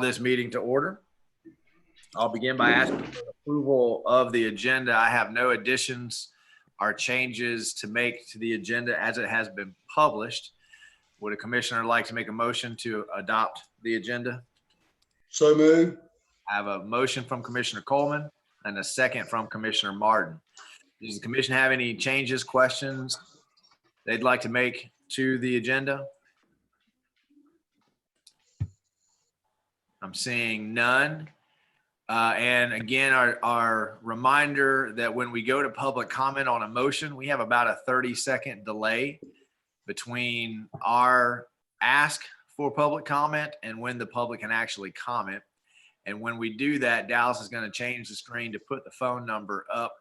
this meeting to order. I'll begin by asking for approval of the agenda. I have no additions or changes to make to the agenda as it has been published. Would a commissioner like to make a motion to adopt the agenda? So moved. I have a motion from Commissioner Coleman and a second from Commissioner Martin. Does the commission have any changes, questions they'd like to make to the agenda? I'm seeing none. And again, our reminder that when we go to public comment on a motion, we have about a 30-second delay between our ask for public comment and when the public can actually comment. And when we do that, Dallas is going to change the screen to put the phone number up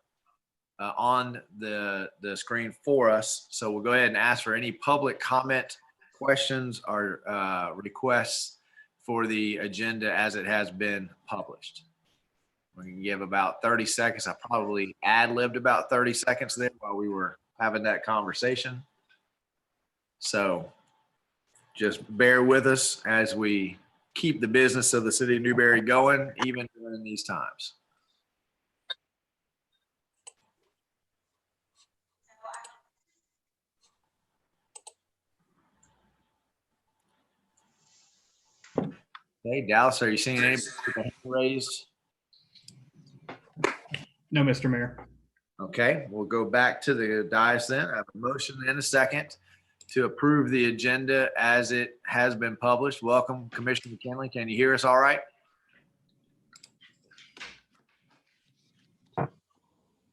on the screen for us. So we'll go ahead and ask for any public comment, questions, or requests for the agenda as it has been published. We can give about 30 seconds. I probably ad-libbed about 30 seconds there while we were having that conversation. So just bear with us as we keep the business of the city of Newberry going, even during these times. Hey, Dallas, are you seeing anybody with their hand raised? No, Mr. Mayor. Okay, we'll go back to the dais then. I have a motion and a second to approve the agenda as it has been published. Welcome, Commissioner McKinley. Can you hear us all right?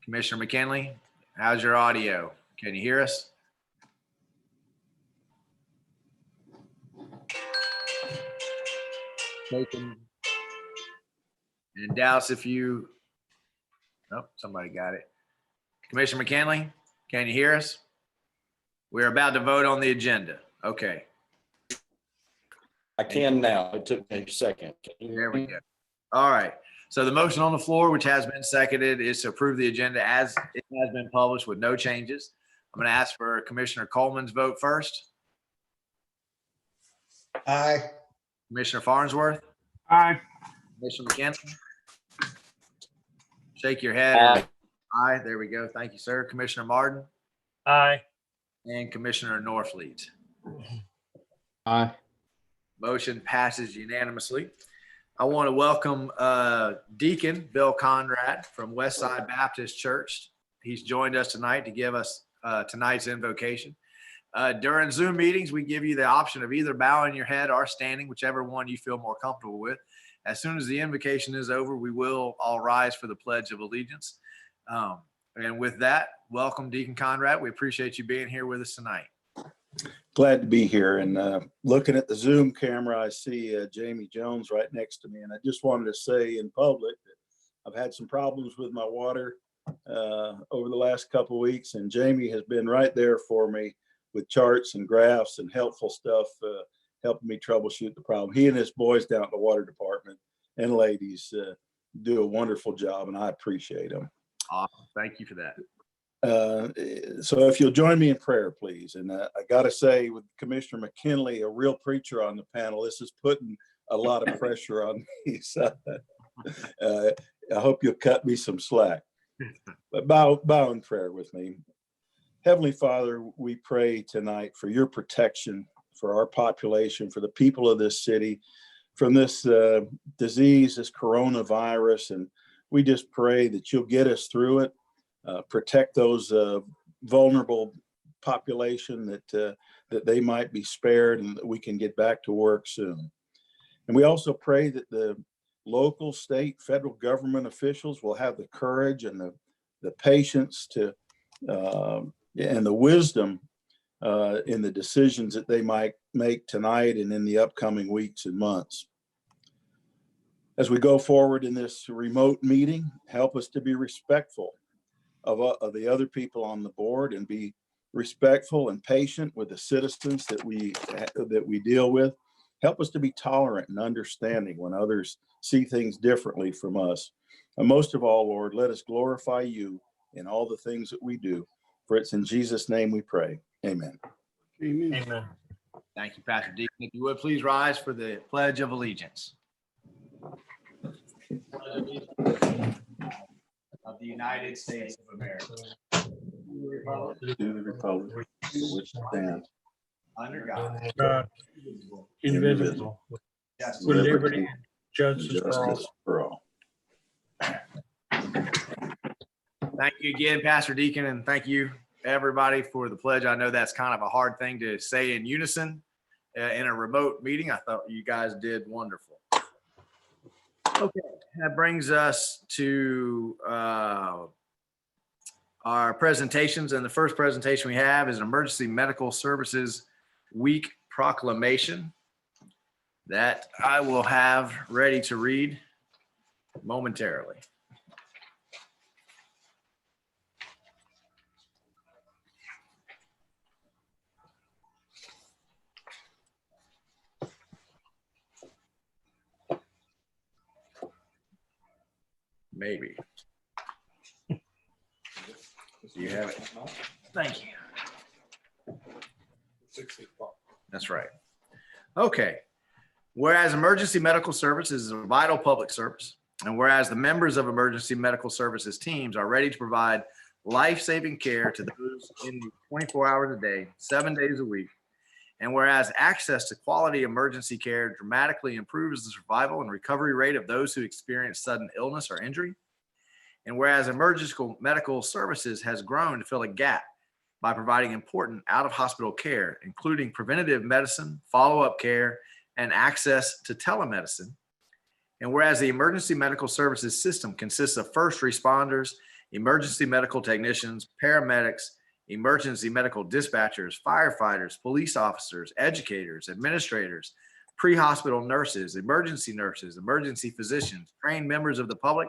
Commissioner McKinley, how's your audio? Can you hear us? And Dallas, if you, oh, somebody got it. Commissioner McKinley, can you hear us? We're about to vote on the agenda. Okay. I can now. It took me a second. There we go. All right. So the motion on the floor, which has been seconded, is to approve the agenda as it has been published with no changes. I'm going to ask for Commissioner Coleman's vote first. Aye. Commissioner Farnsworth. Aye. Commissioner McKinley. Shake your head. Aye. Aye. There we go. Thank you, sir. Commissioner Martin. Aye. And Commissioner Norfleet. Aye. Motion passes unanimously. I want to welcome Deacon Bill Conrad from Westside Baptist Church. He's joined us tonight to give us tonight's invocation. During Zoom meetings, we give you the option of either bowing your head or standing, whichever one you feel more comfortable with. As soon as the invocation is over, we will all rise for the Pledge of Allegiance. And with that, welcome, Deacon Conrad. We appreciate you being here with us tonight. Glad to be here. And looking at the Zoom camera, I see Jamie Jones right next to me. And I just wanted to say in public that I've had some problems with my water over the last couple of weeks. And Jamie has been right there for me with charts and graphs and helpful stuff, helping me troubleshoot the problem. He and his boys down at the water department and ladies do a wonderful job, and I appreciate them. Awesome. Thank you for that. So if you'll join me in prayer, please. And I got to say, with Commissioner McKinley, a real preacher on the panel, this is putting a lot of pressure on me. So I hope you'll cut me some slack. But bow in prayer with me. Heavenly Father, we pray tonight for your protection for our population, for the people of this city, from this disease, this coronavirus. And we just pray that you'll get us through it, protect those vulnerable population, that they might be spared and that we can get back to work soon. And we also pray that the local, state, federal government officials will have the courage and the patience to and the wisdom in the decisions that they might make tonight and in the upcoming weeks and months. As we go forward in this remote meeting, help us to be respectful of the other people on the board and be respectful and patient with the citizens that we deal with. Help us to be tolerant and understanding when others see things differently from us. And most of all, Lord, let us glorify you in all the things that we do. For it's in Jesus' name we pray. Amen. Amen. Thank you, Pastor Deacon. If you would please rise for the Pledge of Allegiance. of the United States of America, to the republic for which it stands, under God, God, indivisible, with justice liberty liberty, and and justice for all. justice for all. Thank you again, Pastor Deacon, and thank you everybody for the pledge. I know that's kind of a hard thing to say in unison in a remote meeting. I thought you guys did wonderful. Okay, that brings us to our presentations, and the first presentation we have is an Emergency Medical Services Week proclamation that I will have ready to read momentarily. Maybe. Do you have it? Thank you. That's right. Okay. Whereas emergency medical services is a vital public service, and whereas the members of emergency medical services teams are ready to provide life-saving care to those in 24 hours a day, 7 days a week, and whereas access to quality emergency care dramatically improves the survival and recovery rate of those who experience sudden illness or injury, and whereas emergency medical services has grown to fill a gap by providing important out-of-hospital care, including preventative medicine, follow-up care, and access to telemedicine. And whereas the emergency medical services system consists of first responders, emergency medical technicians, paramedics, emergency medical dispatchers, firefighters, police officers, educators, administrators, pre-hospital nurses, emergency physicians, trained members of the public,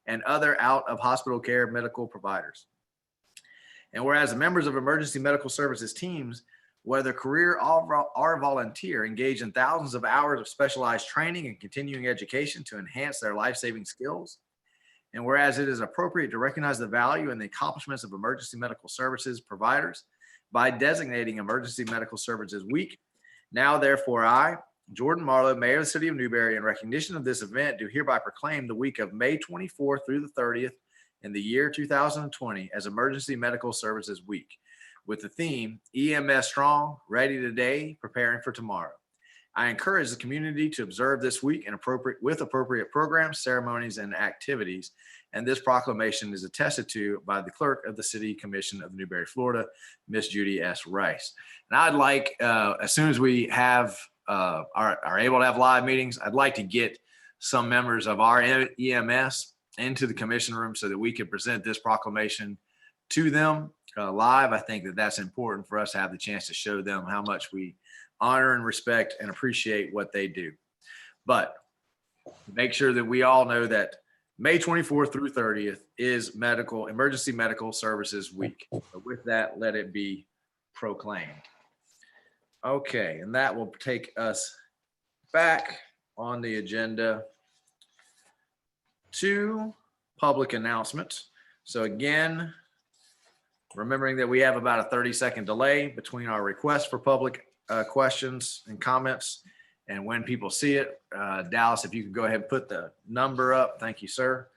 and other out-of-hospital care medical providers. And whereas the members of emergency medical services teams, whether career or volunteer, engage in thousands of hours of specialized training and continuing education to enhance their life-saving skills. And whereas it is appropriate to recognize the value and the accomplishments of emergency medical services providers by designating Emergency Medical Services Week, now therefore I, Jordan Marlowe, Mayor of the City of Newberry, in recognition of this event, do hereby proclaim the week of May 24th through the 30th in the year 2020 as Emergency Medical Services Week, with the theme EMS Strong, Ready Today, Preparing for Tomorrow. I encourage the community to observe this week with appropriate programs, ceremonies, and activities. And this proclamation is attested to by the clerk of the City Commission of Newberry, Florida, Miss Judy S. Rice. And I'd like, as soon as we have are able to have live meetings, I'd like to get some members of our EMS into the commission room so that we can present this proclamation to them live. I think that that's important for us to have the chance to show them how much we honor and respect and appreciate what they do. But make sure that we all know that May 24th through 30th is Emergency Medical Services Week. So with that, let it be proclaimed. Okay, and that will take us back on the agenda to public announcements. So again, remembering that we have about a 30-second delay between our request for public questions and comments and when people see it. Dallas, if you could go ahead and put the number up. Thank you, sir.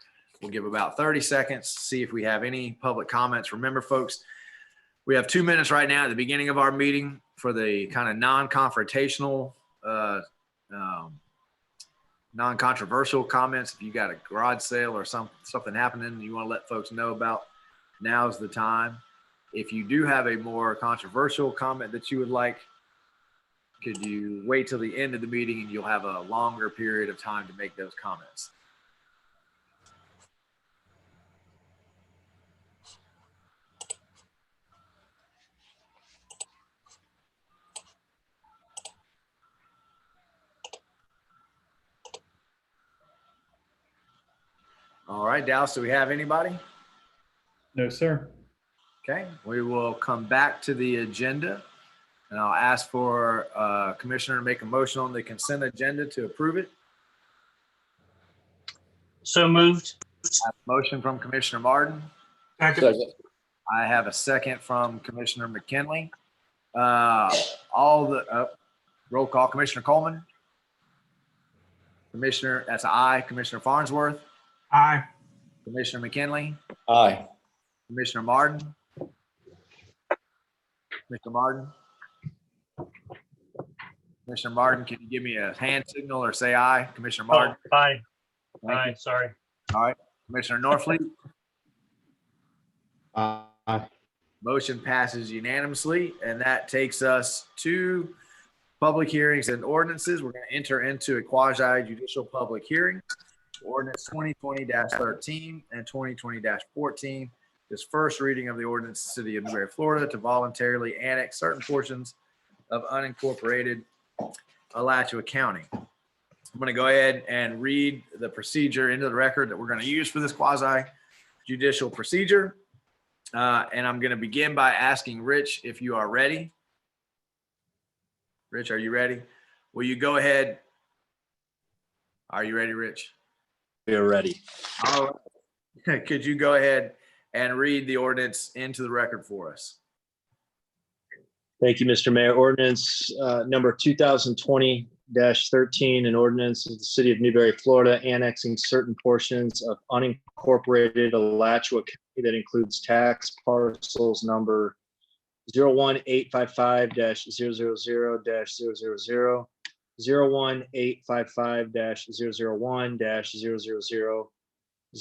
We'll give about 30 seconds, see if we have any public comments. Remember, folks, we have 2 minutes right now at the beginning of our meeting for the kind of non-confrontational, non-controversial comments. If you got a garage sale or something happening and you want to let folks know about, now's the time. If you do have a more controversial comment that you would like, could you wait till the end of the meeting and you'll have a longer period of time to make those comments. All right, Dallas, do we have anybody? No, sir. Okay, we will come back to the agenda and I'll ask for Commissioner to make a motion on the consent agenda to approve it. So moved. I have a motion from Commissioner Martin. Second. I have a second from Commissioner McKinley. Roll call, Commissioner Coleman. Commissioner, that's an aye. Commissioner Farnsworth, Aye. Commissioner McKinley, Aye. Commissioner Martin. Commissioner Martin. Commissioner Martin, can you give me a hand signal or say aye? Commissioner Oh, Martin. aye. Thank Aye, you. sorry. All right. Commissioner Norfleet, Aye. motion passes unanimously, and that takes us to public hearings and ordinances. We're going to enter into a quasi judicial public hearing. Ordinance 2020-13 and 2020-14. This first reading of the ordinance, City of Newberry, Florida, to voluntarily annex certain portions of unincorporated Alachua County. I'm going to go ahead and read the procedure into the record that we're going to use for this quasi judicial procedure. And I'm going to begin by asking Rich if you are ready. Rich, are you ready? Will you go ahead? Are you ready, Rich? We are ready. All right. Could you go ahead and read the ordinance into the record for us? Thank you, Mr. Mayor. Ordinance number 2020-13, an ordinance of the City of Newberry, Florida, annexing certain portions of unincorporated Alachua County that includes tax parcels number 01855-000-000, 01855-001-000,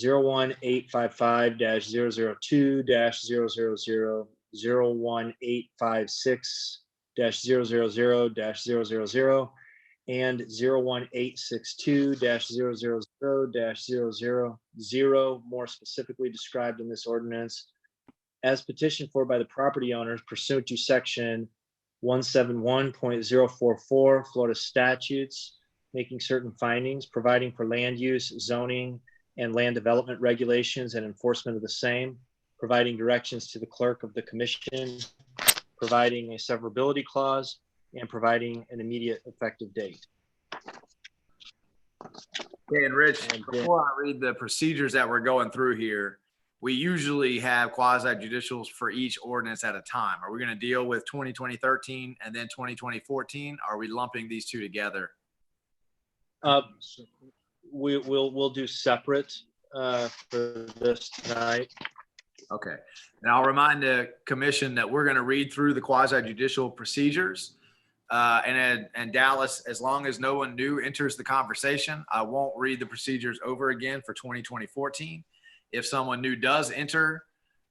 01855-002-000, 01856-000-000, and 01862-000-000, more specifically described in this ordinance, as petitioned for by the property owners pursuant to section 171.044 Florida statutes, making certain findings, providing for land use, zoning, and land development regulations and enforcement of the same, providing directions to the clerk of the commission, providing a severability clause, and providing an immediate effective date. Okay, and Rich, before I read the procedures that we're going through here, we usually have quasi judicials for each ordinance at a time. Are we going to deal with 2020-13 and then 2020-14? Are we lumping these two together? We'll do separate for this tonight. Okay. And I'll remind the commission that we're going to read through the quasi judicial procedures. And Dallas, as long as no one new enters the conversation, I won't read the procedures over again for 2020-14. If someone new does enter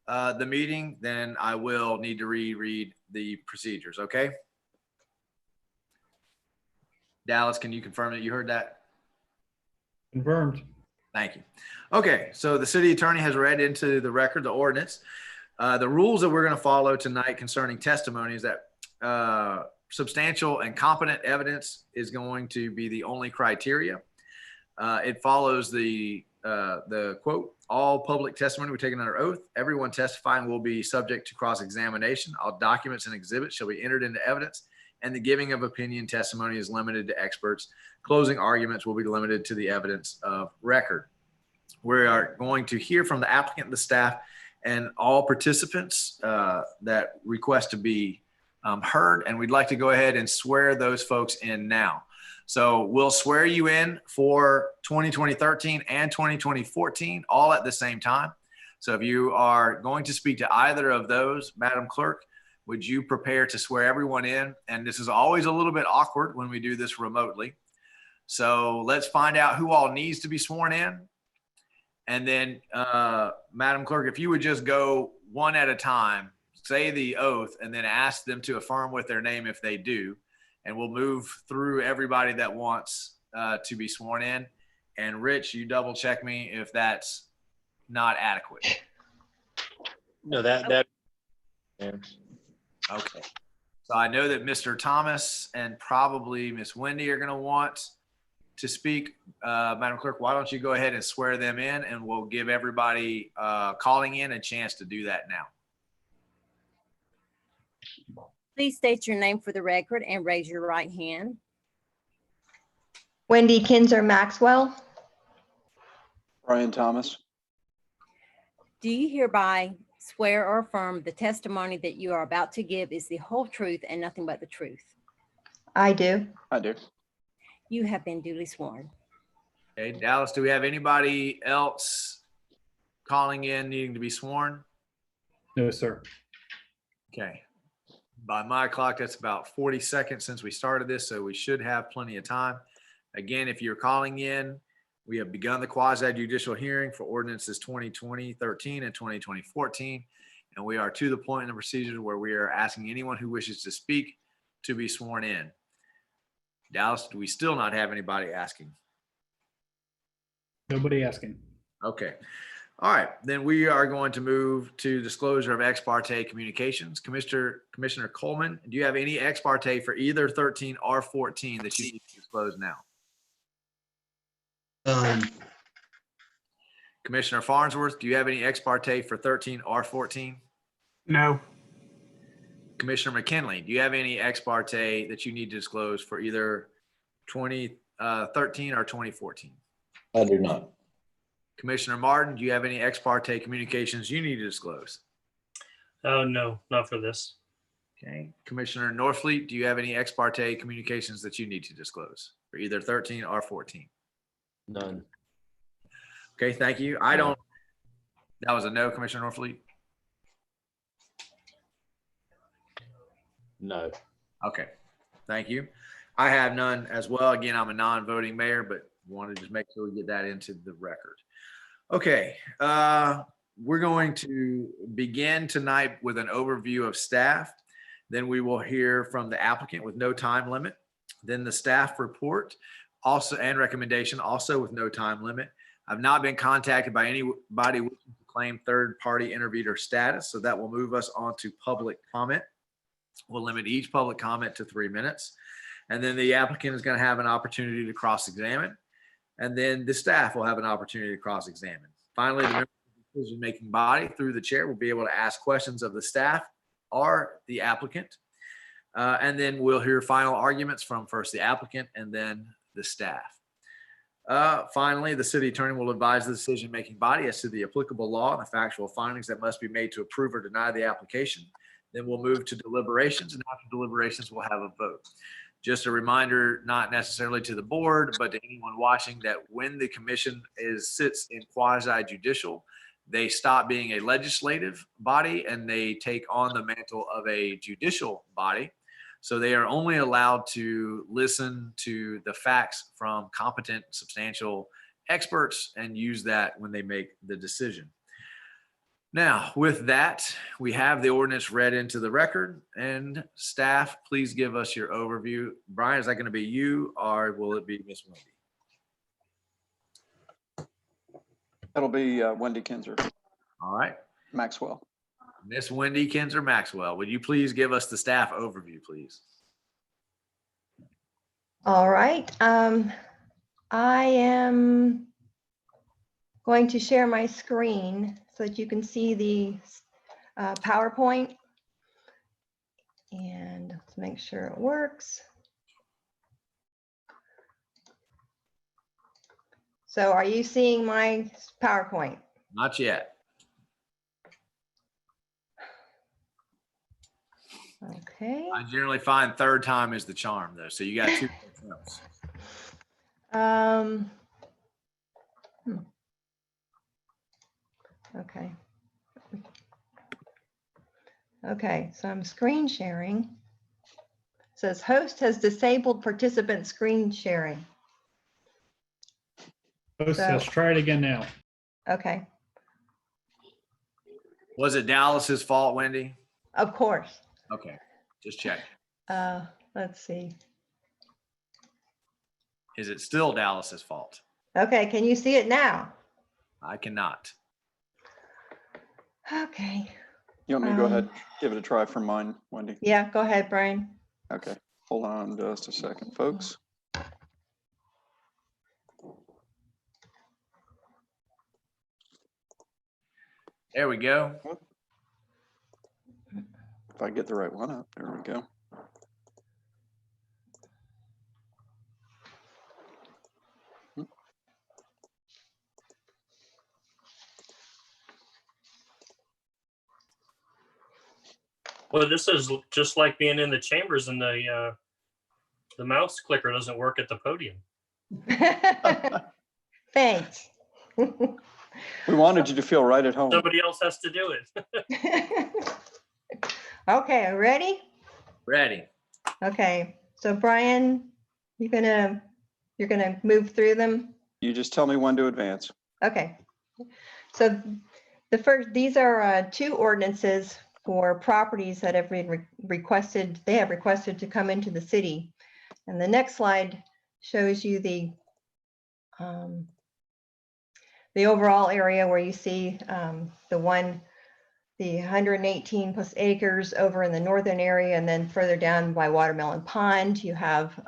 the meeting, then I will need to reread the procedures. Okay. Dallas, can you confirm that you heard that? Confirmed. Thank you. Okay, so the city attorney has read into the record the ordinance. The rules that we're going to follow tonight concerning testimony is that substantial and competent evidence is going to be the only criteria. It follows the quote, all public testimony will be taken under oath. Everyone testifying will be subject to cross-examination. All documents and exhibits shall be entered into evidence, and the giving of opinion testimony is limited to experts. Closing arguments will be limited to the evidence of record. We are going to hear from the applicant, the staff, and all participants that request to be heard. And we'd like to go ahead and swear those folks in now. So we'll swear you in for 2020-13 and 2020-14, all at the same time. So if you are going to speak to either of those, Madam Clerk, would you prepare to swear everyone in? And this is always a little bit awkward when we do this remotely. So let's find out who all needs to be sworn in. And then, Madam Clerk, if you would just go one at a time, say the oath, and then ask them to affirm with their name if they do. And we'll move through everybody that wants to be sworn in. And Rich, you double check me if that's not adequate. No, that. Okay. So I know that Mr. Thomas and probably Miss Wendy are going to want to speak. Madam Clerk, why don't you go ahead and swear them in, and we'll give everybody calling in a chance to do that now. Please state your name for the record and raise your right hand. Wendy Kinzer Maxwell. Brian Thomas. Do you hereby swear or affirm the testimony that you are about to give is the whole truth and nothing but the truth? I do. I do. You have been duly sworn. Okay, Dallas, do we have anybody else calling in needing to be sworn? No, sir. Okay. By my clock, that's about 40 seconds since we started this, so we should have plenty of time. Again, if you're calling in, we have begun the quasi judicial hearing for ordinances 2020-13 and 2020-14. And we are to the point in the procedure where we are asking anyone who wishes to speak to be sworn in. Dallas, do we still not have anybody asking? Nobody asking. Okay. All right, then we are going to move to disclosure of ex parte communications. Commissioner Coleman, do you have any ex parte for either 13 or 14 that you need to disclose now? Commissioner Farnsworth, do you have any ex parte for 13 or 14? No. Commissioner McKinley, do you have any ex parte that you need to disclose for either 2013 or 2014? I do not. Commissioner Martin, do you have any ex parte communications you need to disclose? Oh, no, not for this. Okay. Commissioner Norfleet, do you have any ex parte communications that you need to disclose for either 13 or 14? None. Okay, thank you. I don't, that was a no, Commissioner Norfleet? No. Okay, thank you. I have none as well. Again, I'm a non-voting mayor, but want to just make sure we get that into the record. Okay, we're going to begin tonight with an overview of staff. Then we will hear from the applicant with no time limit. Then the staff report also and recommendation also with no time limit. I've not been contacted by anybody wishing to claim third-party intervener status, so that will move us on to public comment. We'll limit each public comment to 3 minutes. And then the applicant is going to have an opportunity to cross-examine. And then the staff will have an opportunity to cross-examine. Finally, the member of the decision-making body through the chair will be able to ask questions of the staff or the applicant. And then we'll hear final arguments from first the applicant and then the staff. Finally, the city attorney will advise the decision-making body as to the applicable law and the factual findings that must be made to approve or deny the application. Then we'll move to deliberations, and after deliberations, we'll have a vote. Just a reminder, not necessarily to the board, but to anyone watching, that when the commission sits in quasi judicial, they stop being a legislative body and they take on the mantle of a judicial body. So they are only allowed to listen to the facts from competent, substantial experts and use that when they make the decision. Now, with that, we have the ordinance read into the record, and staff, please give us your overview. Brian, is that going to be you or will it be Miss Wendy? That'll be Wendy Kinzer, All right. Maxwell. Miss Wendy Kinzer Maxwell, would you please give us the staff overview, please? All right. I am going to share my screen so that you can see the PowerPoint. And let's make sure it works. So are you seeing my PowerPoint? Not yet. Okay. I generally find third time is the charm, though. So you got 2 attempts. Okay. Okay, so I'm screen sharing. It says host has disabled participant screen sharing. Let's try it again now. Okay, Was it Dallas's fault, Wendy? of course. Okay, just check. Let's see. Is it still Dallas's fault? Okay, can you see it now? I cannot. Okay, You want me to go ahead, give it a try from mine, Wendy? yeah, go ahead, Brian. Okay, hold on just a second, folks. There we go. If I get the right one up, there we go. Well, this is just like being in the chambers and the mouse clicker doesn't work at the podium. Thanks. We wanted you to feel right at home. Somebody else has to do it. Okay, ready? Ready. Okay, so Brian, you're gonna move through them? You just tell me when to advance. Okay. So these are two ordinances for properties that have requested to come into the city. And the next slide shows you the overall area where you see the 118 plus acres over in the northern area, and then further down by Watermelon Pond, you have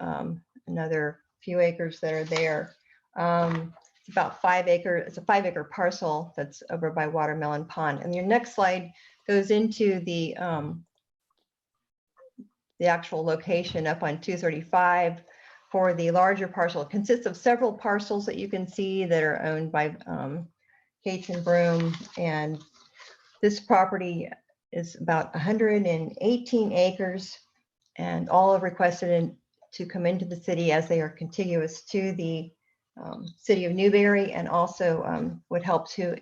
another few acres that are there. It's about 5 acres. It's a 5-acre parcel that's over by Watermelon Pond. And your next slide goes into the actual location up on 235 for the larger parcel. It consists of several parcels that you can see that are owned by Gates and Broom, and this property is about 118 acres, and all have requested to come into the city as they are contiguous to the city of Newberry, and also would help to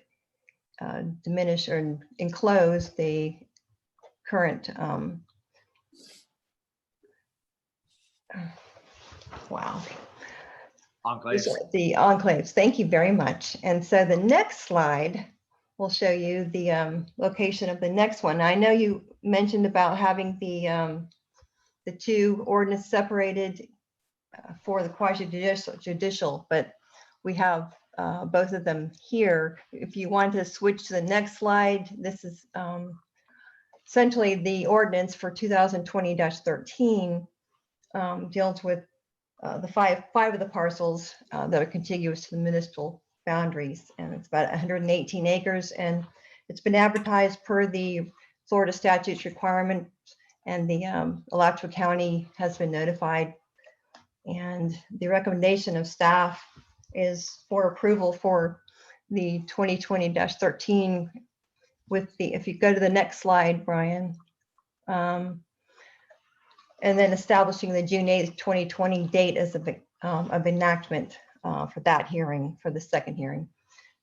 diminish or enclose the current Enclaves. the enclaves. Thank you very much. And so the next slide will show you the location of the next one. I know you mentioned about having the two ordinance separated for the quasi-judicial, but we have both of them here. If you want to switch to the next slide, this is essentially the ordinance for 2020-13 deals with the five of the parcels that are contiguous to the municipal boundaries, and it's about 118 acres, and it's been advertised per the Florida statutes requirement, and the Alachua County has been notified, and the recommendation of staff is for approval for the 2020-13 with the, if you go to the next slide, Brian, and then establishing the June 8th, 2020 date as of enactment for that hearing, for the second hearing.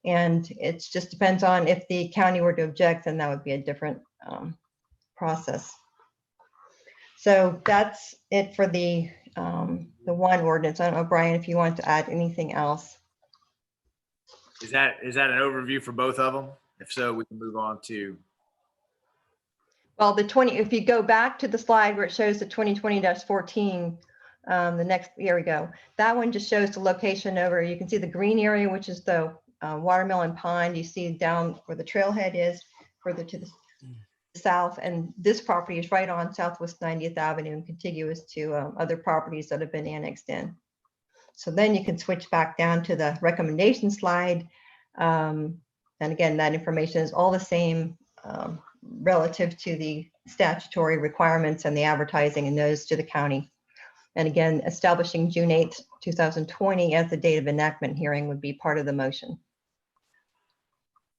And it just depends on if the county were to object, then that would be a different process. So that's it for the one ordinance. I don't know, Brian, if you want to add anything else. Is that an overview for both of them? If so, we can move on to. Well, if you go back to the slide where it shows the 2020-14, the next, here we go. That one just shows the location over, you can see the green area, which is the Watermelon Pond. You see down where the trailhead is, further to the south. And this property is right on Southwest 90th Avenue and contiguous to other properties that have been annexed in. So then you can switch back down to the recommendation slide. And again, that information is all the same relative to the statutory requirements and the advertising and notice to the county. And again, establishing June 8th, 2020 as the date of enactment hearing would be part of the motion.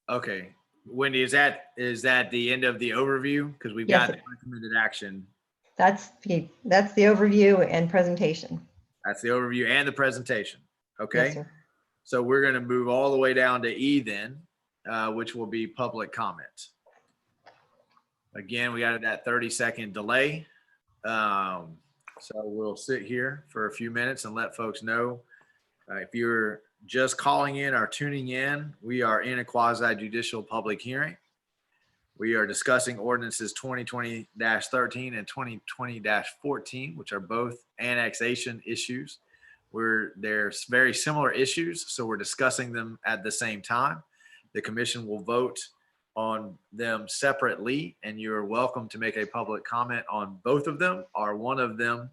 Okay, Wendy, is that the end of the overview? Because we've Yes, got the recommended action. That's the overview and presentation. That's the overview and the presentation. Okay. Yes, sir. So we're going to move all the way down to E then, which will be public comment. Again, we got that 30-second delay. So we'll sit here for a few minutes and let folks know. If you're just calling in or tuning in, we are in a quasi-judicial public hearing. We are discussing ordinances 2020-13 and 2020-14, which are both annexation issues. They're very similar issues, so we're discussing them at the same time. The commission will vote on them separately, and you're welcome to make a public comment on both of them or one of them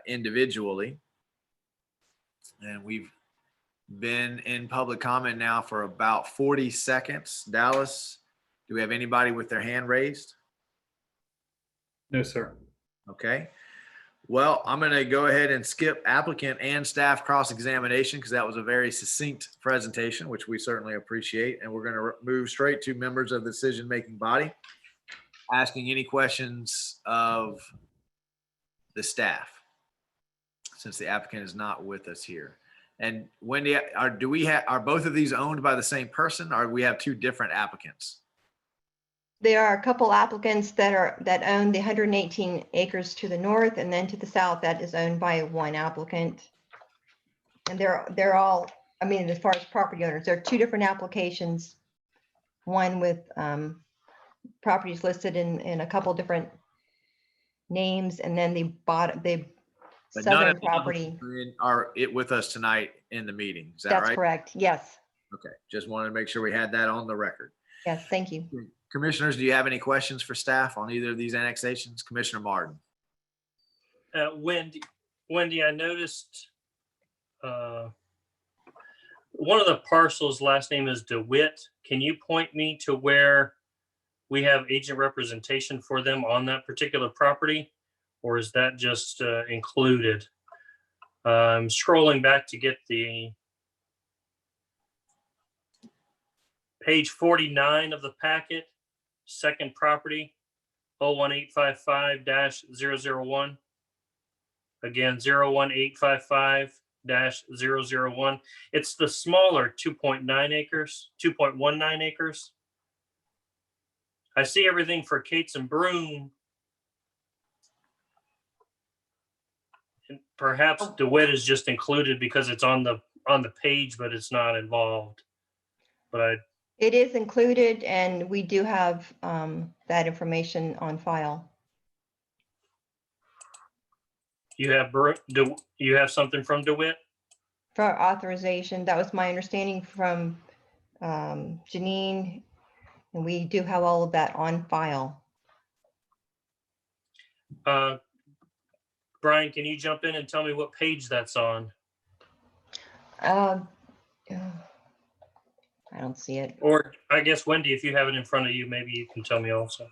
individually. And we've been in public comment now for about 40 seconds. Dallas, do we have anybody with their hand raised? No, sir. Okay. Well, I'm going to go ahead and skip applicant and staff cross-examination because that was a very succinct presentation, which we certainly appreciate. And we're going to move straight to members of the decision-making body, asking any questions of the staff, since the applicant is not with us here. And Wendy, are both of these owned by the same person, or we have two different applicants? There are a couple applicants that own the 118 acres to the north, and then to the south that is owned by one applicant. And they're all, I mean, as far as property owners, there are two different applications. One with properties listed in a couple different names, and then the But none southern of the property. applicants are with us tonight in the meeting. Is that That's right? correct. Yes. Okay, just wanted to make sure we had that on the record. Yes. Thank you. Commissioners, do you have any questions for staff on either of these annexations? Commissioner Martin? Wendy, I noticed one of the parcels last name is DeWitt. Can you point me to where we have agent representation for them on that particular property? Or is that just included? I'm scrolling back to get the page 49 of the packet, second property, 01855-001. Again, 01855-001. It's the smaller 2.9 acres, 2.19 acres. I see everything for Cates and Broom. And perhaps DeWitt is just included because it's on the page, but it's not involved. But It is included, and we do have that information on file. you have something from DeWitt? For authorization, that was my understanding from Janine, and we do have all of that on file. Brian, can you jump in and tell me what page that's on? I don't see it. Or I guess, Wendy, if you have it in front of you, maybe you can tell me also.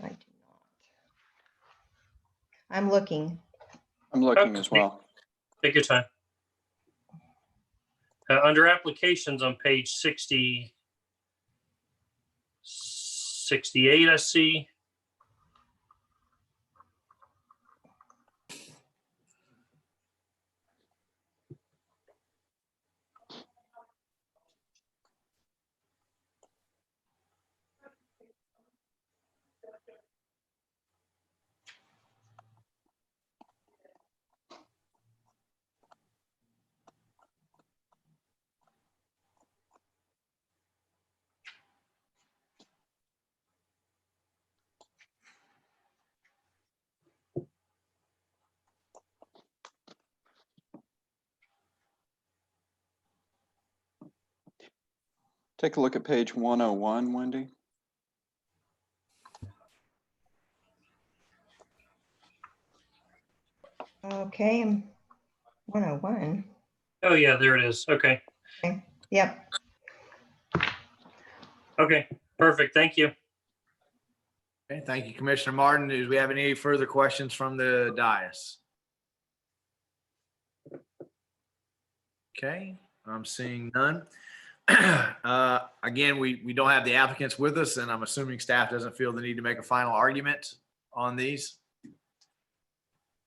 I do not. I'm looking. I'm looking as well. Take your time. Under applications on page 68, I see. Take a look at page 101, Wendy. Okay, 101. Oh, yeah, there it is. Okay. Okay. Yep. Okay, perfect. Thank you. Okay, thank you, Commissioner Martin. Do we have any further questions from the dais? Okay, I'm seeing none. Again, we don't have the applicants with us, and I'm assuming staff doesn't feel the need to make a final argument on these.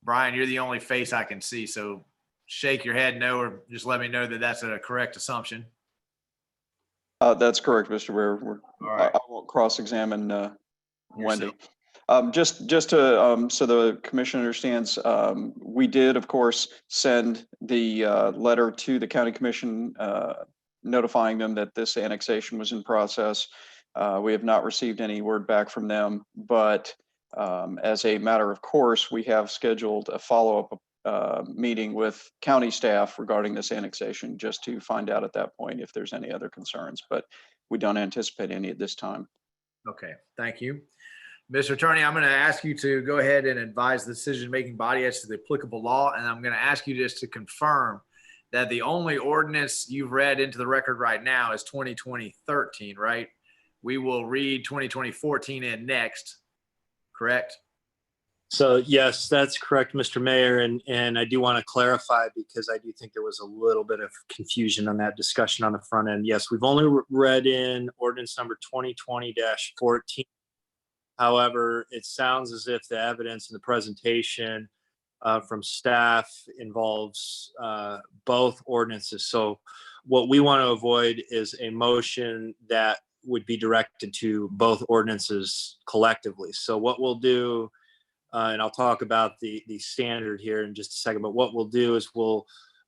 Brian, you're the only face I can see, so shake your head no, or just let me know that that's a correct assumption. That's correct, Mr. Ware. All right. I won't cross-examine Wendy. Yourself. Just to, so the commission understands, we did, of course, send the letter to the county commission notifying them that this annexation was in process. We have not received any word back from them, but as a matter of course, we have scheduled a follow-up meeting with county staff regarding this annexation, just to find out at that point if there's any other concerns, but we don't anticipate any at this time. Okay, thank you. Mr. Attorney, I'm going to ask you to go ahead and advise the decision-making body as to the applicable law, and I'm going to ask you just to confirm that the only ordinance you've read into the record right now is 2020-13, right? We will read 2020-14 in next, correct? So yes, that's correct, Mr. Mayor. And I do want to clarify, because I do think there was a little bit of confusion on that discussion on the front end. Yes, we've only read in ordinance number 2020-14. However, it sounds as if the evidence in the presentation from staff involves both ordinances. So what we want to avoid is a motion that would be directed to both ordinances collectively. So what we'll do, and I'll talk about the standard here in just a second, but what we'll do is we'll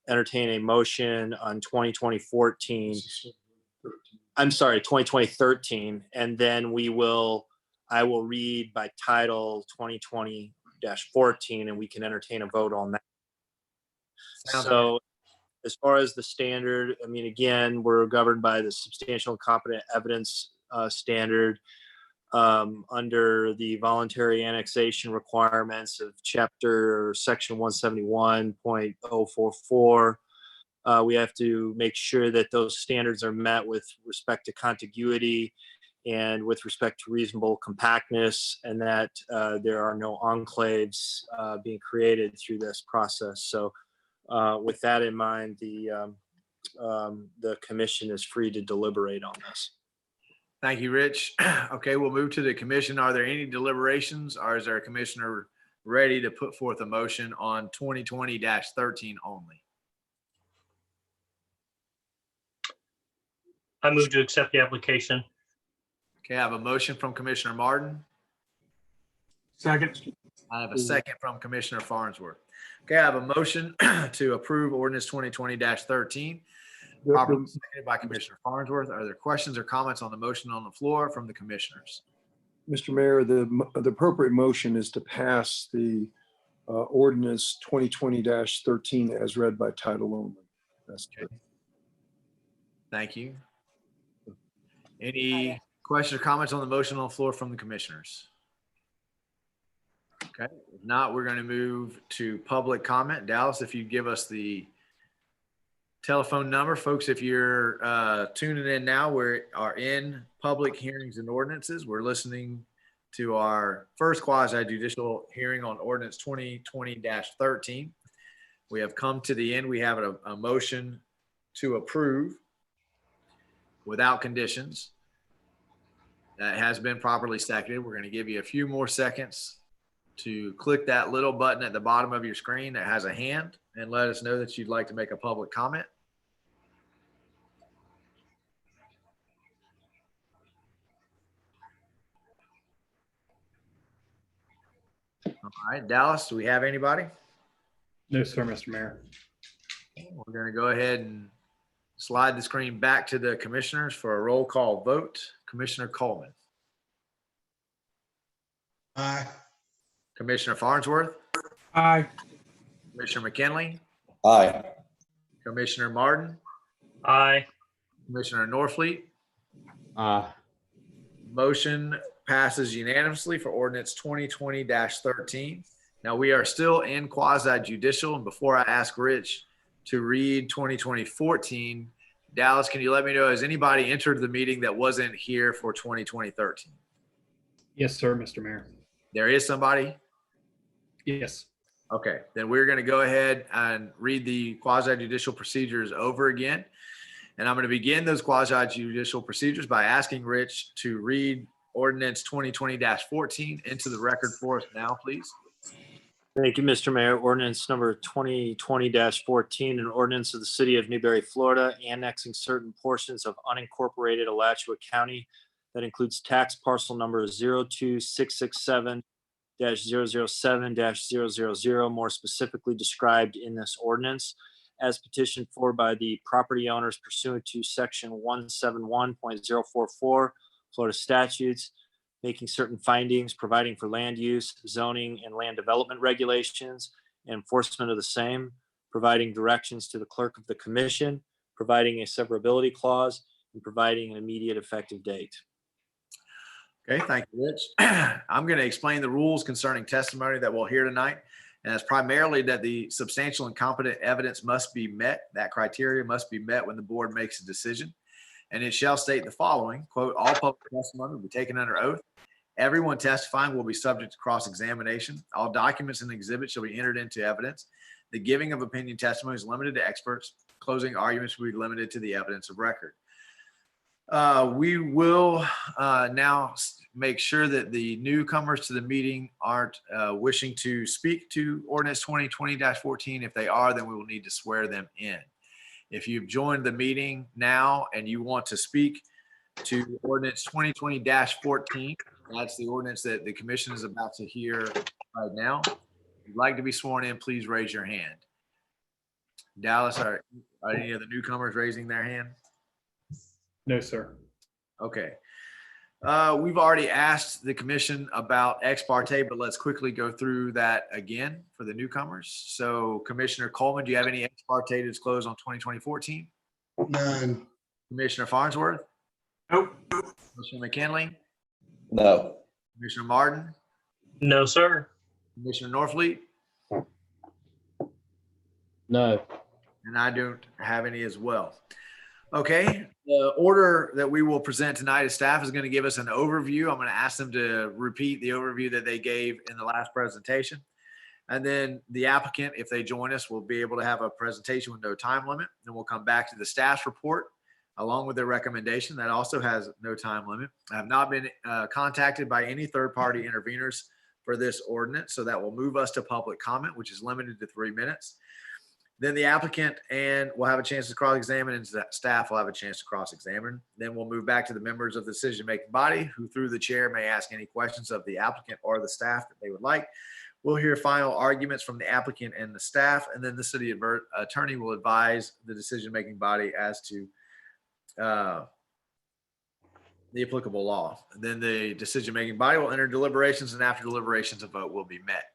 entertain a motion on 2020-13, and then I will read by title 2020-14, and we can entertain a vote on that. So as far as the standard, I mean, again, we're governed by the substantial and competent evidence standard under the voluntary annexation requirements of section 171.044. We have to make sure that those standards are met with respect to contiguity and with respect to reasonable compactness, and that there are no enclaves being created through this process. So with that in mind, the commission is free to deliberate on this. Thank you, Rich. Okay, we'll move to the commission. Are there any deliberations, or is our commissioner ready to put forth a motion on 2020-13 only? I move to accept the application. Okay, I have a motion from Commissioner Martin. Second. I have a second from Commissioner Farnsworth. Okay, I have a motion to approve ordinance 2020-13. Properly seconded by Commissioner Farnsworth. Are there questions or comments on the motion on the floor from the commissioners? Mr. Mayor, the appropriate motion is to pass the ordinance 2020-13 as read by title only. That's okay. Thank you. Any questions or comments on the motion on the floor from the commissioners? Okay, if not, we're going to move to public comment. Dallas, if you give us the telephone number. Folks, if you're tuning in now, we are in public hearings and ordinances. We're listening to our first quasi-judicial hearing on ordinance 2020-13. We have come to the end. We have a motion to approve without conditions that has been properly seconded. We're going to give you a few more seconds to click that little button at the bottom of your screen that has a hand and let us know that you'd like to make a public comment. All right, Dallas, do we have anybody? No, sir, Mr. Mayor. We're going to go ahead and slide the screen back to the commissioners for a roll call vote. Commissioner Coleman. Aye. Commissioner Farnsworth. Aye. Commissioner McKinley. Aye. Commissioner Martin. Aye. Commissioner Norfleet. Aye. Motion passes unanimously for ordinance 2020-13. Now we are still in quasi-judicial, and before I ask Rich to read 2020-14, Dallas, can you let me know, has anybody entered the meeting that wasn't here for 2020-13? Yes, sir, Mr. Mayor. There is somebody? Yes. Okay, then we're going to go ahead and read the quasi-judicial procedures over again. And I'm going to begin those quasi-judicial procedures by asking Rich to read ordinance 2020-14 into the record for us now, please. Thank you, Mr. Mayor. Ordinance number 2020-14, an ordinance of the city of Newberry, Florida, annexing certain portions of unincorporated Alachua County that includes tax parcel number 02667-007-000, more specifically described in this ordinance, as petitioned for by the property owners pursuant to section 171.044 Florida statutes, making certain findings, providing for land use, zoning, and land development regulations, and enforcement of the same, providing directions to the clerk of the commission, providing a severability clause, and providing an immediate effective date. Okay, thank you, Rich. I'm going to explain the rules concerning testimony that we'll hear tonight. And that's primarily that the substantial and competent evidence must be met. That criteria must be met when the board makes a decision. And it shall state the following, quote, all public testimony will be taken under oath. Everyone testifying will be subject to cross-examination. All documents and exhibits shall be entered into evidence. The giving of opinion testimony is limited to experts. Closing arguments will be limited to the evidence of record. We will now make sure that the newcomers to the meeting aren't wishing to speak to ordinance 2020-14. If they are, then we will need to swear them in. If you've joined the meeting now and you want to speak to ordinance 2020-14, that's the ordinance that the commission is about to hear right now. If you'd like to be sworn in, please raise your hand. Dallas, are any of the newcomers raising their hand? No, sir. Okay. We've already asked the commission about ex parte, but let's quickly go through that again for the newcomers. So Commissioner Coleman, do you have any ex parte to disclose on 2020-14? None. Commissioner Farnsworth? Nope. Commissioner McKinley? No. Commissioner Martin? No, sir. Commissioner Norfleet? No. And I don't have any as well. Okay, the order that we will present tonight as staff is going to give us an overview. I'm going to ask them to repeat the overview that they gave in the last presentation. And then the applicant, if they join us, will be able to have a presentation with no time limit. Then we'll come back to the staff's report along with their recommendation. That also has no time limit. I have not been contacted by any third-party interveners for this ordinance, so that will move us to public comment, which is limited to 3 minutes. Then the applicant and will have a chance to cross-examine, and staff will have a chance to cross-examine. Then we'll move back to the members of the decision-making body, who through the chair may ask any questions of the applicant or the staff that they would like. We'll hear final arguments from the applicant and the staff, and then the city attorney will advise the decision-making body as to the applicable law. And then the decision-making body will enter deliberations, and after deliberations, a vote will be met.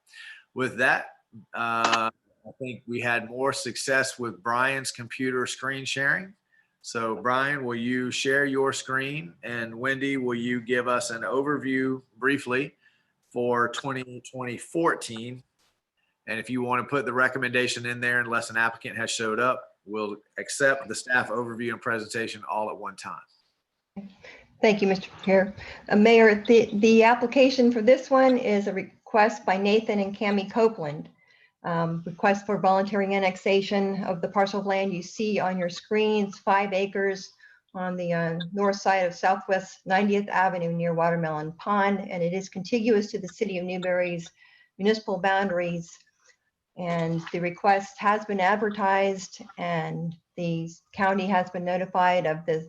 With that, I think we had more success with Brian's computer screen sharing. So Brian, will you share your screen? And Wendy, will you give us an overview briefly for 2020-14? And if you want to put the recommendation in there, unless an applicant has showed up, we'll accept the staff overview and presentation all at one time. Thank you, Mr. Chair. Mayor, the application for this one is a request by Nathan and Cami Copeland. Request for voluntary annexation of the parcel of land you see on your screens, 5 acres on the north side of Southwest 90th Avenue near Watermelon Pond, and it is contiguous to the city of Newberry's municipal boundaries. And the request has been advertised, and the county has been notified of the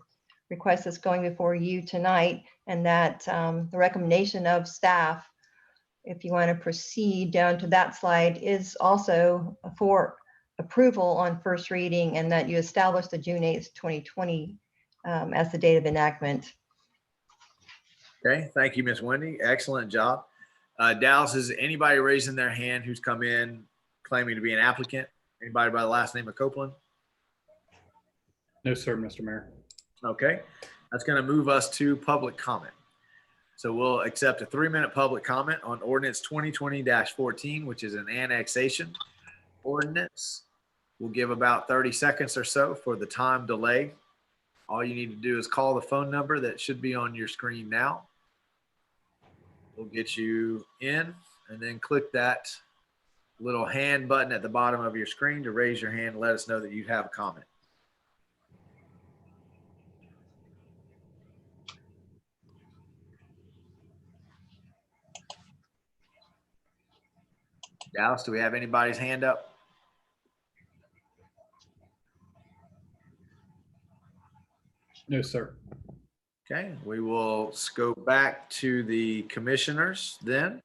request that's going before you tonight, and that the recommendation of staff, if you want to proceed down to that slide, is also for approval on first reading, and that you establish the June 8th, 2020 as the date of enactment. Okay, thank you, Ms. Wendy. Excellent job. Dallas, is anybody raising their hand who's come in claiming to be an applicant? Anybody by the last name of Copeland? No, sir, Mr. Mayor. Okay, that's going to move us to public comment. So we'll accept a 3-minute public comment on ordinance 2020-14, which is an annexation ordinance. We'll give about 30 seconds or so for the time delay. All you need to do is call the phone number that should be on your screen now. We'll get you in, and then click that little hand button at the bottom of your screen to raise your hand and let us know that you have a comment. Dallas, do we have anybody's hand up? No, sir. Okay, we will go back to the commissioners then.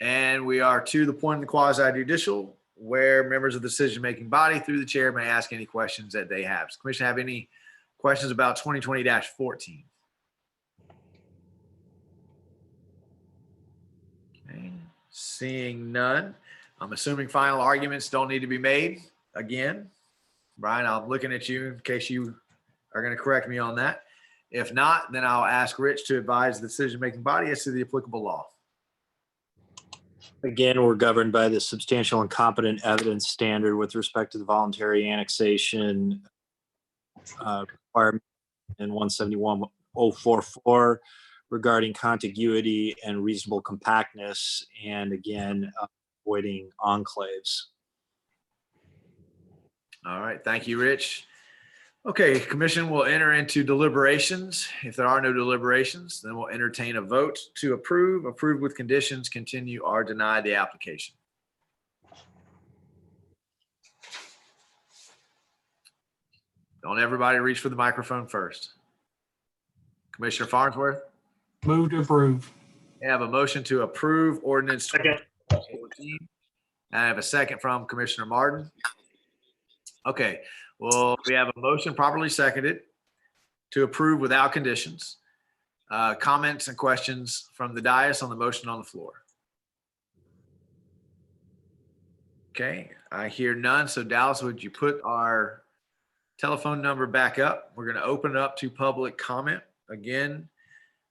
And we are to the point in the quasi judicial where members of the decision-making body through the chair may ask any questions that they have. Does the commission have any questions about 2020-14? Okay, seeing none. I'm assuming final arguments don't need to be made again. Brian, I'm looking at you in case you are going to correct me on that. If not, then I'll ask Rich to advise the decision-making body as to the applicable law. Again, we're governed by the substantial and competent evidence standard with respect to the voluntary annexation requirement in 171.044 regarding contiguity and reasonable compactness, and again, avoiding enclaves. All right, thank you, Rich. Okay, commission will enter into deliberations. If there are no deliberations, then we'll entertain a vote to approve, approve with conditions, continue, or deny the application. Don't everybody reach for the microphone first. Commissioner Farnsworth, Move to approve. I have a motion to approve ordinance Second. 2014. I have a second from Commissioner Martin. Okay, well, we have a motion properly seconded to approve without conditions. Comments and questions from the dais on the motion on the floor? Okay, I hear none. So Dallas, would you put our telephone number back up? We're going to open it up to public comment. Again,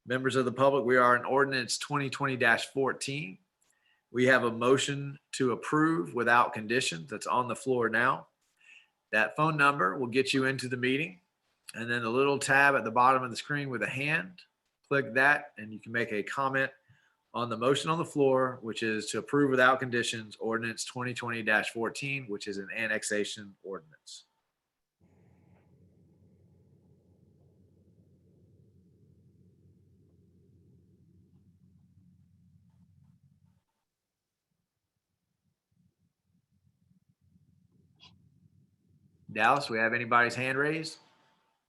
members of the public, we are in ordinance 2020-14. We have a motion to approve without conditions that's on the floor now. That phone number will get you into the meeting. And then the little tab at the bottom of the screen with a hand, click that and you can make a comment on the motion on the floor, which is to approve without conditions, ordinance 2020-14, which is an annexation ordinance. Dallas, we have anybody's hand raised?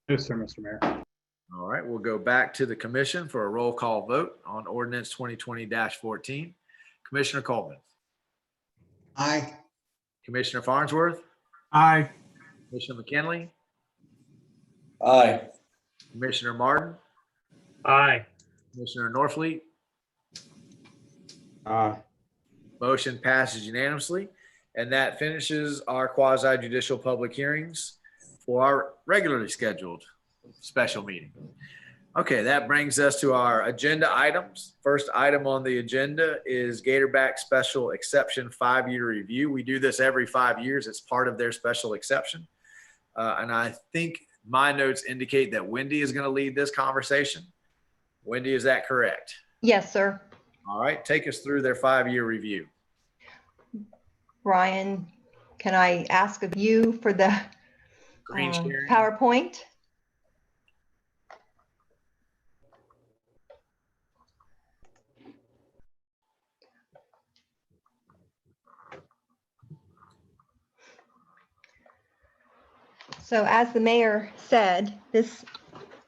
No, sir, Mr. Mayor. All right, we'll go back to the commission for a roll call vote on ordinance 2020-14. Commissioner Coleman. Aye. Commissioner Farnsworth. Aye. Commissioner McKinley. Aye. Commissioner Martin. Aye. Commissioner Norfleet. Aye. Motion passes unanimously. And that finishes our quasi judicial public hearings for our regularly scheduled special meeting. Okay, that brings us to our agenda items. First item on the agenda is Gatorback Special Exception 5-year review. We do this every 5 years. It's part of their special exception. And I think my notes indicate that Wendy is going to lead this conversation. Wendy, is that correct? Yes, sir. All right, take us through their 5-year review. Brian, can I ask of you for the Green sharing. PowerPoint? So as the mayor said, this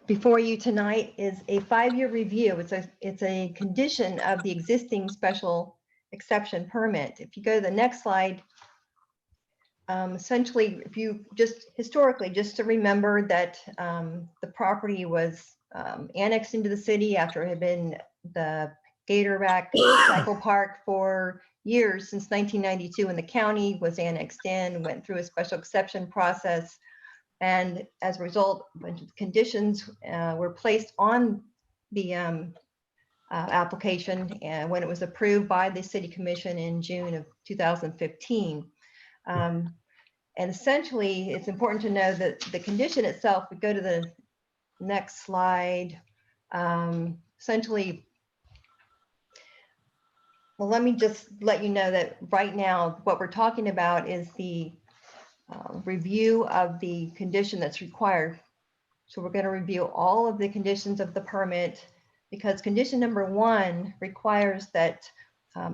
before you tonight is a 5-year review. It's a condition of the existing special exception permit. If you go to the next slide, essentially, if you just historically, just to remember that the property was annexed into the city after it had been the Gatorback cycle park for years, since 1992, when the county was annexed in, went through a special exception process. And as a result, a bunch of conditions were placed on the application and when it was approved by the city commission in June of 2015. And essentially, it's important to know that the condition itself, we go to the next slide, essentially, well, let me just let you know that right now, what we're talking about is the review of the condition that's required. So we're going to review all of the conditions of the permit, because condition number 1 requires that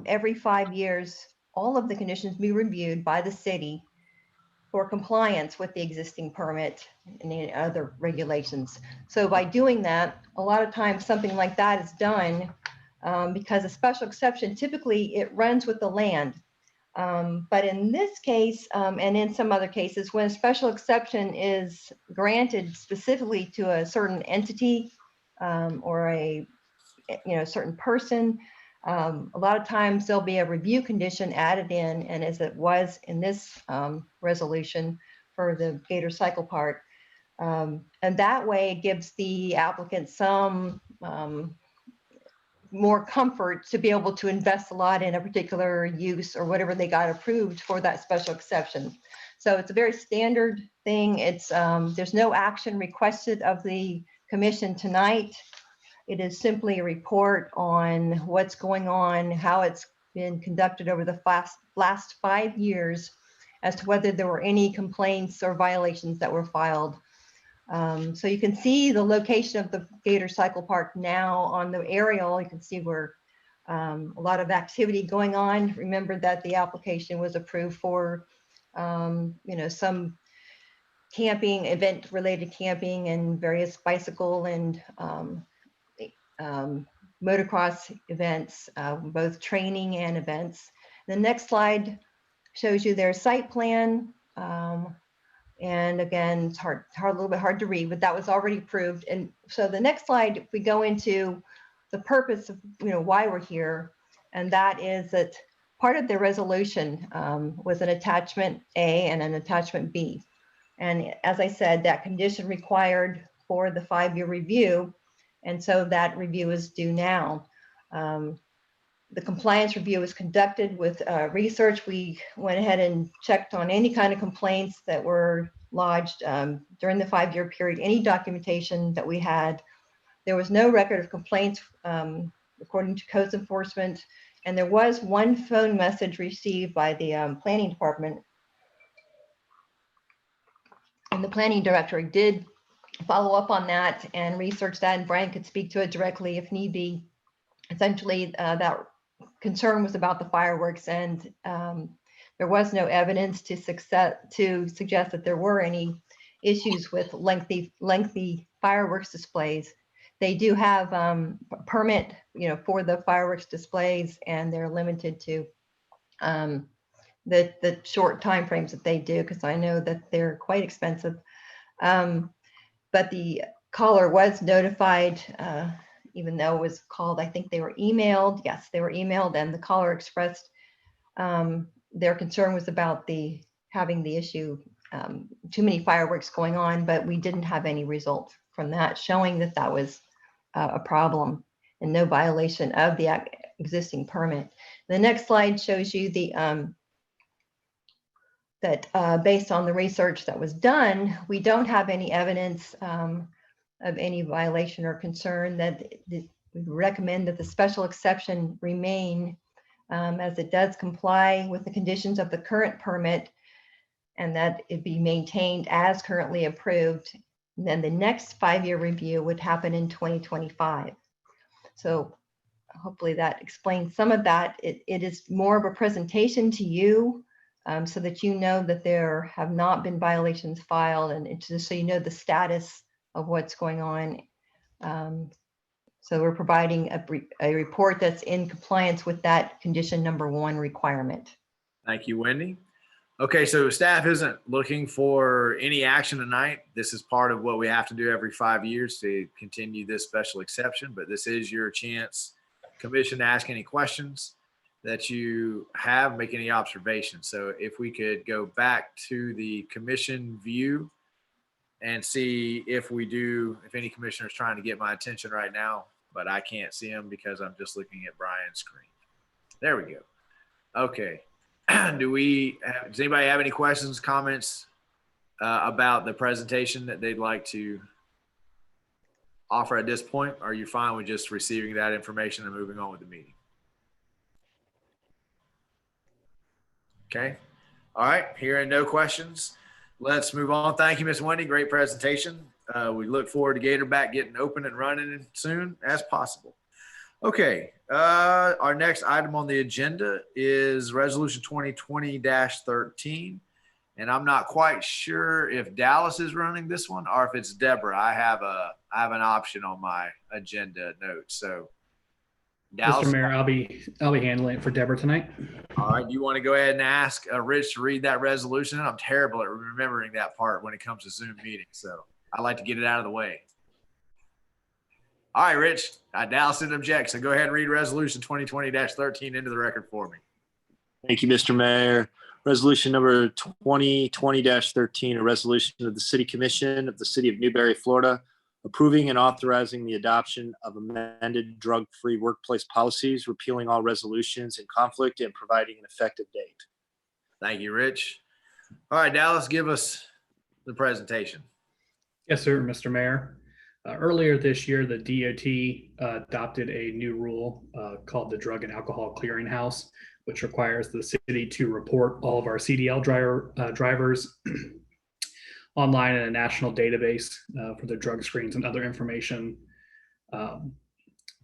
every 5 years, all of the conditions be reviewed by the city for compliance with the existing permit and any other regulations. So by doing that, a lot of times something like that is done because a special exception, typically it runs with the land. But in this case, and in some other cases, when a special exception is granted specifically to a certain entity or a certain person, a lot of times there'll be a review condition added in, and as it was in this resolution for the Gator Cycle Park, and that way it gives the applicant some more comfort to be able to invest a lot in a particular use or whatever they got approved for that special exception. So it's a very standard thing. It's there's no action requested of the commission tonight. It is simply a report on what's going on, how it's been conducted over the last 5 years, as to whether there were any complaints or violations that were filed. So you can see the location of the Gator Cycle Park now on the aerial. You can see where a lot of activity going on. Remember that the application was approved for, some camping, event-related camping and various bicycle and motocross events, both training and events. The next slide shows you their site plan. And again, it's a little bit hard to read, but that was already approved. And so the next slide, if we go into the purpose of, why we're here, and that is that part of the resolution was an attachment A and an attachment B. And as I said, that condition required for the 5-year review. And so that review is due now. The compliance review was conducted with research. We went ahead and checked on any kind of complaints that were lodged during the 5-year period, any documentation that we had. There was no record of complaints according to codes enforcement. And there was one phone message received by the planning department. And the planning director did follow up on that and research that, and Brian could speak to it directly if need be. Essentially, that concern was about the fireworks, and there was no evidence to suggest that there were any issues with lengthy fireworks displays. They do have a permit, for the fireworks displays, and they're limited to the short time frames that they do, because I know that they're quite expensive. But the caller was notified, even though it was called, I think they were emailed. Yes, they were emailed, and the caller expressed their concern was about having the issue, too many fireworks going on, but we didn't have any results from that showing that that was a problem and no violation of the existing permit. The next slide shows you that based on the research that was done, we don't have any evidence of any violation or concern. That we recommend that the special exception remain as it does comply with the conditions of the current permit, and that it be maintained as currently approved. And then the next 5-year review would happen in 2025. So hopefully that explains some of that. It is more of a presentation to you, so that you know that there have not been violations filed, and it's just so you know the status of what's going on. So we're providing a report that's in compliance with that condition number 1 requirement. Thank you, Wendy. Okay, so staff isn't looking for any action tonight. This is part of what we have to do every 5 years to continue this special exception, but this is your chance, commission, to ask any questions that you have, make any observations. So if we could go back to the commission view and see if any commissioner is trying to get my attention right now, but I can't see them because I'm just looking at Brian's screen. There we go. Okay. Does anybody have any questions, comments about the presentation that they'd like to offer at this point? Or are you fine with just receiving that information and moving on with the meeting? Okay. All right. Hearing no questions, let's move on. Thank you, Ms. Wendy. Great presentation. We look forward to Gatorback getting open and running soon as possible. Okay. Our next item on the agenda is Resolution 2020-13. And I'm not quite sure if Dallas is running this one or if it's Deborah. I have an option on my agenda notes. So Dallas. Mr. Mayor, I'll be handling it for Deborah tonight. All right. You want to go ahead and ask Rich to read that resolution? I'm terrible at remembering that part when it comes to Zoom meetings. So I like to get it out of the way. All right, Rich, Dallas didn't object. So go ahead and read Resolution 2020-13 into the record for me. Thank you, Mr. Mayor. Resolution number 2020-13, a resolution of the City Commission of the City of Newberry, Florida, approving and authorizing the adoption of amended drug-free workplace policies, repealing all resolutions in conflict, and providing an effective date. Thank you, Rich. All right, Dallas, give us the presentation. Yes, sir, Mr. Mayor. Earlier this year, the DOT adopted a new rule called the Drug and Alcohol Clearinghouse, which requires the city to report all of our CDL drivers online in a national database for their drug screens and other information.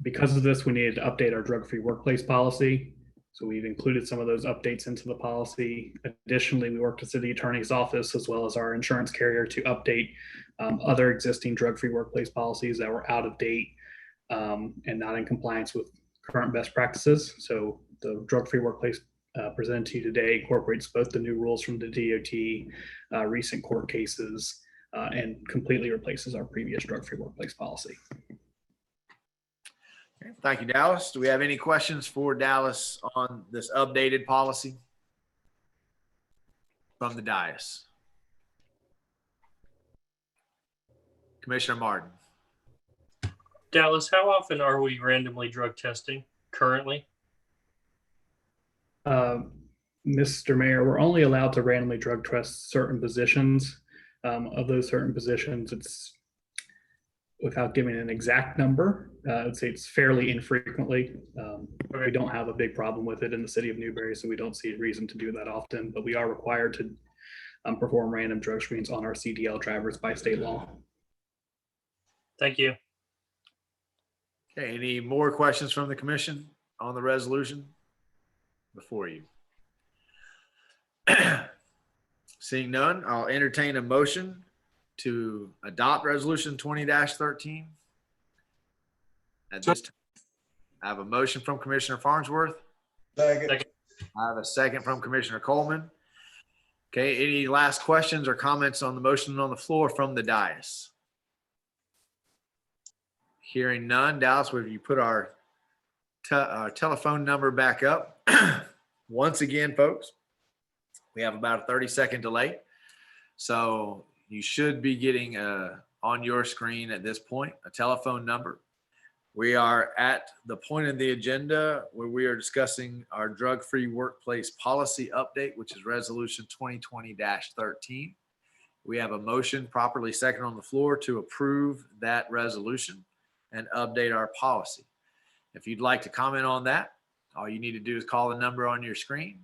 Because of this, we needed to update our drug-free workplace policy. So we've included some of those updates into the policy. Additionally, we worked with the city attorney's office as well as our insurance carrier to update other existing drug-free workplace policies that were out of date and not in compliance with current best practices. So the drug-free workplace presented to you today incorporates both the new rules from the DOT, recent court cases, and completely replaces our previous drug-free workplace policy. Okay, thank you, Dallas. Do we have any questions for Dallas on this updated policy from the dais? Commissioner Martin. Dallas, how often are we randomly drug testing currently? Mr. Mayor, we're only allowed to randomly drug test certain positions. Of those certain positions, it's, without giving an exact number, I would say it's fairly infrequently. We don't have a big problem with it in the city of Newberry, so we don't see a reason to do that often, but we are required to perform random drug screens on our CDL drivers by state law. Thank you. Okay, any more questions from the commission on the resolution before you? Seeing none, I'll entertain a motion to adopt resolution 20-13. At this time, I have a motion from Commissioner Farnsworth. Second. I have a second from Commissioner Coleman. Okay, any last questions or comments on the motion on the floor from the dais? Hearing none. Dallas, will you put our telephone number back up? Once again, folks, we have about a 30-second delay. So you should be getting on your screen at this point a telephone number. We are at the point in the agenda where we are discussing our drug-free workplace policy update, which is resolution 2020-13. We have a motion properly second on the floor to approve that resolution and update our policy. If you'd like to comment on that, all you need to do is call the number on your screen.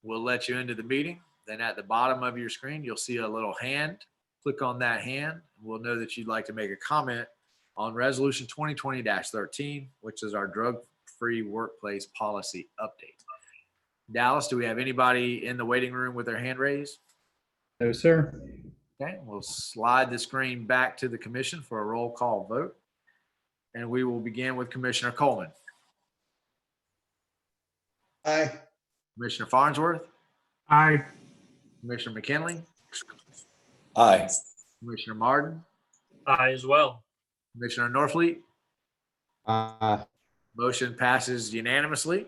We'll let you into the meeting. Then at the bottom of your screen, you'll see a little hand. Click on that hand. We'll know that you'd like to make a comment on resolution 2020-13, which is our drug-free workplace policy update. Dallas, do we have anybody in the waiting room with their hand raised? No, sir. Okay, we'll slide the screen back to the commission for a roll call vote. And we will begin with Commissioner Coleman. Aye. Commissioner Farnsworth. Aye. Commissioner McKinley. Aye. Commissioner Martin. I as well. Commissioner Norfleet. Aye. Motion passes unanimously.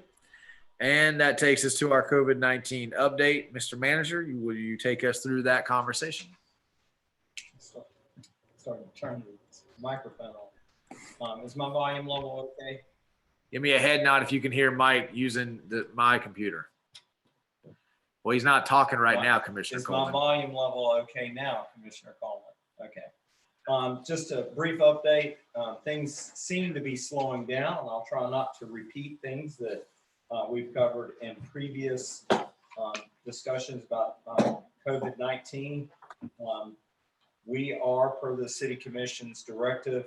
And that takes us to our COVID-19 update. Mr. Manager, will you take us through that conversation? Starting to turn the microphone on. Is my volume level okay? Give me a head nod if you can hear Mike using my computer. Well, he's not talking right now, Commissioner Is Coleman. my volume level okay now, Commissioner Coleman? Okay. Just a brief update. Things seem to be slowing down, and I'll try not to repeat things that we've covered in previous discussions about COVID-19. We are, per the City Commission's directive,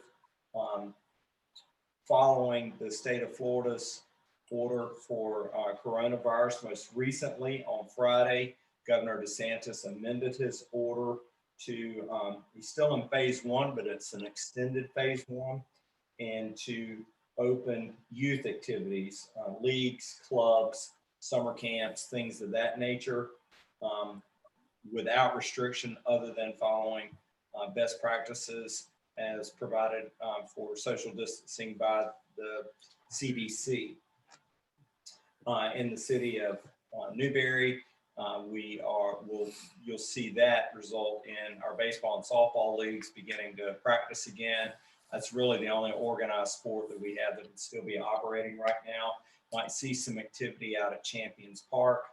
following the state of Florida's order for coronavirus. Most recently, on Friday, Governor DeSantis amended his order to, he's still in phase 1, but it's an extended phase 1, and to open youth activities, leagues, clubs, summer camps, things of that nature, without restriction other than following best practices as provided for social distancing by the CBC. In the city of Newberry, you'll see that result in our baseball and softball leagues beginning to practice again. That's really the only organized sport that we have that would still be operating right now. Might see some activity out at Champions Park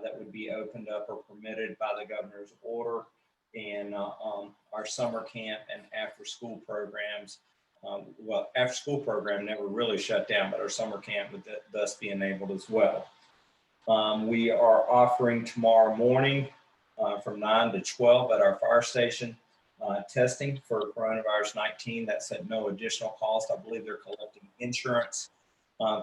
that would be opened up or permitted by the governor's order. And our summer camp and after school programs, well, after school program never really shut down, but our summer camp would thus be enabled as well. We are offering tomorrow morning from 9 to 12 at our fire station, testing for coronavirus 19. That's at no additional cost. I believe they're collecting insurance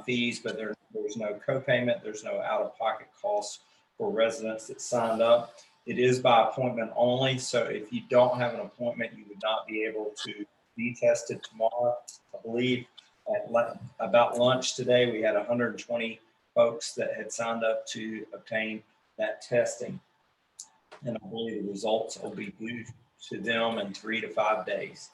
fees, but there's no co-payment. There's no out-of-pocket costs for residents that signed up. It is by appointment only. So if you don't have an appointment, you would not be able to be tested tomorrow. I believe at about lunch today, we had 120 folks that had signed up to obtain that testing. And I believe the results will be due to them in 3 to 5 days.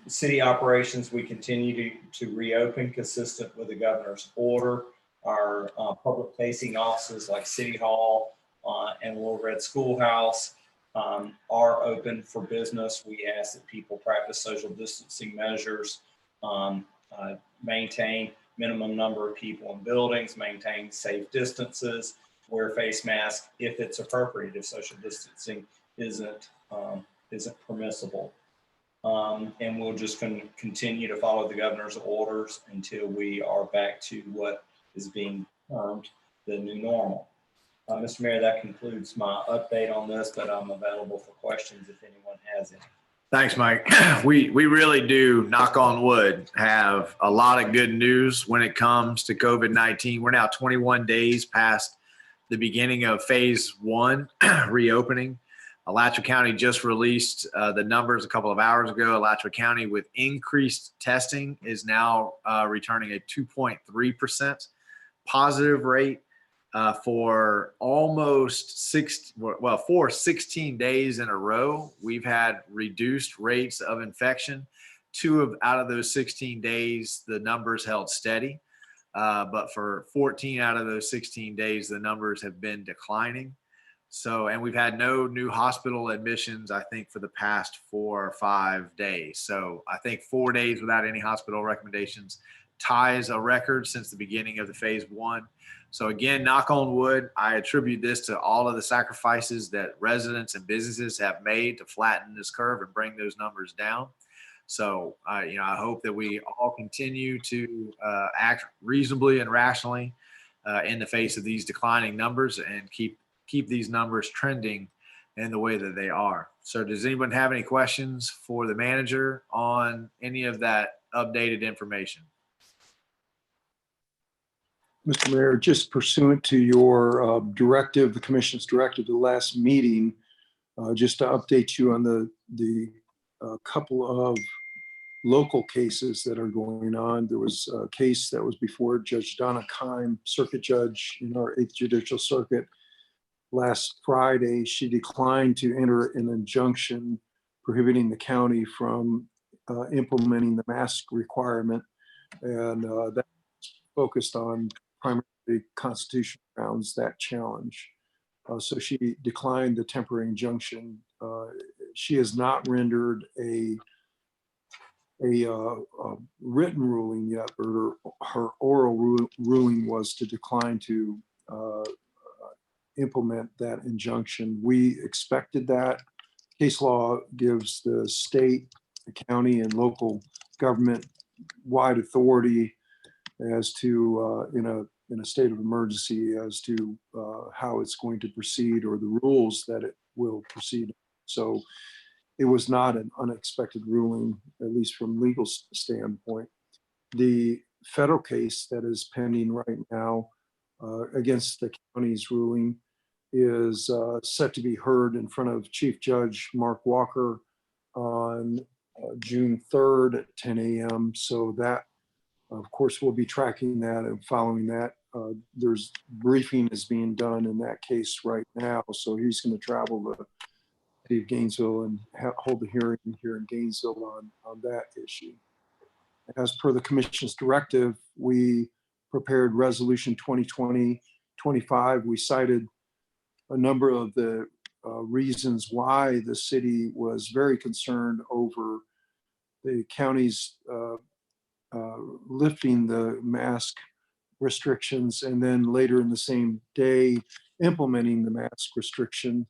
City operations, we continue to reopen consistent with the governor's order. Our public facing offices like City Hall and Little Red Schoolhouse are open for business. We ask that people practice social distancing measures, maintain minimum number of people in buildings, maintain safe distances, wear face masks if it's appropriate, if social distancing isn't permissible. And we'll just continue to follow the governor's orders until we are back to what is being termed the new normal. Mr. Mayor, that concludes my update on this, but I'm available for questions if anyone has any. Thanks, Mike. We really do, knock on wood, have a lot of good news when it comes to COVID-19. We're now 21 days past the beginning of phase 1 reopening. Alachua County just released the numbers a couple of hours ago. Alachua County with increased testing is now returning a 2.3% positive rate for almost 16 days in a row. We've had reduced rates of infection. Out of those 16 days, the numbers held steady. But for 14 out of those 16 days, the numbers have been declining. So, and we've had no new hospital admissions, I think, for the past 4 or 5 days. So I think 4 days without any hospital recommendations ties a record since the beginning of the phase 1. So again, knock on wood, I attribute this to all of the sacrifices that residents and businesses have made to flatten this curve and bring those numbers down. So, I hope that we all continue to act reasonably and rationally in the face of these declining numbers and keep these numbers trending in the way that they are. So does anyone have any questions for the manager on any of that updated information? Mr. Mayor, just pursuant to your directive, the commission's directive, the last meeting, just to update you on the couple of local cases that are going on. There was a case that was before Judge Donna Kime, circuit judge in our 8th Judicial Circuit. Last Friday, she declined to enter an injunction prohibiting the county from implementing the mask requirement. And that focused on primarily constitutional grounds, that challenge. So she declined the temporary injunction. She has not rendered a written ruling yet, but her oral ruling was to decline to implement that injunction. We expected that. Case law gives the state, the county, and local government wide authority as to, in a state of emergency, as to how it's going to proceed or the rules that it will proceed. So it was not an unexpected ruling, at least from legal standpoint. The federal case that is pending right now against the county's ruling is set to be heard in front of Chief Judge Mark Walker on June 3rd at 10 a.m. So that, of course, we'll be tracking that and following that. There's briefing is being done in that case right now. So he's going to travel to the city of Gainesville and hold the hearing here in Gainesville on that issue. As per the commission's directive, we prepared resolution 2020-25. We cited a number of the reasons why the city was very concerned over the county's lifting the mask restrictions, and then later in the same day implementing the mask restriction.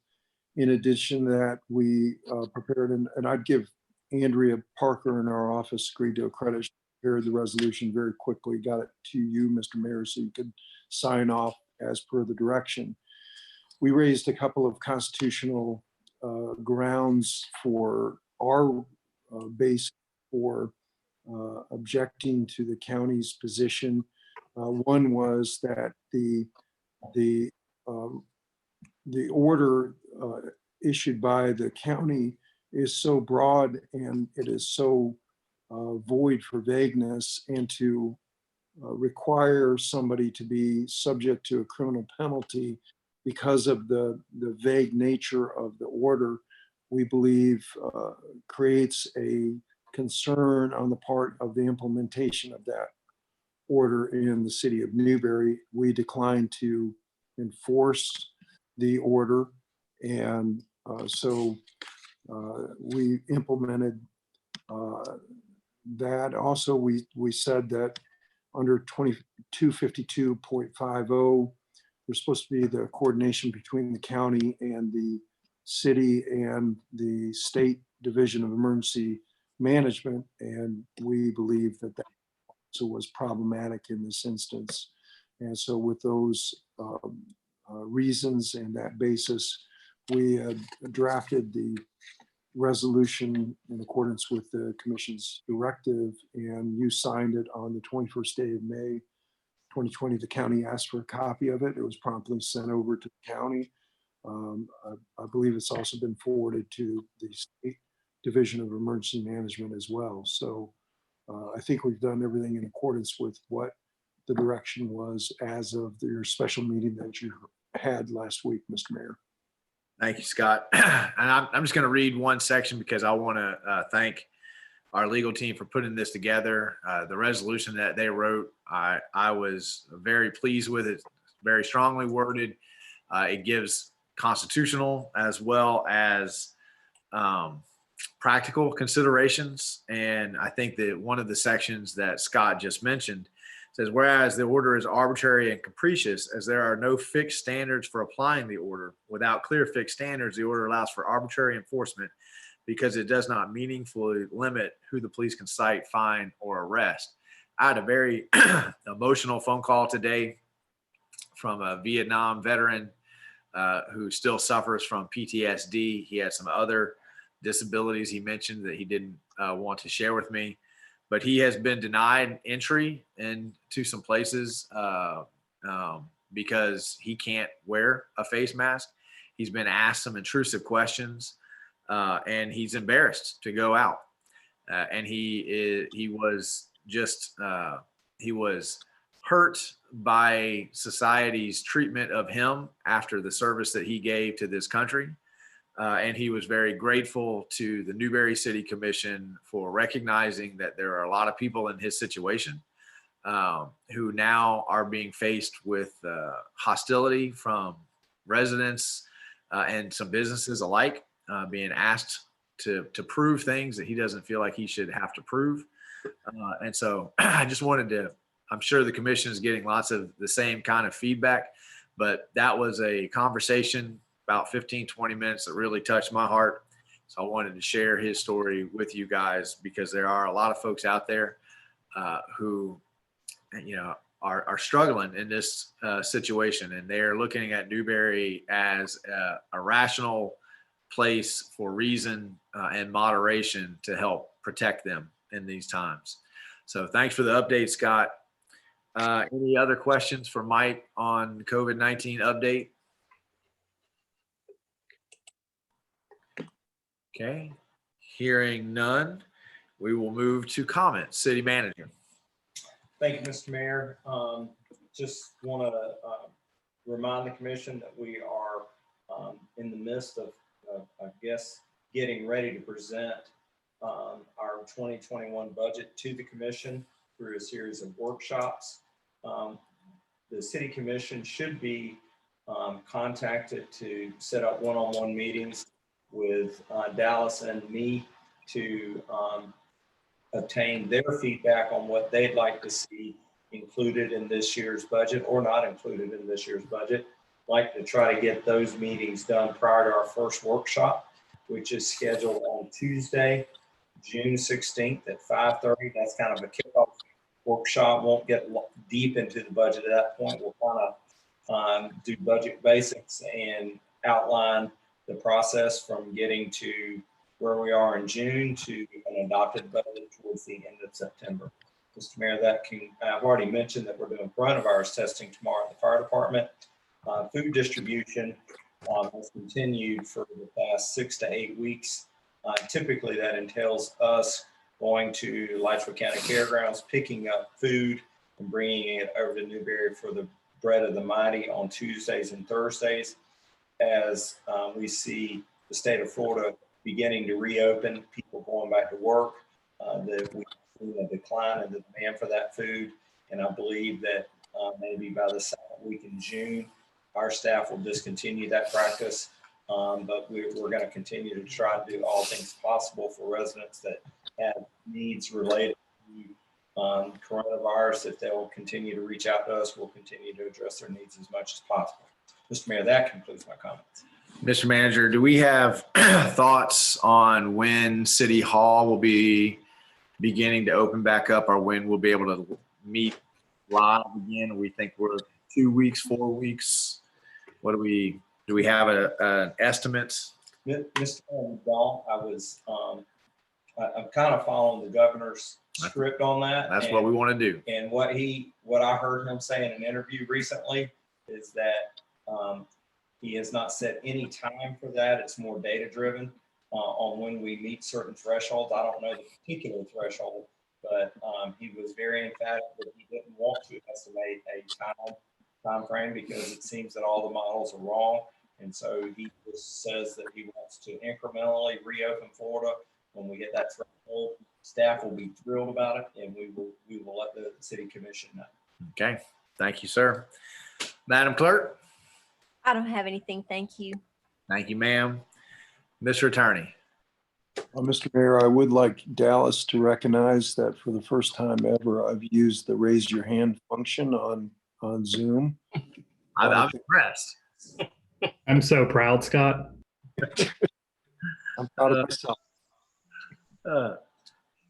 In addition, that we prepared, and I'd give Andrea Parker in our office agreed to a credit, she prepared the resolution very quickly, got it to you, Mr. Mayor, so you could sign off as per the direction. we raised a couple of constitutional grounds for our base for objecting to the county's position. One was that the order issued by the county is so broad and it is so void for vagueness, and to require somebody to be subject to a criminal penalty because of the vague nature of the order, we believe creates a concern on the part of the implementation of that order in the city of Newberry. We declined to enforce the order, and so we implemented that. Also, we said that under 2252.50, there's supposed to be the coordination between the county and the city and the state division of emergency management, and we believe that that also was problematic in this instance. And so with those reasons and that basis, we had drafted the resolution in accordance with the commission's directive, and you signed it on the 21st day of May 2020. The county asked for a copy of it. It was promptly sent over to the county. I believe it's also been forwarded to the state division of emergency management as well. So I think we've done everything in accordance with what the direction was as of your special meeting that you had last week, Mr. Mayor. Thank you, Scott. And I'm just going to read one section because I want to thank our legal team for putting this together. The resolution that they wrote, I was very pleased with it. Very strongly worded. It gives constitutional as well as practical considerations. And I think that one of the sections that Scott just mentioned says, whereas the order is arbitrary and capricious, as there are no fixed standards for applying the order. Without clear fixed standards, the order allows for arbitrary enforcement because it does not meaningfully limit who the police can cite, fine, or arrest. I had a very emotional phone call today from a Vietnam veteran who still suffers from PTSD. He had some other disabilities he mentioned that he didn't want to share with me. But he has been denied entry into some places because he can't wear a face mask. He's been asked some intrusive questions, and he's embarrassed to go out. And he was hurt by society's treatment of him after the service that he gave to this country. And he was very grateful to the Newberry City Commission for recognizing that there are a lot of people in his situation who now are being faced with hostility from residents and some businesses alike, being asked to prove things that he doesn't feel like he should have to prove. And so I just wanted to, I'm sure the commission is getting lots of the same kind of feedback, but that was a conversation about 15-20 minutes that really touched my heart. So I wanted to share his story with you guys because there are a lot of folks out there who, you know, are struggling in this situation, and they're looking at Newberry as a rational place for reason and moderation to help protect them in these times. So thanks for the update, Scott. Any other questions for Mike on COVID-19 update? Okay, hearing none, we will move to comments. City Manager. Thank you, Mr. Mayor. Just want to remind the commission that we are in the midst of, I guess, getting ready to present our 2021 budget to the commission through a series of workshops. The city commission should be contacted to set up one-on-one meetings with Dallas and me to obtain their feedback on what they'd like to see included in this year's budget or not included in this year's budget. Like to try to get those meetings done prior to our first workshop, which is scheduled on Tuesday, June 16th at 5:30. That's kind of a kickoff workshop. Won't get deep into the budget at that point. We'll kind do budget basics and outline the process from getting to where we are in June to an adopted budget towards the end of September. Mr. Mayor, I've already mentioned that we're doing coronavirus testing tomorrow at the fire department. Food distribution has continued for the past 6 to 8 weeks. Typically that entails us going to Litchfield County Fairgrounds, picking up food and bringing it over to Newberry for the Bread of the Mighty on Tuesdays and Thursdays. As we see the state of Florida beginning to reopen, people going back to work, that we've seen a decline in the demand for that food. And I believe that maybe by the second week in June, our staff will discontinue that practice. But we're going to continue to try to do all things possible for residents that have needs related to coronavirus. If they'll continue to reach out to us, we'll continue to address their needs as much as possible. Mr. Mayor, that concludes my comments. Mr. Manager, do we have thoughts on when City Hall will be beginning to open back up, or when we'll be able to meet live again? We think we're 2 weeks, 4 weeks. What do we have an estimate? Mr. Dahl, I'm kind of following the governor's script on that. That's what we want to do. And what I heard him say in an interview recently is that he has not set any time for that. It's more data driven on when we meet certain thresholds. I don't know the particular threshold, but he was very emphatic that he didn't want to estimate a time frame because it seems that all the models are wrong. And so he just says that he wants to incrementally reopen Florida. When we get that threshold, staff will be thrilled about it, and we will let the city commission know. Okay, thank you, sir. Madam Clerk? I don't have anything. Thank you. Thank you, ma'am. Mr. Attorney? Mr. Mayor, I would like Dallas to recognize that for the first time ever, I've used the raise your hand function on Zoom. I'm impressed. I'm so proud, Scott. I'm proud of myself.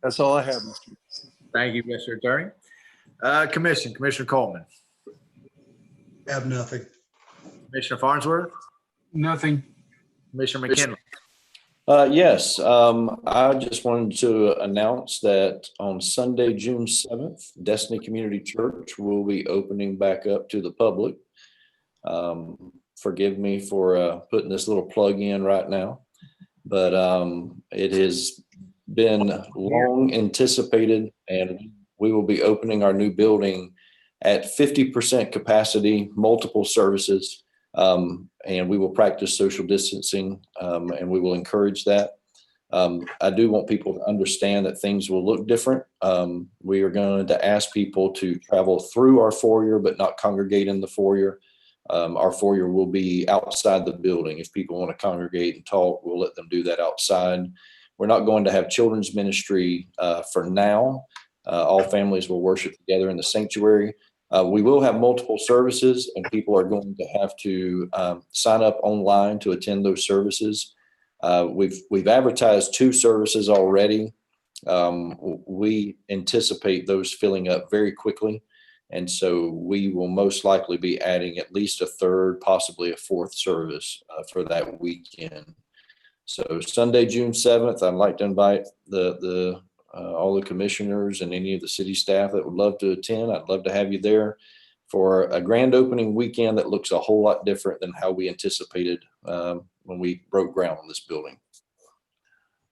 That's all I have, Mr. Mayor. Thank you, Mr. Attorney. Commissioner Coleman. Have nothing. Commissioner Farnsworth. Nothing. Commissioner McKinley. Yes, I just wanted to announce that on Sunday, June 7th, Destiny Community Church will be opening back up to the public. Forgive me for putting this little plug in right now, but it has been long anticipated, and we will be opening our new building at 50% capacity, multiple services. And we will practice social distancing, and we will encourage that. I do want people to understand that things will look different. We are going to ask people to travel through our foyer, but not congregate in the foyer. Our foyer will be outside the building. If people want to congregate and talk, we'll let them do that outside. We're not going to have children's ministry for now. All families will worship together in the sanctuary. We will have multiple services, and people are going to have to sign up online to attend those services. We've advertised 2 services already. We anticipate those filling up very quickly, and so we will most likely be adding at least a 3rd, possibly a 4th service for that weekend. So Sunday, June 7th, I'd like to invite all the commissioners and any of the city staff that would love to attend. I'd love to have you there for a grand opening weekend that looks a whole lot different than how we anticipated when we broke ground on this building.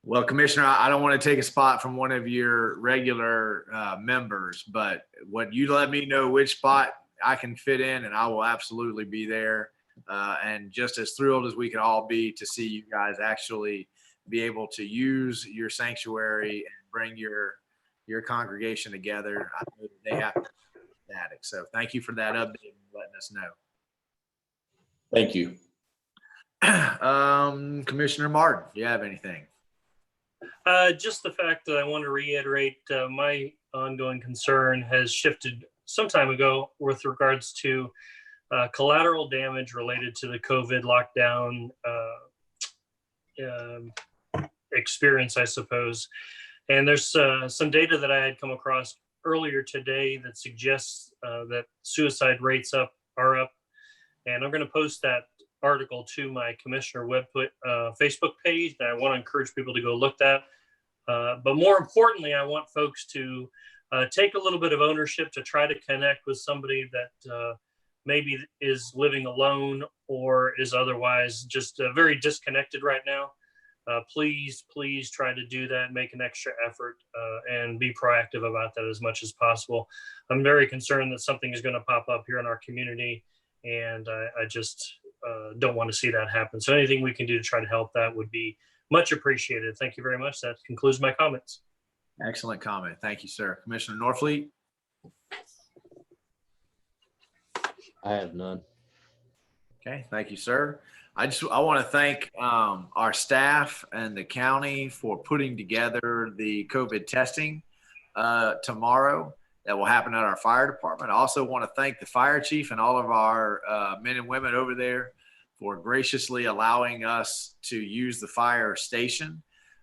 Well, Commissioner, I don't want to take a spot from one of your regular members, but what you let me know which spot I can fit in, and I will absolutely be there. And just as thrilled as we can all be to see you guys actually be able to use your sanctuary and bring your congregation together. I know that they have to be ecstatic. So thank you for that update and letting us know. Thank you. Commissioner Martin, do you have anything? Just the fact that I want to reiterate my ongoing concern has shifted some time ago with regards to collateral damage related to the COVID lockdown experience, I suppose. And there's some data that I had come across earlier today that suggests that suicide rates are up And I'm going to post that article to my commissioner Facebook page that I want to encourage people to go look at. But more importantly, I want folks to take a little bit of ownership to try to connect with somebody that maybe is living alone or is otherwise just very disconnected right now. Please try to do that, make an extra effort, and be proactive about that as much as possible. I'm very concerned that something is going to pop up here in our community, and I just don't want to see that happen. So anything we can do to try to help that would be much appreciated. Thank you very much. That concludes my comments. Excellent comment. Thank you, sir. Commissioner Norfleet? I have none. Okay, thank you, sir. I want to thank our staff and the county for putting together the COVID testing tomorrow that will happen at our fire department. I also want to thank the fire chief and all of our men and women over there for graciously allowing us to use the fire station.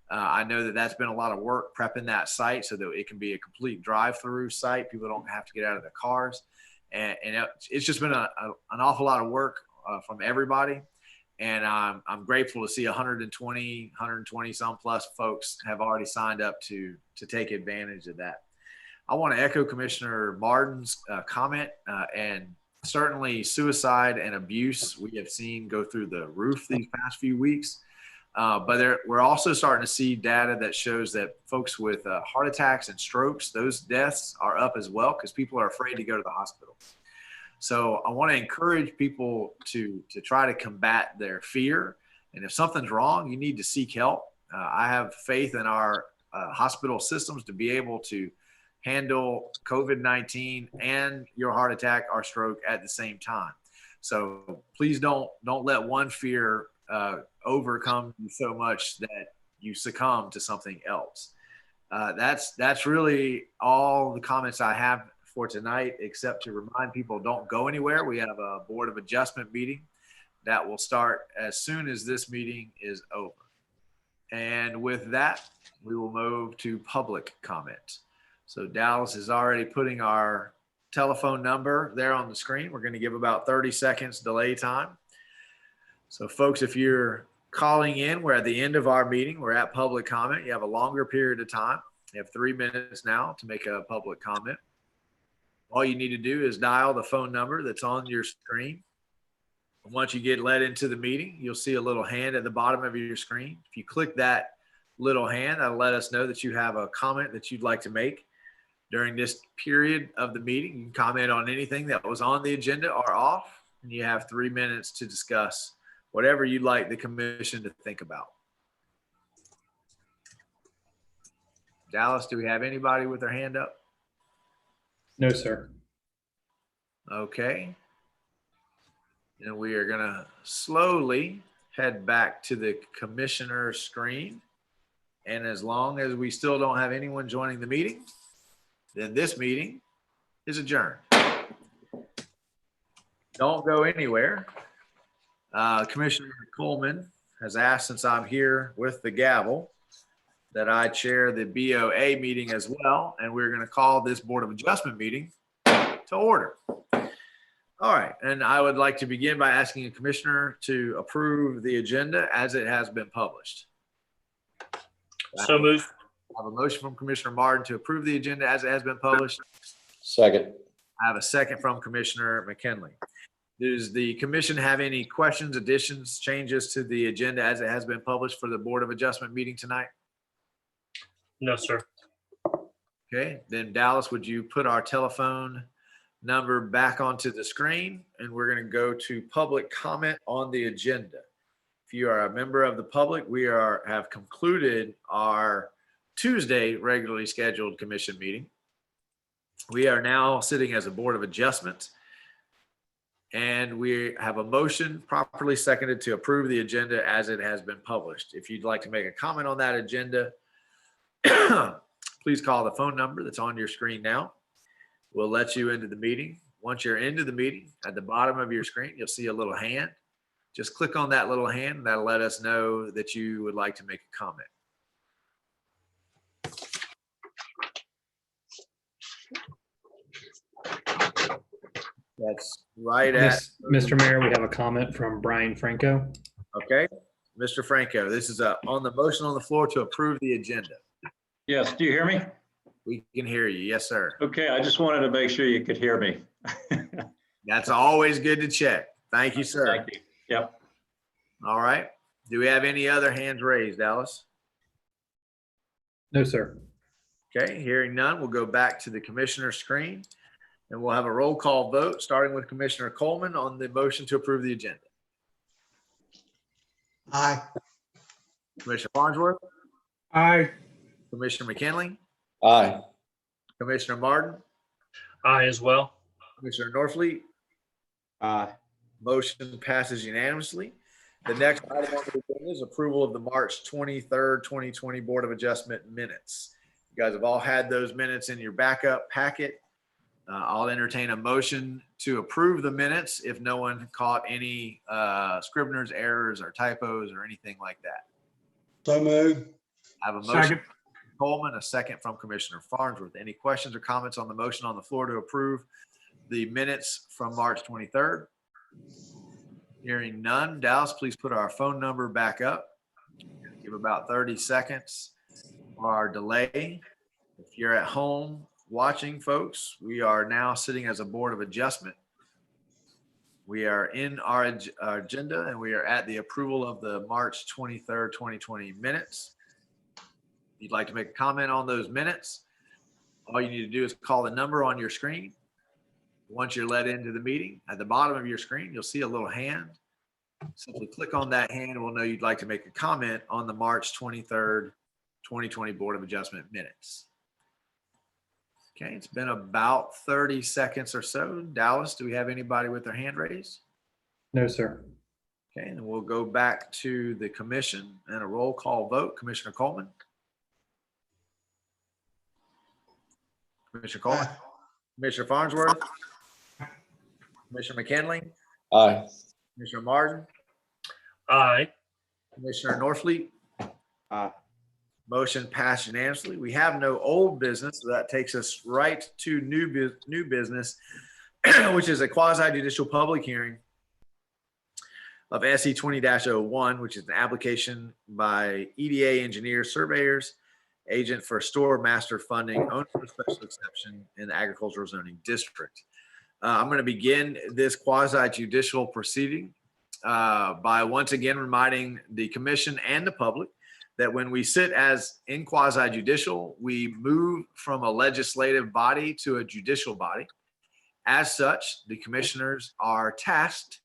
I know that that's been a lot of work prepping that site so that it can be a complete drive-through site. People don't have to get out of their cars. And it's just been an awful lot of work from everybody. And I'm grateful to see 120 some plus folks have already signed up to take advantage of that. I want to echo Commissioner Martin's comment, and certainly suicide and abuse we have seen go through the roof these past few weeks. But we're also starting to see data that shows that folks with heart attacks and strokes, those deaths are up as well because people are afraid to go to the hospital. So I want to encourage people to try to combat their fear. And if something's wrong, you need to seek help. I have faith in our hospital systems to be able to handle COVID-19 and your heart attack or stroke at the same time. So please don't let one fear overcome you so much that you succumb to something else. That's really all the comments I have for tonight, except to remind people don't go anywhere. We have a Board of Adjustment meeting that will start as soon as this meeting is over. And with that, we will move to public comment. So Dallas is already putting our telephone number there on the screen. We're going to give about 30 seconds delay time. So folks, if you're calling in, we're at the end of our meeting. We're at public comment. You have a longer period of time. You have 3 minutes now to make a public comment. All you need to do is dial the phone number that's on your screen. And once you get led into the meeting, you'll see a little hand at the bottom of your screen. If you click that little hand, that'll let us know that you have a comment that you'd like to make during this period of the meeting. You can comment on anything that was on the agenda or off, and you have 3 minutes to discuss whatever you'd like the commission to think about. Dallas, do we have anybody with their hand up? No, sir. Okay. And we are going to slowly head back to the commissioner screen. And as long as we still don't have anyone joining the meeting, then this meeting is adjourned. Don't go anywhere. Commissioner Coleman has asked, since I'm here with the gavel, that I chair the BOA meeting as well. And we're going to call this Board of Adjustment meeting to order. All right. And I would like to begin by asking a commissioner to approve the agenda as it has been published. So moved. I have a motion from Commissioner Martin to approve the agenda as it has been published. Second. I have a second from Commissioner McKinley. Does the commission have any questions, additions, changes to the agenda as it has been published for the Board of Adjustment meeting tonight? No, sir. Okay, then Dallas, would you put our telephone number back onto the screen? And we're going to go to public comment on the agenda. If you are a member of the public, we have concluded our Tuesday regularly scheduled commission meeting. We are now sitting as a Board of Adjustment, and we have a motion properly seconded to approve the agenda as it has been published. If you'd like to make a comment on that agenda, please call the phone number that's on your screen now. We'll let you into the meeting. Once you're into the meeting, at the bottom of your screen, you'll see a little hand. Just click on that little hand. That'll let us know that you would like to make a comment. That's right at. Mr. Mayor, we have a comment from Brian Franco. Okay, Mr. Franco, this is on the motion on the floor to approve the agenda. Yes, do you hear me? We can hear you. Yes, sir. Okay, I just wanted to make sure you could hear me. That's always good to check. Thank you, sir. Thank you. Yep. All right. Do we have any other hands raised, Dallas? No, sir. Okay, hearing none, we'll go back to the commissioner screen and we'll have a roll call vote, starting with Commissioner Coleman on the motion to approve the agenda. Aye. Commissioner Farnsworth, Aye. Commissioner McKinley, Aye. Commissioner Martin, Aye as well. Commissioner Norfleet. Aye. Motion passes unanimously. The next item on the agenda is approval of the March 23rd, 2020 Board of Adjustment minutes. You guys have all had those minutes in your backup packet. I'll entertain a motion to approve the minutes if no one caught any scrivener's errors or typos or anything like that. So moved. I have a motion Second. from Coleman, a second from Commissioner Farnsworth. Any questions or comments on the motion on the floor to approve the minutes from March 23rd? Hearing none. Dallas, please put our phone number back up. Give about 30 seconds for our delay. If you're at home watching, folks, we are now sitting as a Board of Adjustment. We are in our agenda and we are at the approval of the March 23rd, 2020 minutes. If you'd like to make a comment on those minutes, all you need to do is call the number on your screen. Once you're led into the meeting, at the bottom of your screen, you'll see a little hand. Simply click on that hand and we'll know you'd like to make a comment on the March 23rd, 2020 Board of Adjustment minutes. Okay, it's been about 30 seconds or so. Dallas, do we have anybody with their hand raised? No, sir. Okay, and we'll go back to the commission and a roll call vote. Commissioner Coleman. Commissioner Coleman. Commissioner Farnsworth. Commissioner McKinley. Aye. Commissioner Martin. Aye. Commissioner Norfleet. Aye. Motion passed unanimously. We have no old business, so that takes us right to new business, which is a quasi judicial public hearing of SE 20-01, which is an application by EDA engineers, surveyors, agent for store master funding, owner of special exception in the agricultural zoning district. I'm going to begin this quasi judicial proceeding by once again reminding the commission and the public that when we sit as in quasi judicial, we move from a legislative body to a judicial body. As such, the commissioners are tasked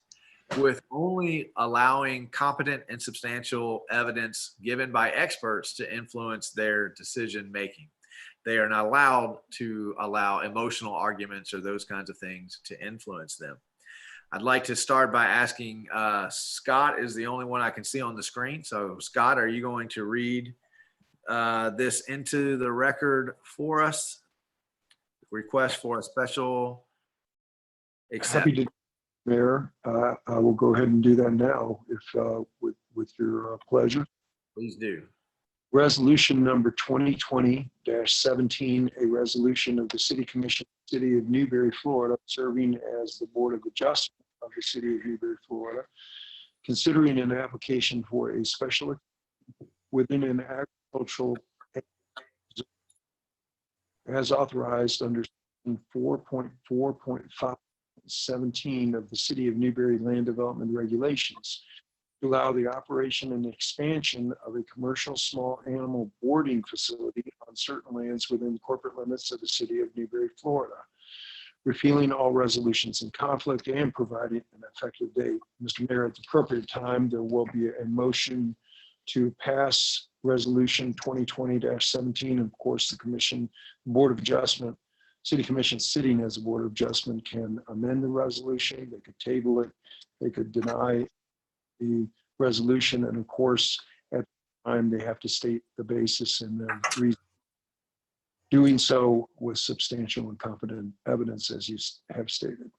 with only allowing competent and substantial evidence given by experts to influence their decision making. They are not allowed to allow emotional arguments or those kinds of things to influence them. I'd like to start by asking, Scott is the only one I can see on the screen. So Scott, are you going to read this into the record for us? Request for a special exception. Happy to, Mayor. I will go ahead and do that now, if with your pleasure. Please do. Resolution number 2020-17, a resolution of the City Commission, City of Newberry, Florida, serving as the Board of Adjustment of the City of Newberry, Florida, considering an application for a special within an agricultural as authorized under 4.4.517 of the City of Newberry Land Development Regulations to allow the operation and expansion of a commercial small animal boarding facility on certain lands within the corporate limits of the City of Newberry, Florida, repealing all resolutions in conflict and providing an effective date. Mr. Mayor, at the appropriate time, there will be a motion to pass Resolution 2020-17. Of course, the Commission, Board of Adjustment, City Commission sitting as a Board of Adjustment can amend the resolution. They could table it. They could deny the resolution. And of course, at the time, they have to state the basis and the reason. Doing so with substantial and competent evidence, as you have stated.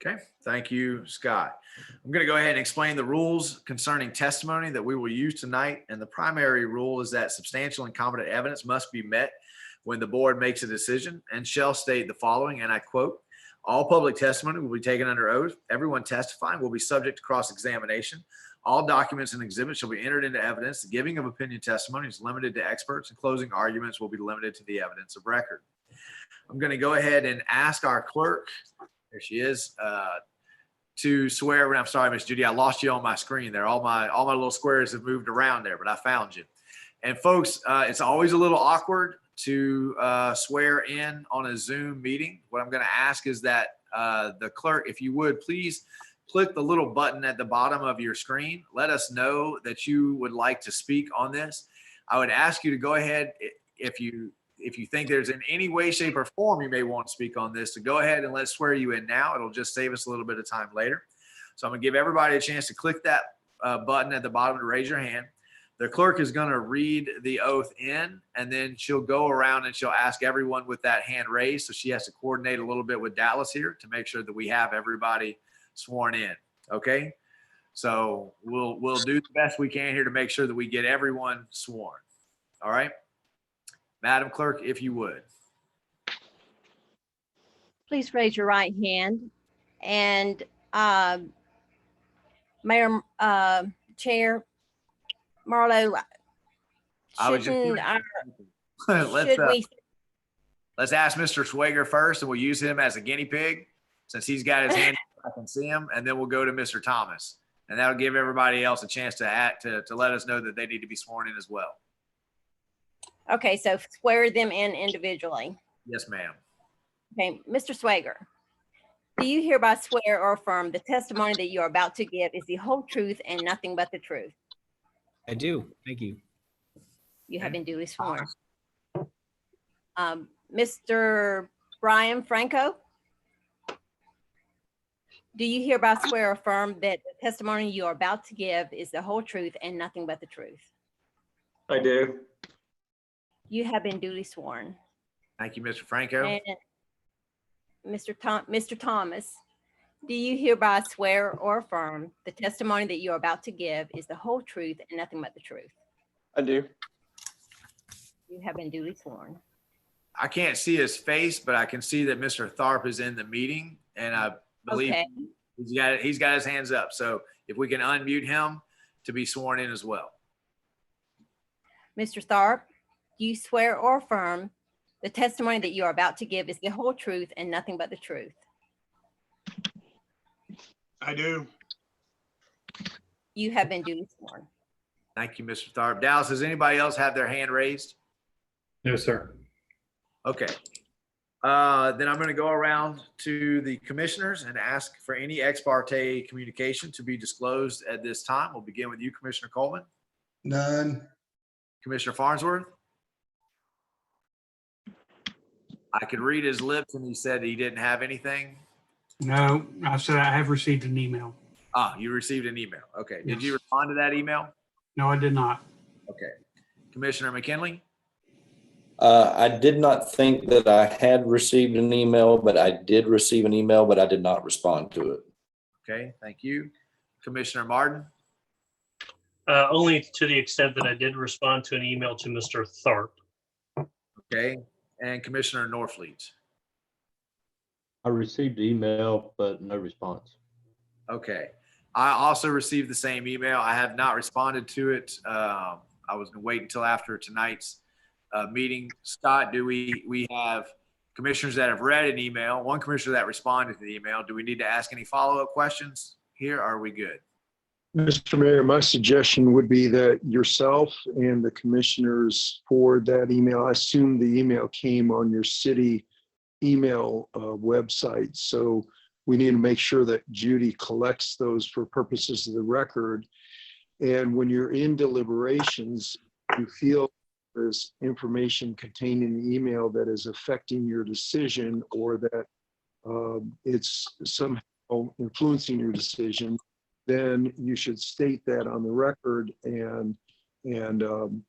Okay, thank you, Scott. I'm going to go ahead and explain the rules concerning testimony that we will use tonight. And the primary rule is that substantial and competent evidence must be met when the board makes a decision and shall state the following, and I quote, All public testimony will be taken under oath. Everyone testifying will be subject to cross-examination. All documents and exhibits shall be entered into evidence. The giving of opinion testimony is limited to experts, and closing arguments will be limited to the evidence of record. I'm going to go ahead and ask our clerk, there she is, to swear. I'm sorry, Miss Judy, I lost you on my screen there. All my little squares have moved around there, but I found you. And folks, it's always a little awkward to swear in on a Zoom meeting. What I'm going to ask is that the clerk, if you would, please click the little button at the bottom of your screen. Let us know that you would like to speak on this. I would ask you to go ahead, if you think there's in any way, shape, or form you may want to speak on this, to go ahead and let's swear you in now. It'll just save us a little bit of time later. So I'm going to give everybody a chance to click that button at the bottom to raise your hand. The clerk is going to read the oath in, and then she'll go around and she'll ask everyone with that hand raised. So she has to coordinate a little bit with Dallas here to make sure that we have everybody sworn in. Okay. So we'll do the best we can here to make sure that we get everyone sworn. All right. Madam Clerk, if you would. Please raise your right hand. And Mayor, Chair Marlowe, I was just shouldn't let's ask Mr. Swager first, and we'll use him as a guinea pig since he's got his hand. I can see him, and then we'll go to Mr. Thomas, and that'll give everybody else a chance to let us know that they need to be sworn in as well. Okay, so swear them in individually. Yes, ma'am. Okay, Mr. Swager, do you hereby swear or affirm the testimony that you are about to give is the whole truth and nothing but the truth? I do. Thank you. You have been duly sworn. Mr. Brian Franco, do you hereby swear or affirm that the testimony you are about to give is the whole truth and nothing but the truth? I do. You have been duly sworn. Thank you, Mr. Franco. And Mr. Thomas, do you hereby swear or affirm the testimony that you are about to give is the whole truth and nothing but the truth? I do. You have been duly sworn. I can't see his face, but I can see that Mr. Tharp is in the meeting, and I believe he's got his hands up. So if we can unmute him to be sworn in as well. Mr. Tharp, do you swear or affirm the testimony that you are about to give is the whole truth and nothing but the truth? I do. You have been duly sworn. Thank you, Mr. Tharp. Dallas, does anybody else have their hand raised? No, sir. Okay. Then I'm going to go around to the commissioners and ask for any ex parte communication to be disclosed at this time. We'll begin with you, Commissioner Coleman. None. Commissioner Farnsworth. I could read his lips and he said he didn't have anything. No, I said I have received an email. Ah, you received an email. Okay. Did Yes. you respond to that email? No, I did not. Okay. Commissioner McKinley. I did not think that I had received an email, but I did receive an email, but I did not respond to it. Okay. Thank you. Commissioner Martin. Only to the extent that I did respond to an email to Mr. Tharp. Okay. And Commissioner Norfleet. I received the email, but no response. Okay. I also received the same email. I have not responded to it. I was going to wait until after tonight's meeting. Scott, do we have commissioners that have read an email, one commissioner that responded to the email? Do we need to ask any follow-up questions here? Are we good? Mr. Mayor, my suggestion would be that yourself and the commissioners forward that email. I assume the email came on your city email website. So we need to make sure that Judy collects those for purposes of the record. And when you're in deliberations, you feel there's information contained in the email that is affecting your decision, or that it's somehow influencing your decision, then you should state that on the record, and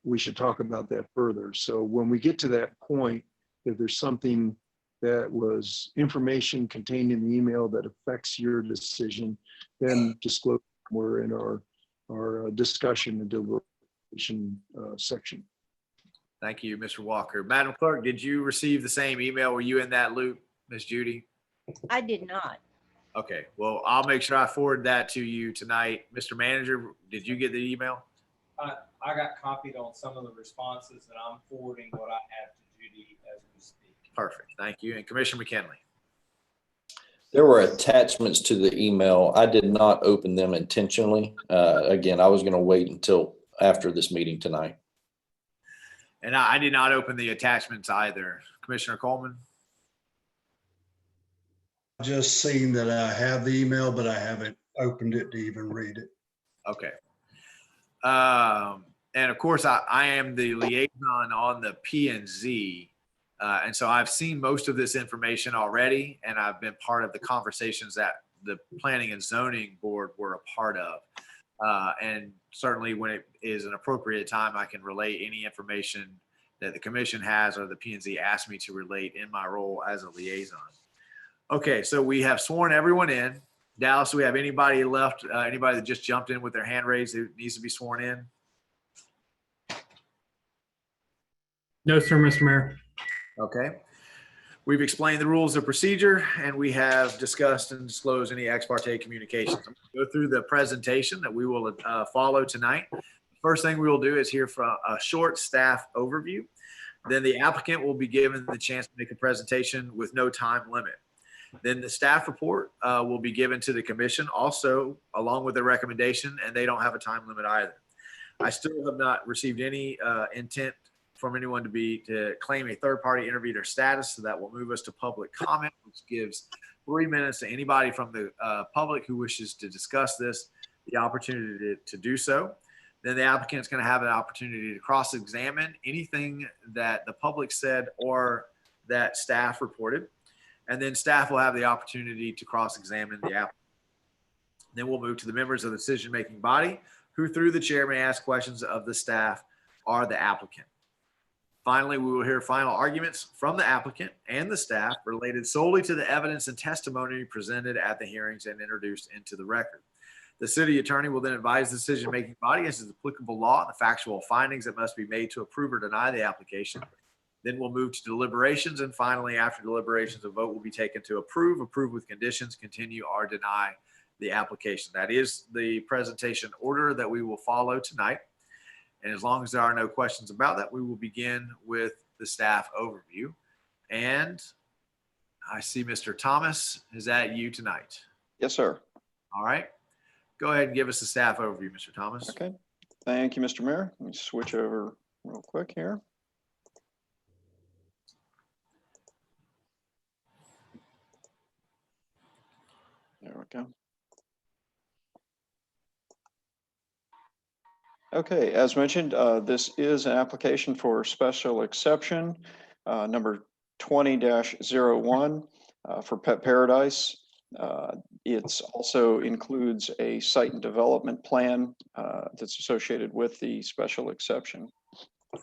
we should talk about that further. So when we get to that point, if there's something that was information contained in the email that affects your decision, then disclose. We're in our discussion and deliberation section. Thank you, Mr. Walker. Madam Clerk, did you receive the same email? Were you in that loop, Ms. Judy? I did not. Okay, well, I'll make sure I forward that to you tonight. Mr. Manager, did you get the email? I got copied on some of the responses, and I'm forwarding what I have to Judy as we speak. Perfect, thank you. And Commissioner McKinley? There were attachments to the email. I did not open them intentionally. Again, I was going to wait until after this meeting tonight. And I did not open the attachments either. Commissioner Coleman? Just seen that I have the email, but I haven't opened it to even read it. Okay. And of course, I am the liaison on the P&Z. And so I've seen most of this information already, and I've been part of the conversations that the Planning and Zoning Board were a part of. And certainly when it is an appropriate time, I can relate any information that the commission has or the P&Z asked me to relate in my role as a liaison. Okay, so we have sworn everyone in. Dallas, do we have anybody left, anybody that just jumped in with their hand raised who needs to be sworn in? No, sir, Mr. Mayor. Okay. We've explained the rules of procedure, and we have discussed and disclosed any ex parte communications. I'm going to go through the presentation that we will follow tonight. First thing we will do is hear from a short staff overview. Then the applicant will be given the chance to make a presentation with no time limit. Then the staff report will be given to the commission also along with the recommendation, and they don't have a time limit either. I still have not received any intent from anyone to claim a third-party intervener status, so that will move us to public comment, which gives 3 minutes to anybody from the public who wishes to discuss this, the opportunity to do so. Then the applicant is going to have an opportunity to cross-examine anything that the public said or that staff reported. And then staff will have the opportunity to cross-examine the applicant. Then we'll move to the members of the decision-making body, who through the chair may ask questions of the staff or the applicant. Finally, we will hear final arguments from the applicant and the staff related solely to the evidence and testimony presented at the hearings and introduced into the record. The city attorney will then advise the decision-making body as to the applicable law and the factual findings that must be made to approve or deny the application. Then we'll move to deliberations, and finally, after deliberations, a vote will be taken to approve with conditions, continue, or deny the application. That is the presentation order that we will follow tonight. And as long as there are no questions about that, we will begin with the staff overview. And I see Mr. Thomas. Is that you tonight? Yes, sir. All right. Go ahead and give us the staff overview, Mr. Thomas. Okay. Thank you, Mr. Mayor. Let me switch over real quick here. There we go. Okay, as mentioned, this is an application for special exception number 20-01 for Pet Paradise. It also includes a site and development plan that's associated with the special exception. I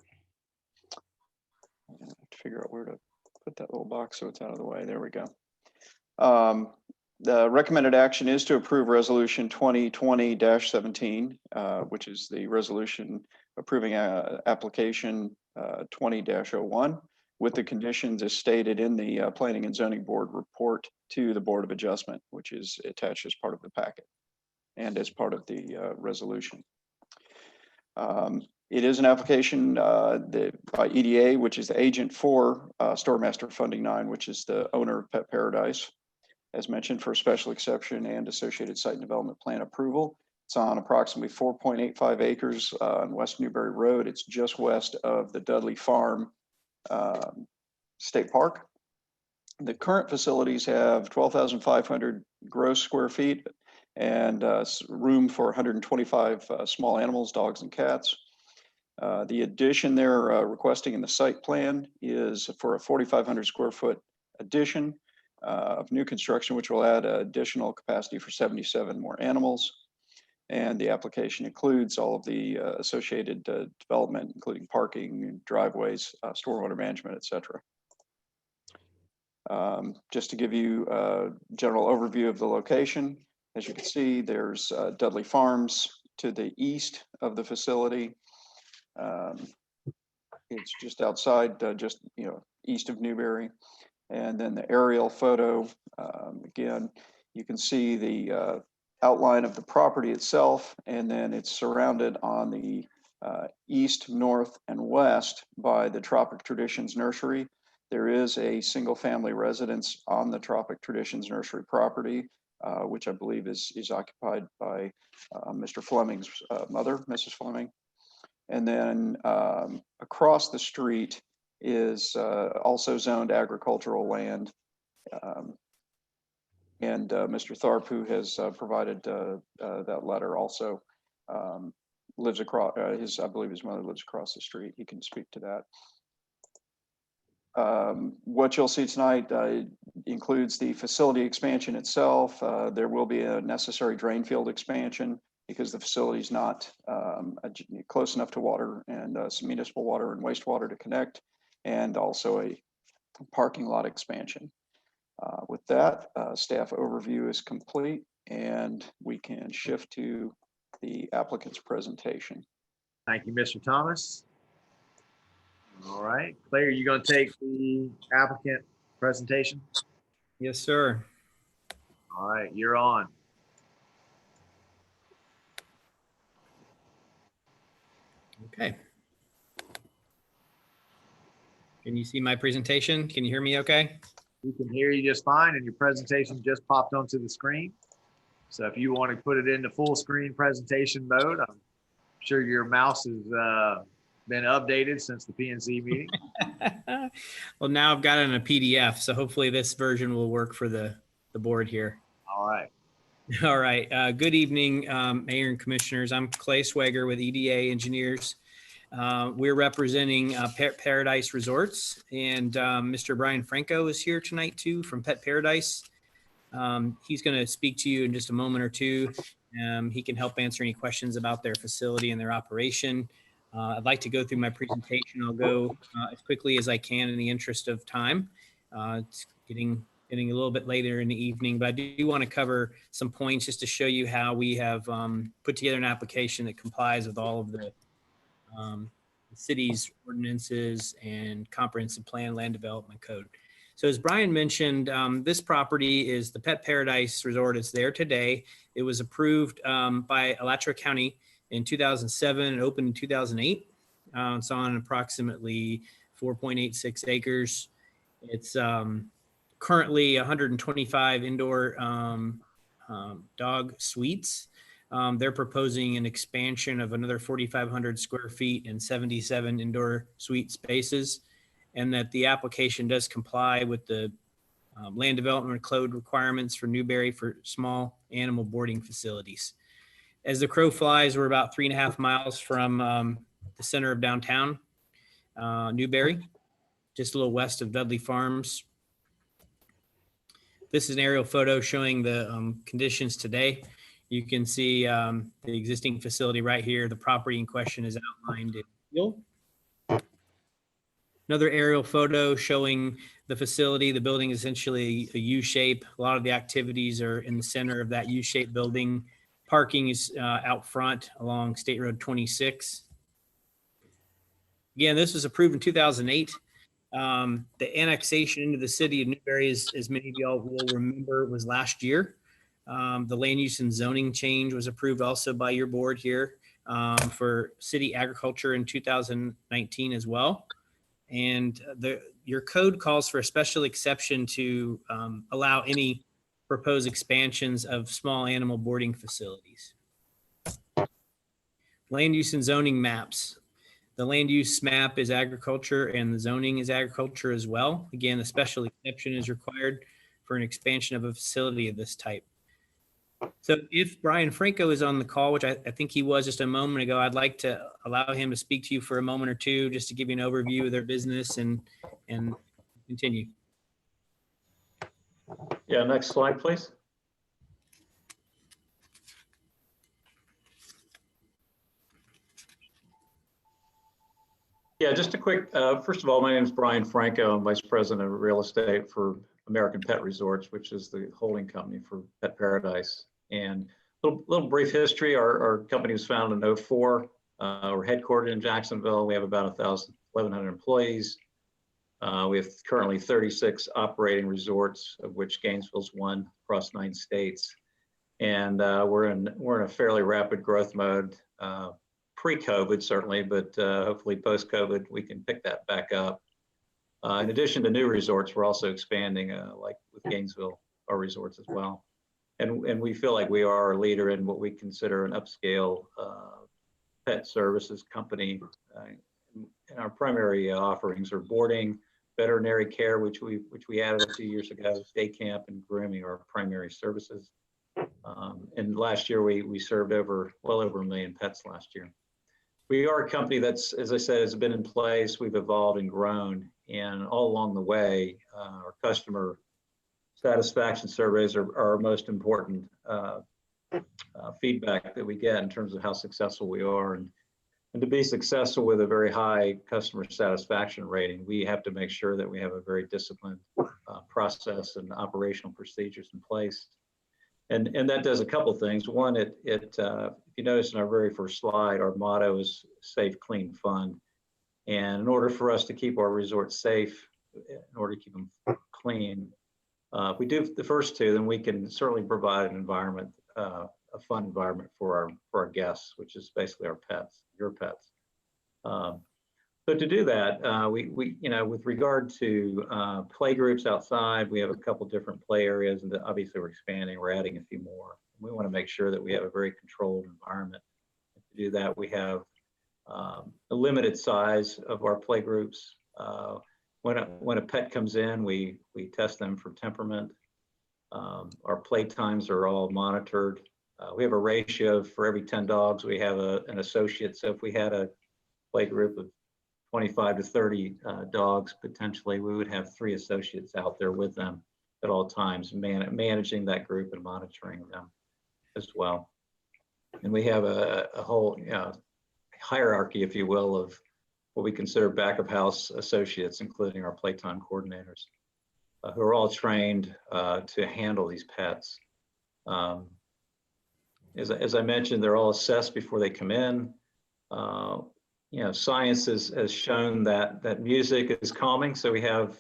have to figure out where to put that little box so it's out of the way. There we go. The recommended action is to approve resolution 2020-17, which is the resolution approving application 20-01 with the conditions as stated in the Planning and Zoning Board report to the Board of Adjustment, which is attached as part of the packet and as part of the resolution. It is an application by EDA, which is the agent for Store Master Funding 9, which is the owner of Pet Paradise, as mentioned, for special exception and associated site and development plan approval. It's on approximately 4.85 acres on West Newberry Road. It's just west of the Dudley Farm State Park. The current facilities have 12,500 gross square feet and room for 125 small animals, dogs and cats. The addition they're requesting in the site plan is for a 4,500 square foot addition of new construction, which will add additional capacity for 77 more animals. And the application includes all of the associated development, including parking, driveways, stormwater management, et cetera. Just to give you a general overview of the location, as you can see, there's Dudley Farms to the east of the facility. It's just outside, east of Newberry. And then the aerial photo, again, you can see the outline of the property itself, and then it's surrounded on the east, north, and west by the Tropic Traditions Nursery. There is a single-family residence on the Tropic Traditions Nursery property, which I believe is occupied by Mr. Fleming's mother, Mrs. Fleming. And then across the street is also zoned agricultural land. And Mr. Tharp, who has provided that letter, also lives across, I believe his mother lives across the street. He can speak to that. What you'll see tonight includes the facility expansion itself. There will be a necessary drain field expansion because the facility is not close enough to water and some municipal water and wastewater to connect, and also a parking lot expansion. With that, staff overview is complete, and we can shift to the applicant's presentation. Thank you, Mr. Thomas. All right, Claire, you going to take the applicant presentation? Yes, sir. All right, you're on. Okay. Can you see my presentation? Can you hear me okay? We can hear you just fine, and your presentation just popped onto the screen. So if you want to put it into full screen presentation mode, I'm sure your mouse has been updated since the PNC meeting. Well, now I've got it in a PDF, so hopefully this version will work for the board here. All right. All right. Good evening, Mayor and Commissioners. I'm Clay Swager with EDA Engineers. We're representing Pet Paradise Resorts, and Mr. Brian Franco is here tonight too from Pet Paradise. He's going to speak to you in just a moment or two. He can help answer any questions about their facility and their operation. I'd like to go through my presentation. I'll go as quickly as I can in the interest of time. It's getting a little bit later in the evening, but I do want to cover some points just to show you how we have put together an application that complies with all of the city's ordinances and comprehensive plan land development code. So as Brian mentioned, this property is the Pet Paradise Resort. It's there today. It was approved by Alachua County in 2007 and opened in 2008. It's on approximately 4.86 acres. It's currently 125 indoor dog suites. They're proposing an expansion of another 4,500 square feet and 77 indoor suite spaces, and that the application does comply with the land development code requirements for Newberry for small animal boarding facilities. As the crow flies, we're about 3.5 miles from the center of downtown Newberry, just a little west of Dudley Farms. This is an aerial photo showing the conditions today. You can see the existing facility right here. The property in question is outlined in teal. Another aerial photo showing the facility. The building is essentially a U-shape. A lot of the activities are in the center of that U-shaped building. Parking is out front along State Road 26. Again, this was approved in 2008. The annexation into the city of Newberry, as many of y'all will remember, was last year. The land use and zoning change was approved also by your board here for city agriculture in 2019 as well. And your code calls for a special exception to allow any proposed expansions of small animal boarding facilities. Land use and zoning maps. The land use map is agriculture and the zoning is agriculture as well. Again, a special exception is required for an expansion of a facility of this type. So if Brian Franco is on the call, which I think he was just a moment ago, I'd like to allow him to speak to you for a moment or two, just to give you an overview of their business and continue. Yeah, next slide, please. Yeah, just a quick, first of all, my name is Brian Franco. I'm Vice President of Real Estate for American Pet Resorts, which is the holding company for Pet Paradise. And a little brief history, our company was founded in 2004. We're headquartered in Jacksonville. We have about 1,100 employees. We have currently 36 operating resorts, of which Gainesville's one across 9 states. And we're in a fairly rapid growth mode, pre-COVID certainly, but hopefully post-COVID we can pick that back up. In addition to new resorts, we're also expanding, like with Gainesville, our resorts as well. And we feel like we are a leader in what we consider an upscale pet services company. And our primary offerings are boarding, veterinary care, which we added a few years ago, day camp, and grooming are our primary services. And last year we served well over 1 million pets last year. We are a company that's, as I said, has been in place. We've evolved and grown, and all along the way, our customer satisfaction surveys are our most important feedback that we get in terms of how successful we are. And to be successful with a very high customer satisfaction rating, we have to make sure that we have a very disciplined process and operational procedures in place. And that does a couple things. One, if you notice in our very first slide, our motto is safe, clean, fun. And in order for us to keep our resorts safe, in order to keep them clean, if we do the first two, then we can certainly provide an environment, a fun environment for our guests, which is basically our pets, your pets. So to do that, we with regard to play groups outside, we have a couple different play areas, and obviously we're expanding, we're adding a few more. We want to make sure that we have a very controlled environment. To do that, we have a limited size of our play groups. When a pet comes in, we test them for temperament. Our play times are all monitored. We have a ratio for every 10 dogs, we have an associate. So if we had a play group of 25 to 30 dogs, potentially, we would have 3 associates out there with them at all times, managing that group and monitoring them as well. And we have a whole hierarchy, if you will, of what we consider back of house associates, including our playtime coordinators, who are all trained to handle these pets. As I mentioned, they're all assessed before they come in. Science has shown that music is calming. So we have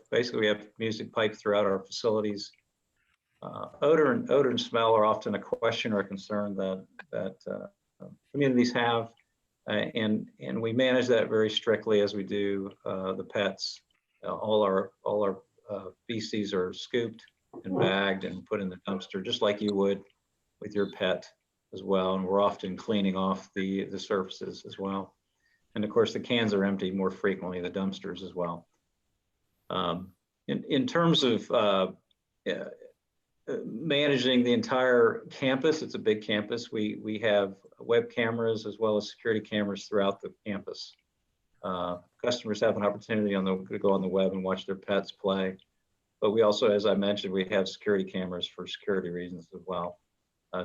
music piped throughout our facilities. Odor and smell are often a question or a concern that communities have. And we manage that very strictly as we do the pets. All our feces are scooped and bagged and put in the dumpster, just like you would with your pet as well. And we're often cleaning off the surfaces as well. And of course, the cans are empty more frequently, the dumpsters as well. In terms of managing the entire campus, it's a big campus. We have web cameras as well as security cameras throughout the campus. Customers have an opportunity to go on the web and watch their pets play. But we also, as I mentioned, we have security cameras for security reasons as well,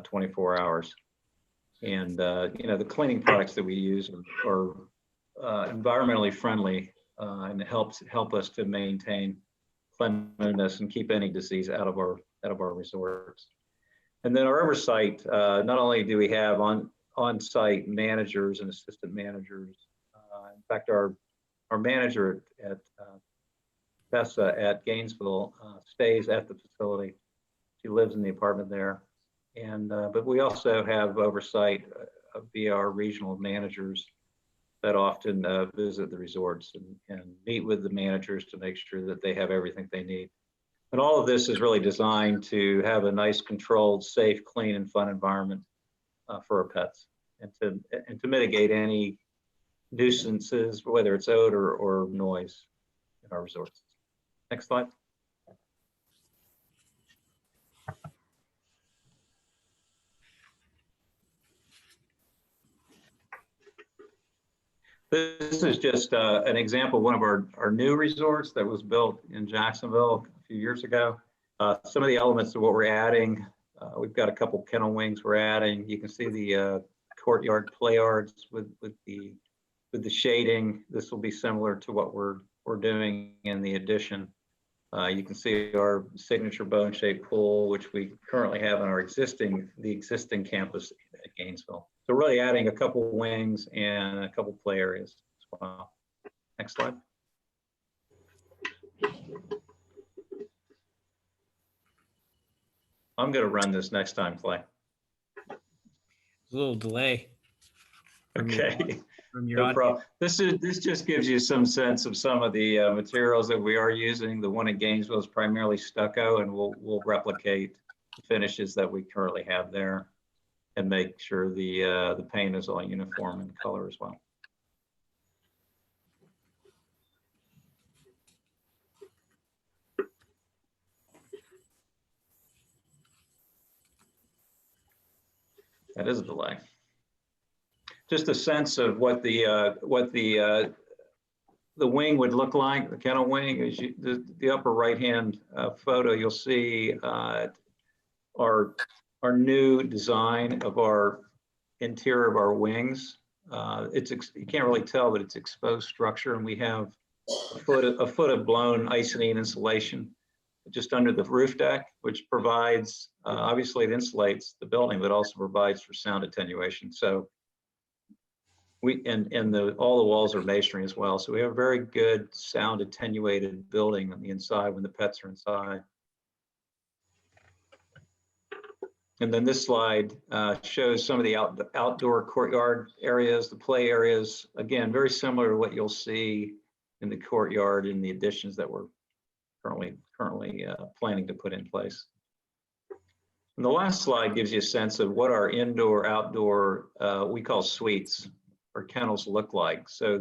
24 hours. And the cleaning products that we use are environmentally friendly and help us to maintain cleanliness and keep any disease out of our resorts. And then our oversight, not only do we have on-site managers and assistant managers. In fact, our manager at Tessa at Gainesville stays at the facility. She lives in the apartment there. And but we also have oversight via our regional managers that often visit the resorts and meet with the managers to make sure that they have everything they need. And all of this is really designed to have a nice, controlled, safe, clean, and fun environment for our pets, and to mitigate any nuisances, whether it's odor or noise in our resorts. Next slide. This is just an example of one of our new resorts that was built in Jacksonville a few years ago. Some of the elements of what we're adding, we've got a couple kennel wings we're adding. You can see the courtyard play yards with the shading. This will be similar to what we're doing in the addition. You can see our signature bone-shaped pool, which we currently have on the existing campus at Gainesville. So really adding a couple wings and a couple play areas as well. Next slide. I'm going to run this next time, Clay. A little delay. From your- Okay. From your No audience. problem. This just gives you some sense of some of the materials that we are using. The one in Gainesville is primarily stucco, and we'll replicate the finishes that we currently have there, and make sure the paint is all uniform in color as well. That is a delay. Just a sense of what the wing would look like. The kennel wing is the upper right hand photo. You'll see our new design of our interior of our wings. You can't really tell, but it's exposed structure, and we have a foot of blown Icynene insulation just under the roof deck, which provides, obviously it insulates the building, but also provides for sound attenuation. So all the walls are masonry as well. So we have a very good sound attenuated building on the inside when the pets are inside. And then this slide shows some of the outdoor courtyard areas, the play areas. Again, very similar to what you'll see in the courtyard in the additions that we're currently planning to put in place. And the last slide gives you a sense of what our indoor, outdoor, we call suites or kennels look like. So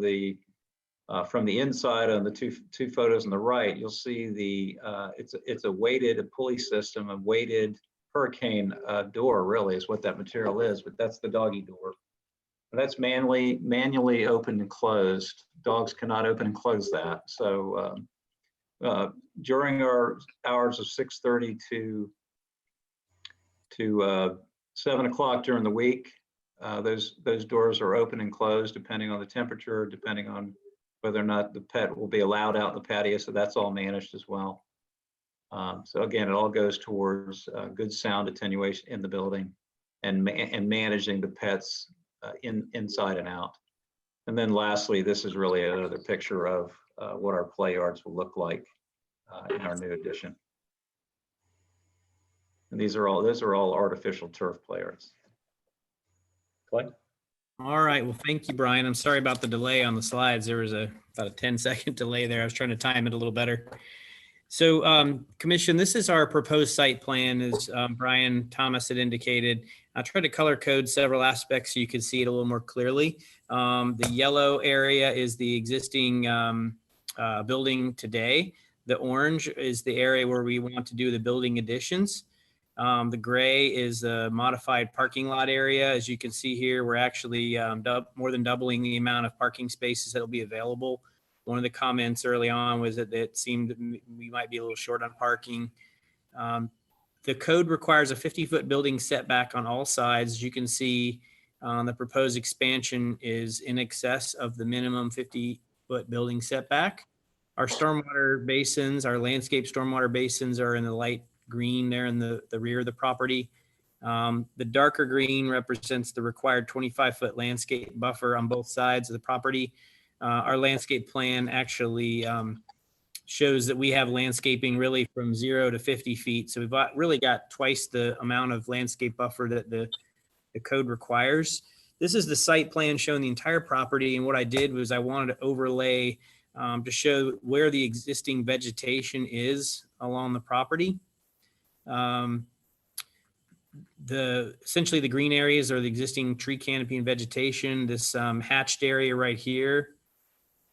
from the inside on the two photos on the right, you'll see it's a weighted pulley system, a weighted hurricane door really is what that material is, but that's the doggy door. And that's manually opened and closed. Dogs cannot open and close that. So during our hours of 6:30 to 7 o'clock during the week, those doors are open and closed depending on the temperature, depending on whether or not the pet will be allowed out in the patio. So that's all managed as well. So again, it all goes towards good sound attenuation in the building and managing the pets inside and out. And then lastly, this is really another picture of what our play yards will look like in our new addition. And those are all artificial turf play yards. Clay? All right. Well, thank you, Brian. I'm sorry about the delay on the slides. There was about a 10-second delay there. I was trying to time it a little better. So, Commission, this is our proposed site plan, as Brian Thomas had indicated. I tried to color code several aspects so you can see it a little more clearly. The yellow area is the existing building today. The orange is the area where we want to do the building additions. The gray is a modified parking lot area. As you can see here, we're actually more than doubling the amount of parking spaces that will be available. One of the comments early on was that it seemed we might be a little short on parking. The code requires a 50-foot building setback on all sides. As you can see, the proposed expansion is in excess of the minimum 50-foot building setback. Our stormwater basins, our landscape stormwater basins are in the light green there in the rear of the property. The darker green represents the required 25-foot landscape buffer on both sides of the property. Our landscape plan actually shows that we have landscaping really from 0 to 50 feet. So we've really got twice the amount of landscape buffer that the code requires. This is the site plan showing the entire property. And what I did was I wanted to overlay to show where the existing vegetation is along the property. Essentially the green areas are the existing tree canopy and vegetation. This hatched area right here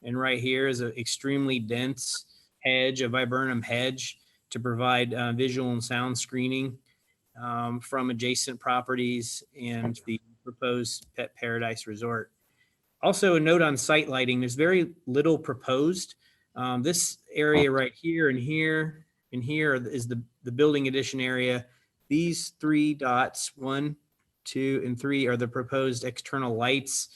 and right here is an extremely dense hedge, a viburnum hedge, to provide visual and sound screening from adjacent properties and the proposed Pet Paradise Resort. Also a note on site lighting, there's very little proposed. This area right here and here and here is the building addition area. These 3 dots, 1, 2, and 3 are the proposed external lights.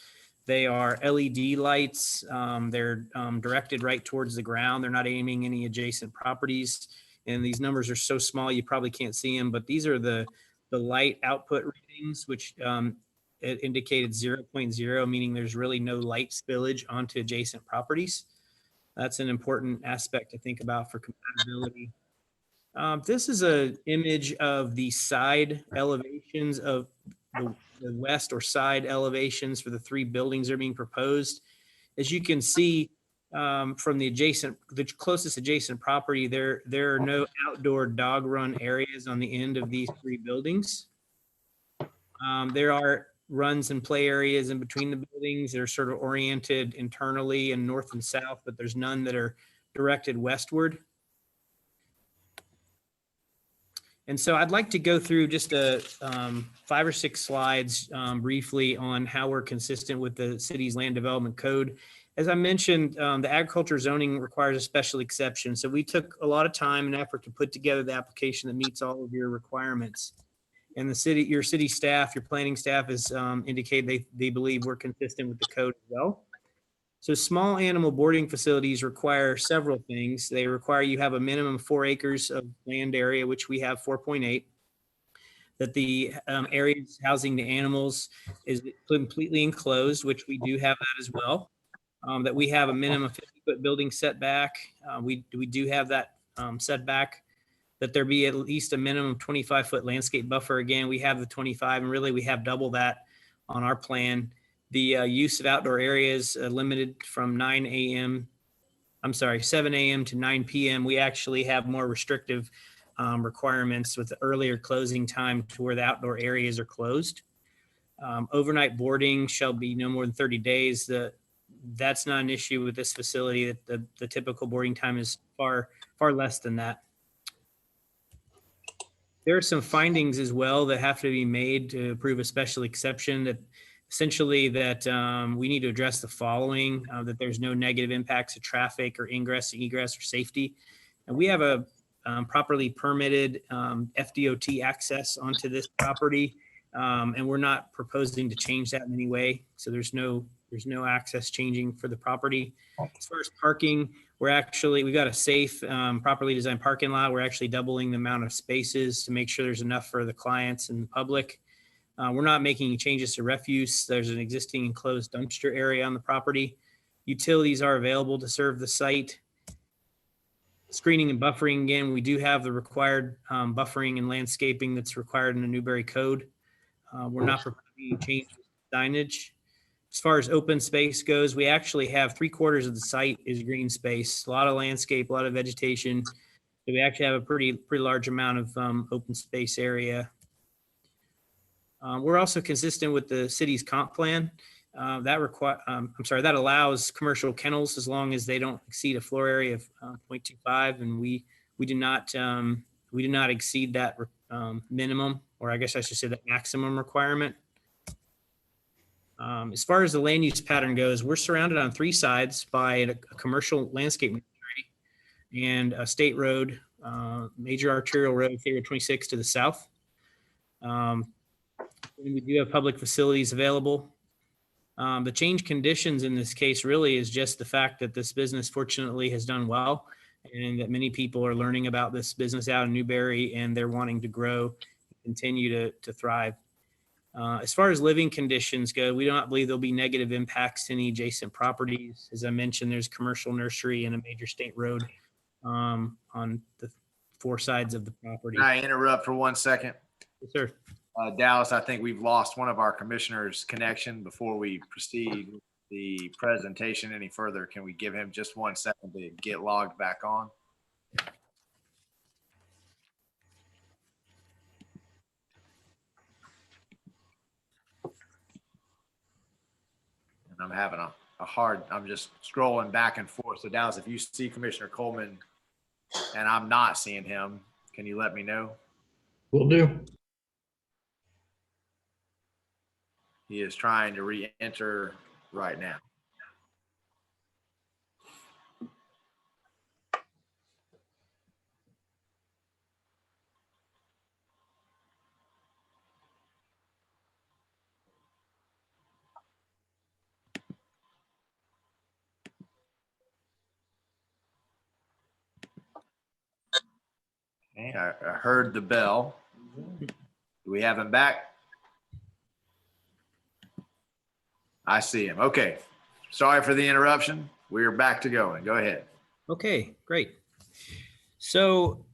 They are LED lights. They're directed right towards the ground. They're not aiming any adjacent properties. And these numbers are so small, you probably can't see them, but these are the light output readings, which it indicated 0.0, meaning there's really no light spillage onto adjacent properties. That's an important aspect to think about for compatibility. This is an image of the side elevations of the west or side elevations for the three buildings that are being proposed. As you can see from the closest adjacent property, there are no outdoor dog run areas on the end of these three buildings. There are runs and play areas in between the buildings. They're sort of oriented internally and north and south, but there's none that are directed westward. And so I'd like to go through just 5 or 6 slides briefly on how we're consistent with the city's land development code. As I mentioned, the agriculture zoning requires a special exception. So we took a lot of time and effort to put together the application that meets all of your requirements. And your city staff, your planning staff has indicated they believe we're consistent with the code as well. So small animal boarding facilities require several things. They require you have a minimum 4 acres of land area, which we have 4.8. That the areas housing the animals is completely enclosed, which we do have that as well. That we have a minimum 50-foot building setback. We do have that setback. That there be at least a minimum 25-foot landscape buffer. Again, we have the 25, and really we have double that on our plan. The use of outdoor areas limited from 7 a.m. to 9 p.m. We actually have more restrictive requirements with the earlier closing time to where the outdoor areas are closed. Overnight boarding shall be no more than 30 days. That's not an issue with this facility. The typical boarding time is far less than that. There are some findings as well that have to be made to approve a special exception, that essentially that we need to address the following, that there's no negative impacts to traffic or ingress, egress, or safety. And we have a properly permitted FDOT access onto this property, and we're not proposing to change that in any way. So there's no access changing for the property. As far as parking, we've got a safe, properly designed parking lot. We're actually doubling the amount of spaces to make sure there's enough for the clients and the public. We're not making any changes to refuse. There's an existing enclosed dumpster area on the property. Utilities are available to serve the site. Screening and buffering, again, we do have the required buffering and landscaping that's required in the Newberry Code. We're not proposing any changes to signage. As far as open space goes, we actually have 3/4 of the site is green space, a lot of landscape, a lot of vegetation. So we actually have a pretty large amount of open space area. We're also consistent with the city's comp plan. That allows commercial kennels as long as they don't exceed a floor area of 0.25, and we do not exceed that minimum, or I guess I should say the maximum requirement. As far as the land use pattern goes, we're surrounded on 3 sides by a commercial landscape nursery and a state road, major arterial road, Figure 26 to the south. We do have public facilities available. The change conditions in this case really is just the fact that this business fortunately has done well, and that many people are learning about this business out in Newberry, and they're wanting to grow, continue to thrive. As far as living conditions go, we do not believe there'll be negative impacts to any adjacent properties. As I mentioned, there's commercial nursery and a major state road on the 4 sides of the property. Can I interrupt for 1 second? Yes, sir. Dallas, I think we've lost one of our commissioners' connection. Before we proceed with the presentation any further, can we give him just 1 second to get logged back on? And I'm having I'm just scrolling back and forth. So Dallas, if you see Commissioner Coleman and I'm not seeing him, can you let me know? Will do. He is trying to re-enter right now. Okay, I heard the bell. Do we have him back? I see him. Okay. Sorry for the interruption. We are back to going. Go ahead. Okay, great. So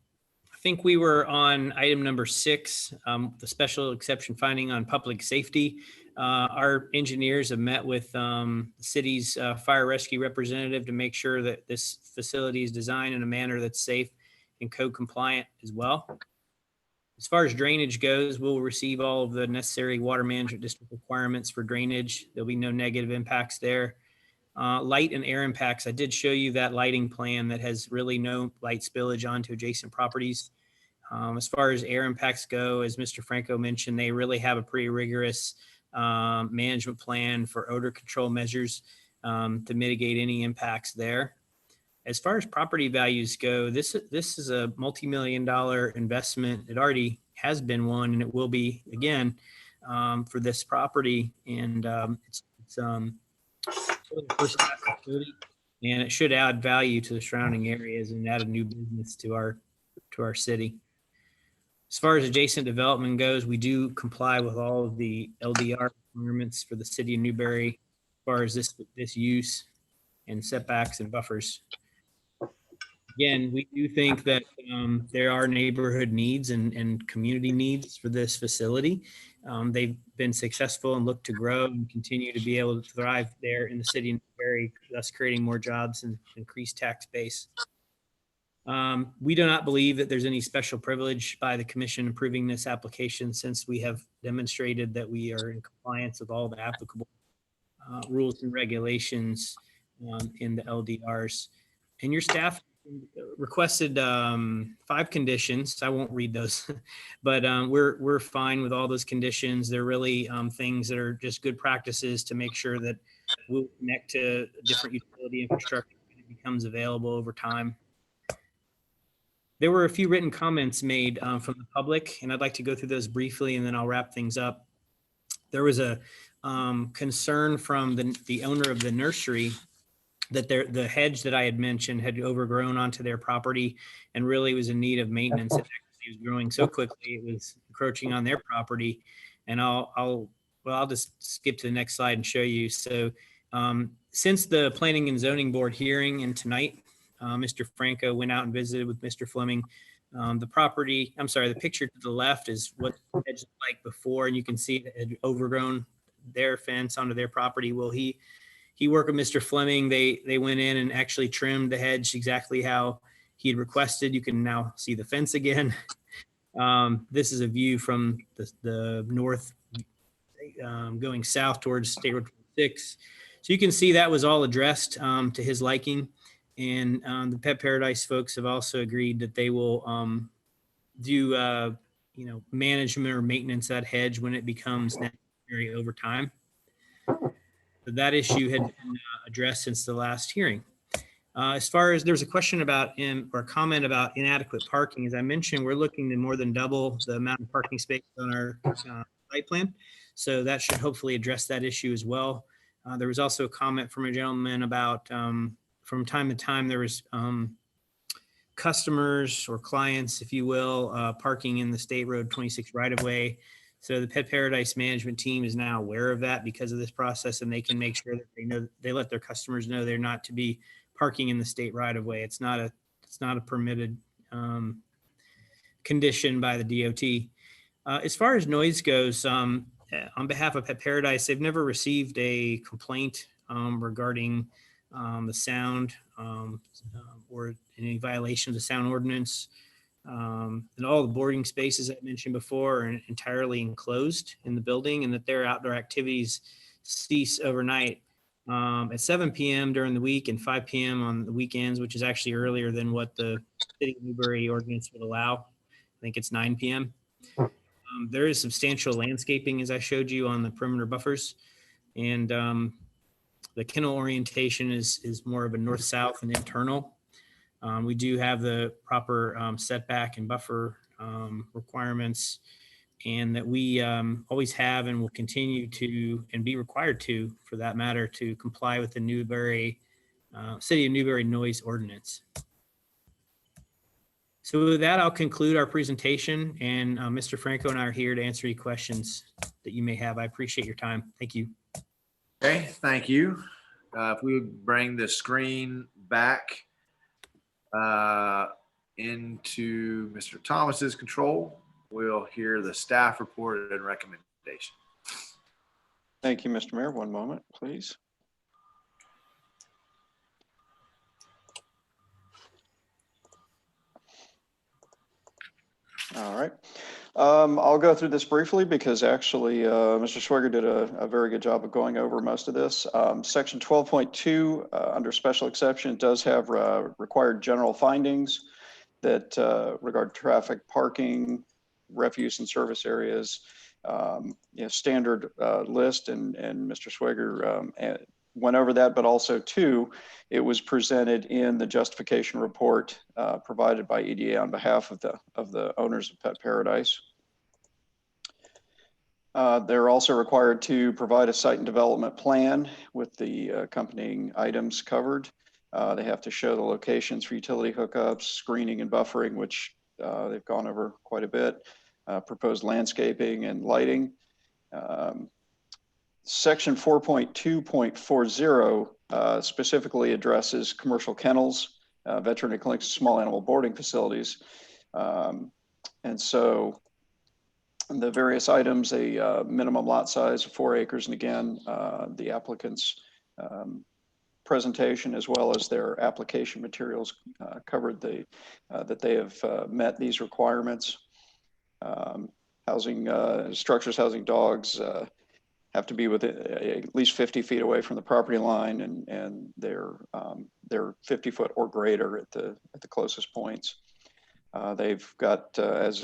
think we were on item number 6, the special exception finding on public safety. Our engineers have met with the city's fire rescue representative to make sure that this facility is designed in a manner that's safe and code compliant as well. As far as drainage goes, we'll receive all of the necessary water management district requirements for drainage. There'll be no negative impacts there. Light and air impacts. I did show you that lighting plan that has really no light spillage onto adjacent properties. As far as air impacts go, as Mr. Franco mentioned, they really have a pretty rigorous management plan for odor control measures to mitigate any impacts there. As far as property values go, this is a multi-million-dollar investment. It already has been one, and it will be again for this property. And it's really the first class facility, and it should add value to the surrounding areas and add a new business to our city. As far as adjacent development goes, we do comply with all of the LDR requirements for the city of Newberry as far as this use and setbacks and buffers. Again, we do think that there are neighborhood needs and community needs for this facility. They've been successful and look to grow and continue to be able to thrive there in the city of Newberry, thus creating more jobs and increased tax base. We do not believe that there's any special privilege by the commission approving this application, since we have demonstrated that we are in compliance with all the applicable rules and regulations in the LDRs. And your staff requested 5 conditions. I won't read those, but we're fine with all those conditions. They're really things that are just good practices to make sure that we'll connect to different utility infrastructure when it becomes available over time. There were a few written comments made from the public, and I'd like to go through those briefly, and then I'll wrap things up. There was a concern from the owner of the nursery that the hedge that I had mentioned had overgrown onto their property and really was in need of maintenance. It actually was growing so quickly, it was encroaching on their property. And I'll just skip to the next slide and show you. So since the Planning and Zoning Board hearing and tonight, Mr. Franco went out and visited with Mr. Fleming. The picture to the left is what the hedge looked like before, and you can see it had overgrown their fence onto their property. Well, he worked with Mr. Fleming. They went in and actually trimmed the hedge exactly how he had requested. You can now see the fence again. This is a view from the north going south towards State Road 26. So you can see that was all addressed to his liking. And the Pet Paradise folks have also agreed that they will do management or maintenance that hedge when it becomes necessary over time. So that issue had been addressed since the last hearing. As far as there's a question about or comment about inadequate parking, as I mentioned, we're looking to more than double the amount of parking space on our site plan. So that should hopefully address that issue as well. There was also a comment from a gentleman about from time to time there was customers or clients, if you will, parking in the State Road 26 right-of-way. So the Pet Paradise management team is now aware of that because of this process, and they can make sure that they let their customers know they're not to be parking in the state right-of-way. It's not a permitted condition by the DOT. As far as noise goes, on behalf of Pet Paradise, they've never received a complaint regarding the sound or any violation of the sound ordinance. And all the boarding spaces I mentioned before are entirely enclosed in the building, and that their outdoor activities cease overnight at 7 p.m. during the week and 5 p.m. on the weekends, which is actually earlier than what the City of Newberry ordinance would allow. I think it's 9 p.m. There is substantial landscaping, as I showed you, on the perimeter buffers, and the kennel orientation is more of a north-south and internal. We do have the proper setback and buffer requirements, and that we always have and will continue to, and be required to, for that matter, to comply with the Newberry City of Newberry noise ordinance. So with that, I'll conclude our presentation, and Mr. Franco and I are here to answer any questions that you may have. I appreciate your time. Thank you. Okay, thank you. If we would bring the screen back. into Mr. Thomas's control, we'll hear the staff report and recommendation. Thank you, Mr. Mayor. One moment, please. All right. I'll go through this briefly because actually Mr. Schweger did a very good job of going over most of this. Section 12.2 under special exception does have required general findings that regard traffic, parking, refuse and service areas, standard list, and Mr. Schweger went over that, but also too, it was presented in the justification report provided by EDA on behalf of the owners of Pet Paradise. They're also required to provide a site and development plan with the accompanying items covered. They have to show the locations for utility hookups, screening and buffering, which they've gone over quite a bit, proposed landscaping and lighting. Section 4.2.40 specifically addresses commercial kennels, veterinary clinics, small animal boarding facilities. And so the various items, a minimum lot size of 4 acres. And again, the applicant's presentation as well as their application materials covered that they have met these requirements. Housing structures housing dogs have to be within at least 50 feet away from the property line, and they're 50 foot or greater at the closest points. They've got, as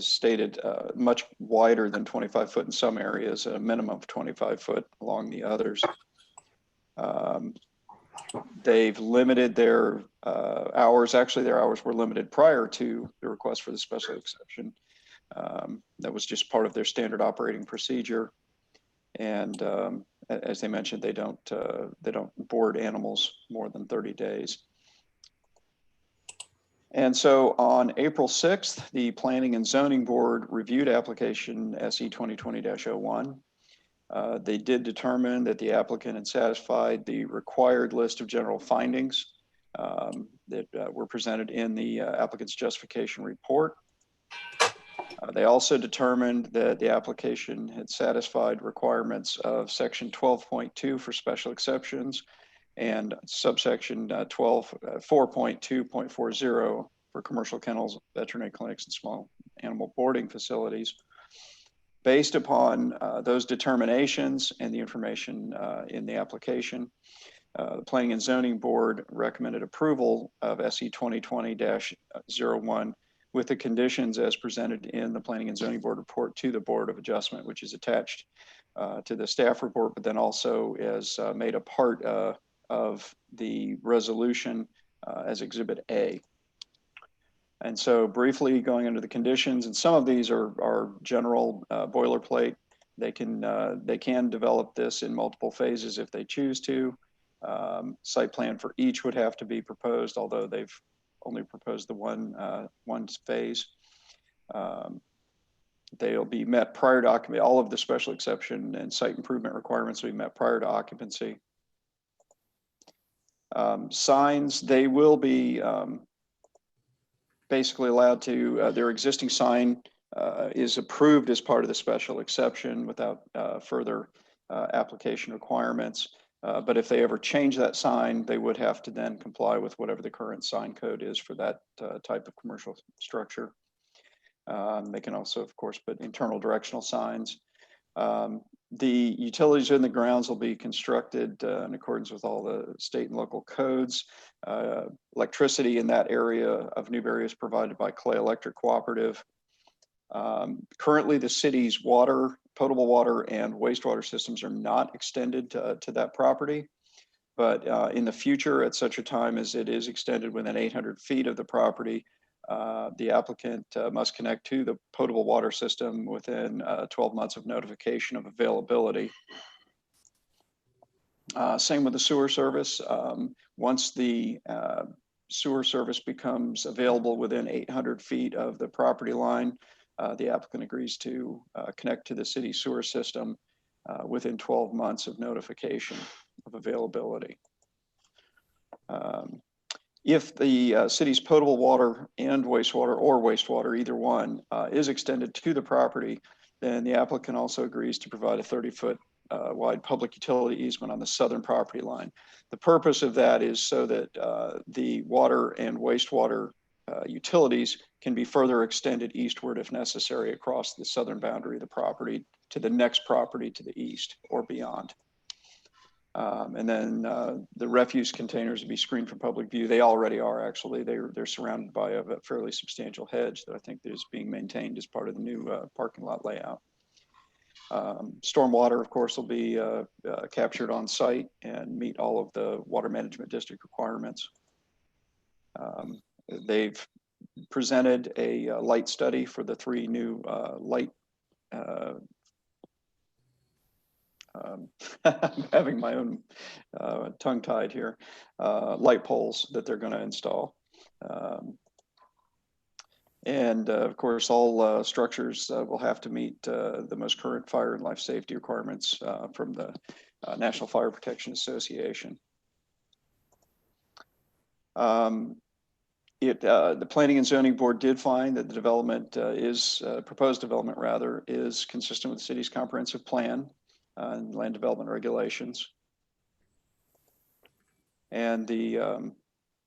stated, much wider than 25 foot in some areas, a minimum of 25 foot along the others. They've limited their hours. Actually, their hours were limited prior to the request for the special exception. That was just part of their standard operating procedure. And as they mentioned, they don't board animals more than 30 days. And so on April 6th, the Planning and Zoning Board reviewed application SE 2020-01. They did determine that the applicant had satisfied the required list of general findings that were presented in the applicant's justification report. They also determined that the application had satisfied requirements of section 12.2 for special exceptions and subsection 4.2.40 for commercial kennels, veterinary clinics, and small animal boarding facilities. Based upon those determinations and the information in the application, the Planning and Zoning Board recommended approval of SE 2020-01 with the conditions as presented in the Planning and Zoning Board report to the Board of Adjustment, which is attached to the staff report, but then also is made a part of the resolution as Exhibit A. And so briefly going into the conditions, and some of these are general boilerplate. They can develop this in multiple phases if they choose to. Site plan for each would have to be proposed, although they've only proposed the one phase. They'll be met prior to occupancy. All of the special exception and site improvement requirements will be met prior to occupancy. Signs, they will be basically allowed to, their existing sign is approved as part of the special exception without further application requirements. But if they ever change that sign, they would have to then comply with whatever the current sign code is for that type of commercial structure. They can also, of course, put internal directional signs. The utilities in the grounds will be constructed in accordance with all the state and local codes. Electricity in that area of Newberry is provided by Clay Electric Cooperative. Currently, the city's water, potable water and wastewater systems are not extended to that property. But in the future, at such a time as it is extended within 800 feet of the property, the applicant must connect to the potable water system within 12 months of notification of availability. Same with the sewer service. Once the sewer service becomes available within 800 feet of the property line, the applicant agrees to connect to the city sewer system within 12 months of notification of availability. If the city's potable water and wastewater, or wastewater, either one, is extended to the property, then the applicant also agrees to provide a 30-foot wide public utility easement on the southern property line. The purpose of that is so that the water and wastewater utilities can be further extended eastward if necessary across the southern boundary of the property to the next property to the east or beyond. And then the refuse containers will be screened from public view. They already are, actually. They're surrounded by a fairly substantial hedge that I think is being maintained as part of the new parking lot layout. Stormwater, of course, will be captured on site and meet all of the water management district requirements. They've presented a light study for the 3 new light I'm having my own tongue tied here, light poles that they're going to install. And of course, all structures will have to meet the most current fire and life safety requirements from the National Fire Protection Association. The Planning and Zoning Board did find that the development proposed development rather, is consistent with the city's comprehensive plan and land development regulations. And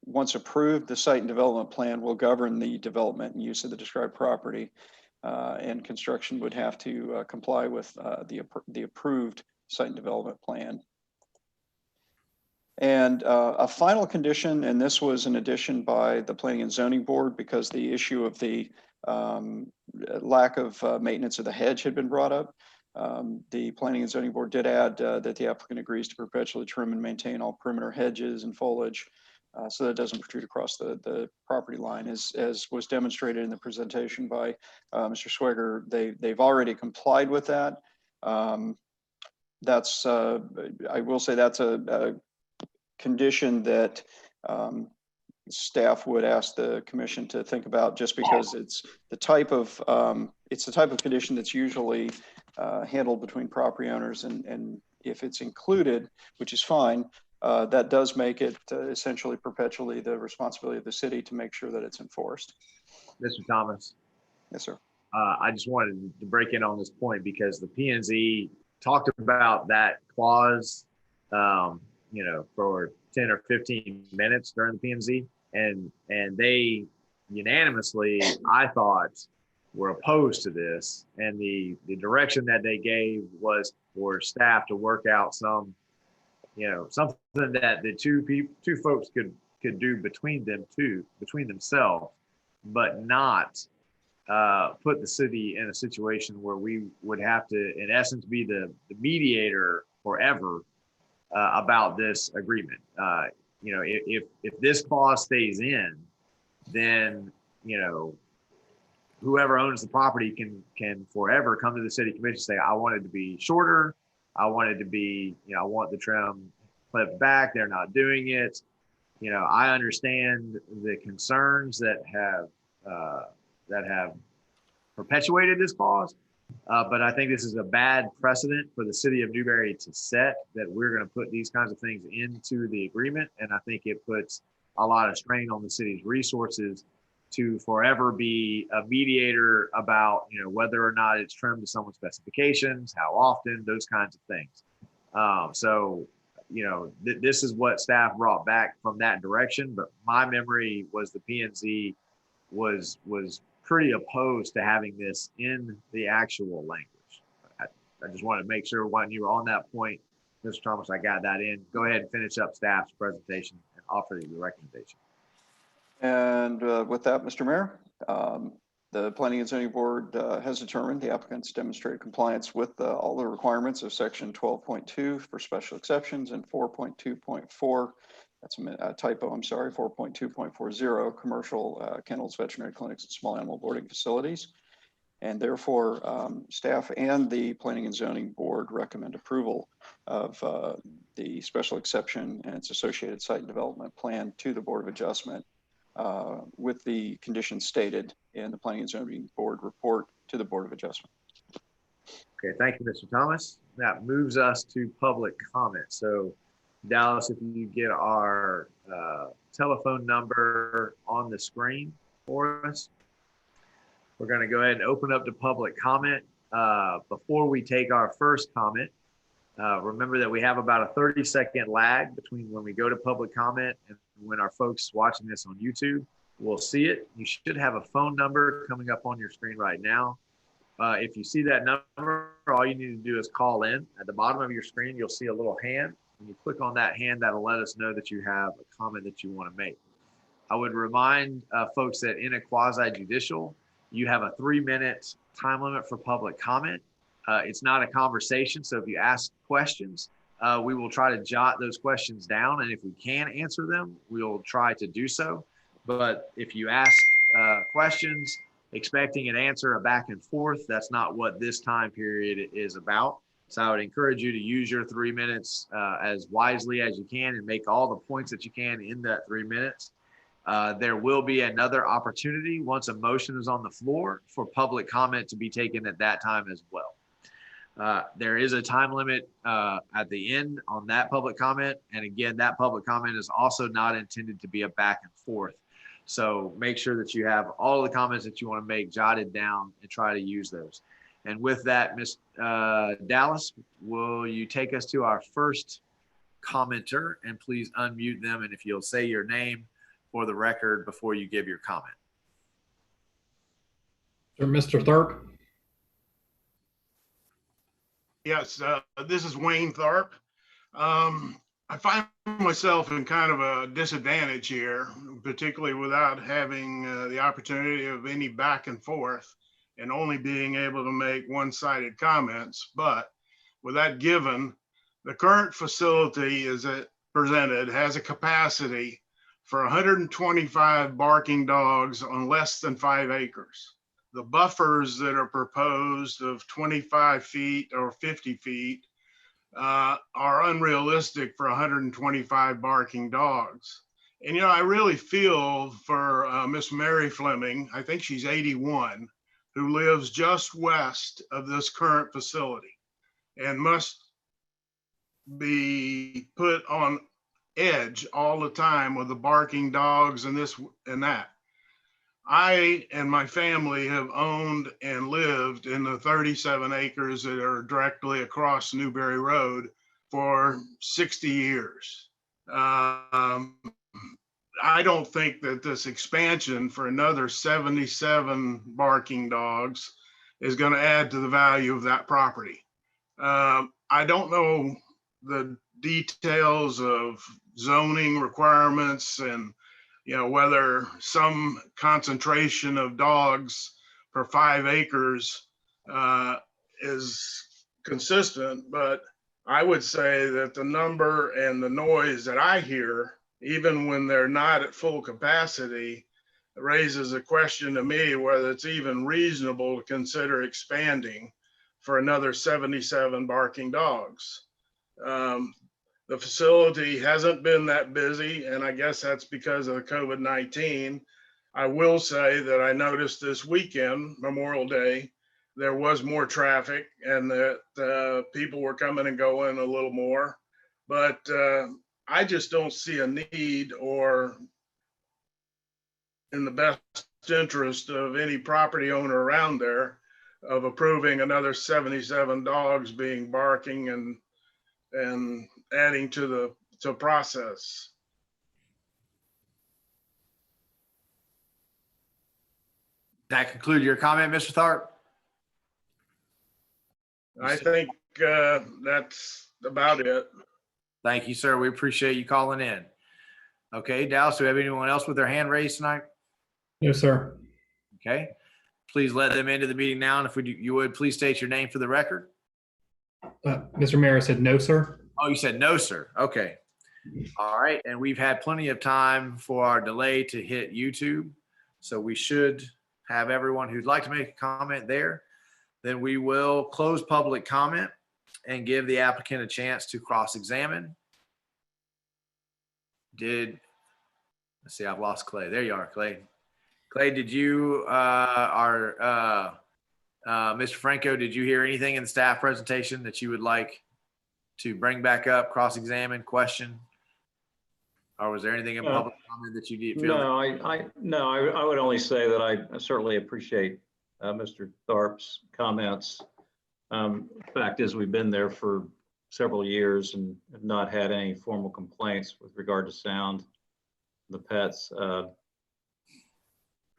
once approved, the site and development plan will govern the development and use of the described property, and construction would have to comply with the approved site and development plan. And a final condition, and this was an addition by the Planning and Zoning Board because the issue of the lack of maintenance of the hedge had been brought up. The Planning and Zoning Board did add that the applicant agrees to perpetually trim and maintain all perimeter hedges and foliage so that it doesn't protrude across the property line. As was demonstrated in the presentation by Mr. Swager, they've already complied with that. That's, I will say that's a condition that staff would ask the commission to think about, just because it's the type of condition that's usually handled between property owners, and if it's included, which is fine, that does make it essentially perpetually the responsibility of the city to make sure that it's enforced. Mr. Thomas. Yes, sir. I just wanted to break in on this point because the P&Z talked about that clause, you know, for 10 or 15 minutes during the P&Z, and they unanimously, I thought, were opposed to this. And the direction that they gave was for staff to work out some, you know, something that the two folks could do between themselves, but not put the city in a situation where we would have to, in essence, be the mediator forever about this agreement. You know, if this clause stays in, then, you know, whoever owns the property can forever come to the city commission and say, I want it to be shorter. I want it to be, you know, I want the trim clipped back. They're not doing it. You know, I understand the concerns that have perpetuated this clause, but I think this is a bad precedent for the city of Newberry to set, that we're going to put these kinds of things into the agreement. And I think it puts a lot of strain on the city's resources to forever be a mediator about, you know, whether or not it's trimmed to someone's specifications, how often, those kinds of things. So, you know, this is what staff brought back from that direction. But my memory was the P&Z was pretty opposed to having this in the actual language. I just wanted to make sure when you were on that point, Mr. Thomas, I got that in. Go ahead and finish up staff's presentation and offer the recommendation. And with that, Mr. Mayor, the Planning and Zoning Board has determined the applicants demonstrated compliance with all the requirements of section 12.2 for special exceptions and 4.2.4, that's a typo, I'm sorry, 4.2.40, commercial kennels, veterinary clinics, and small animal boarding facilities. And therefore, staff and the Planning and Zoning Board recommend approval of the special exception and its associated site and development plan to the Board of Adjustment, with the conditions stated in the Planning and Zoning Board report to the Board of Adjustment. Okay, thank you, Mr. Thomas. That moves us to public comment. So Dallas, if you get our telephone number on the screen for us. We're going to go ahead and open up to public comment. Before we take our first comment, remember that we have about a 30-second lag between when we go to public comment and when our folks watching this on YouTube will see it. You should have a phone number coming up on your screen right now. If you see that number, all you need to do is call in. At the bottom of your screen, you'll see a little hand. When you click on that hand, that'll let us know that you have a comment that you want to make. I would remind folks that in a quasi-judicial, you have a 3-minute time limit for public comment. It's not a conversation, so if you ask questions, we will try to jot those questions down, and if we can answer them, we'll try to do so. But if you ask questions expecting an answer, a back and forth, that's not what this time period is about. So I would encourage you to use your 3 minutes as wisely as you can and make all the points that you can in that 3 minutes. There will be another opportunity once a motion is on the floor for public comment to be taken at that time as well. There is a time limit at the end on that public comment. And again, that public comment is also not intended to be a back and forth. So make sure that you have all the comments that you want to make jotted down and try to use those. And with that, Ms. Dallas, will you take us to our first commenter, and please unmute them. And if you'll say your name for the record before you give your comment. Mr. Tharp? Yes, this is Wayne Tharp. I find myself in kind of a disadvantage here, particularly without having the opportunity of any back and forth and only being able to make one-sided comments. But with that given, the current facility as it presented has a capacity for 125 barking dogs on less than 5 acres. The buffers that are proposed of 25 feet or 50 feet are unrealistic for 125 barking dogs. And, you know, I really feel for Miss Mary Fleming, I think she's 81, who lives just west of this current facility and must be put on edge all the time with the barking dogs and this and that. I and my family have owned and lived in the 37 acres that are directly across Newberry Road for 60 years. I don't think that this expansion for another 77 barking dogs is going to add to the value of that property. I don't know the details of zoning requirements and, you know, whether some concentration of dogs per 5 acres is consistent, but I would say that the number and the noise that I hear, even when they're not at full capacity, raises a question to me whether it's even reasonable to consider expanding for another 77 barking dogs. The facility hasn't been that busy, and I guess that's because of the COVID-19. I will say that I noticed this weekend, Memorial Day, there was more traffic and that people were coming and going a little more. But I just don't see a need or in the best interest of any property owner around there of approving another 77 dogs being barking and adding to the process. That conclude your comment, Mr. Tharp? I think that's about it. Thank you, sir. We appreciate you calling in. Okay, Dallas, do we have anyone else with their hand raised tonight? Yes, sir. Okay, please let them into the meeting now. And if you would, please state your name for the record. Mr. Mayor, I said no, sir. Oh, you said no, sir. Okay. All right. And we've had plenty of time for our delay to hit YouTube. So we should have everyone who'd like to make a comment there. Then we will close public comment and give the applicant a chance to cross-examine. Let's see, I've lost Clay. There you are, Clay. Clay, did you, Mr. Franco, did you hear anything in the staff presentation that you would like to bring back up, cross-examine, question? Or was there anything in public comment that you did feel? No, I would only say that I certainly appreciate Mr. Tharp's comments. Fact is, we've been there for several years and have not had any formal complaints with regard to sound, the pets.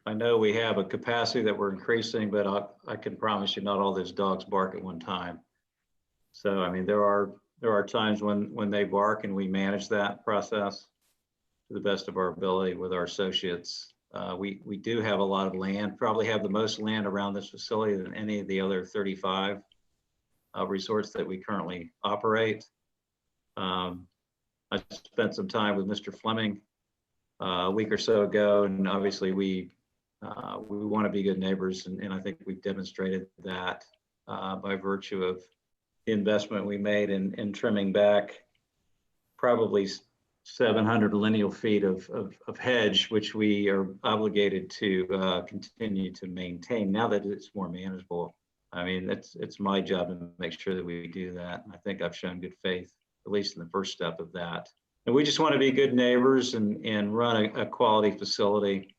I know we have a capacity that we're increasing, but I can promise you not all those dogs bark at one time. So, I mean, there are times when they bark, and we manage that process to the best of our ability with our associates. We do have a lot of land, probably have the most land around this facility than any of the other 35 resorts that we currently operate. I spent some time with Mr. Fleming a week or so ago, and obviously we want to be good neighbors, and I think we've demonstrated that by virtue of the investment we made in trimming back probably 700 lineal feet of hedge, which we are obligated to continue to maintain now that it's more manageable. I mean, it's my job to make sure that we do that. And I think I've shown good faith, at least in the first step of that. And we just want to be good neighbors and run a quality facility.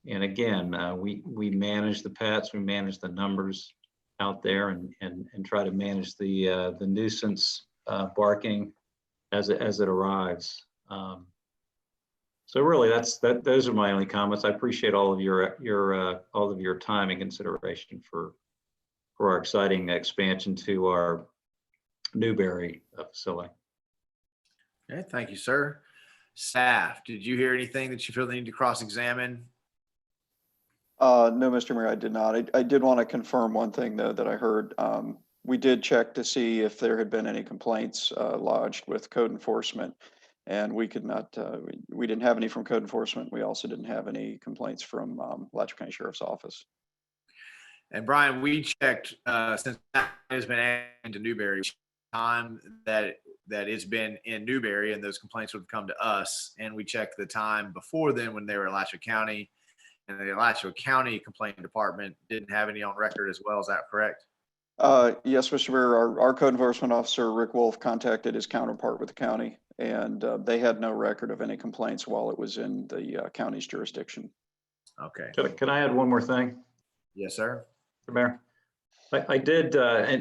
And again, we manage the pets, we manage the numbers out there, and try to manage the nuisance barking as it arrives. So really, those are my only comments. I appreciate all of your time and consideration for our exciting expansion to our Newberry facility. Okay, thank you, sir. Staff, did you hear anything that you feel they need to cross-examine? No, Mr. Mayor, I did not. I did want to confirm one thing, though, that I heard. We did check to see if there had been any complaints lodged with code enforcement, and we could not, we didn't have any from code enforcement. We also didn't have any complaints from Alachua County Sheriff's Office. And Brian, we checked since that has been added to Newberry, time that it's been in Newberry, and those complaints would have come to us. And we checked the time before then when they were Alachua County, and the Alachua County Complaint Department didn't have any on record as well. Is that correct? Yes, Mr. Mayor, our code enforcement officer, Rick Wolf, contacted his counterpart with the county, and they had no record of any complaints while it was in the county's jurisdiction. Okay. Can I add one more thing? Yes, sir. Mr. Mayor, I did,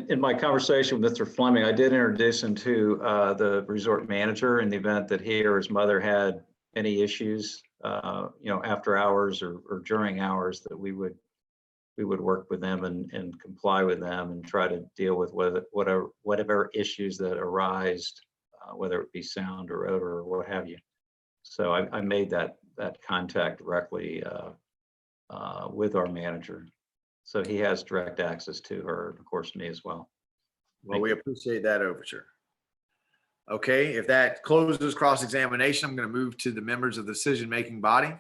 in my conversation with Mr. Fleming, I did introduce him to the resort manager in the event that he or his mother had any issues, after hours or during hours, that we would work with them and comply with them and try to deal with whatever issues that arise, whether it be sound or odor or what have you. So I made that contact directly with our manager. So he has direct access to her, and of course, me as well. Well, we appreciate that overture. Okay, if that closes cross-examination, I'm going to move to the members of the decision-making body.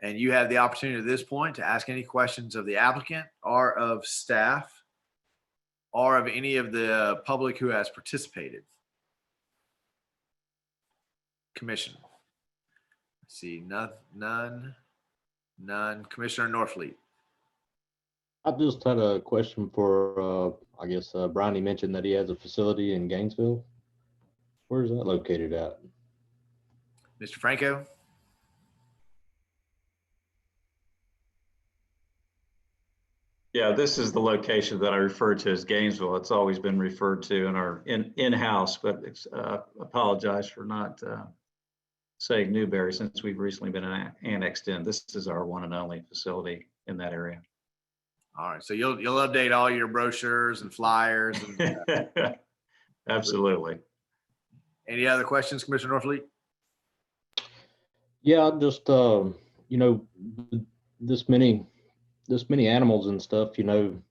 And you have the opportunity at this point to ask any questions of the applicant or of staff or of any of the public who has participated. Commission. Let's see, none. Commissioner Norfleet. I just had a question for, I guess, Brian. He mentioned that he has a facility in Gainesville. Where is that located at? Mr. Franco? Yeah, this is the location that I referred to as Gainesville. It's always been referred to in our in-house, but apologize for not saying Newberry, since we've recently been annexed in. This is our one and only facility in that area. All right, so you'll update all your brochures and flyers. And, absolutely. Any other questions, Commissioner Norfleet? Yeah, just this many animals and stuff. Being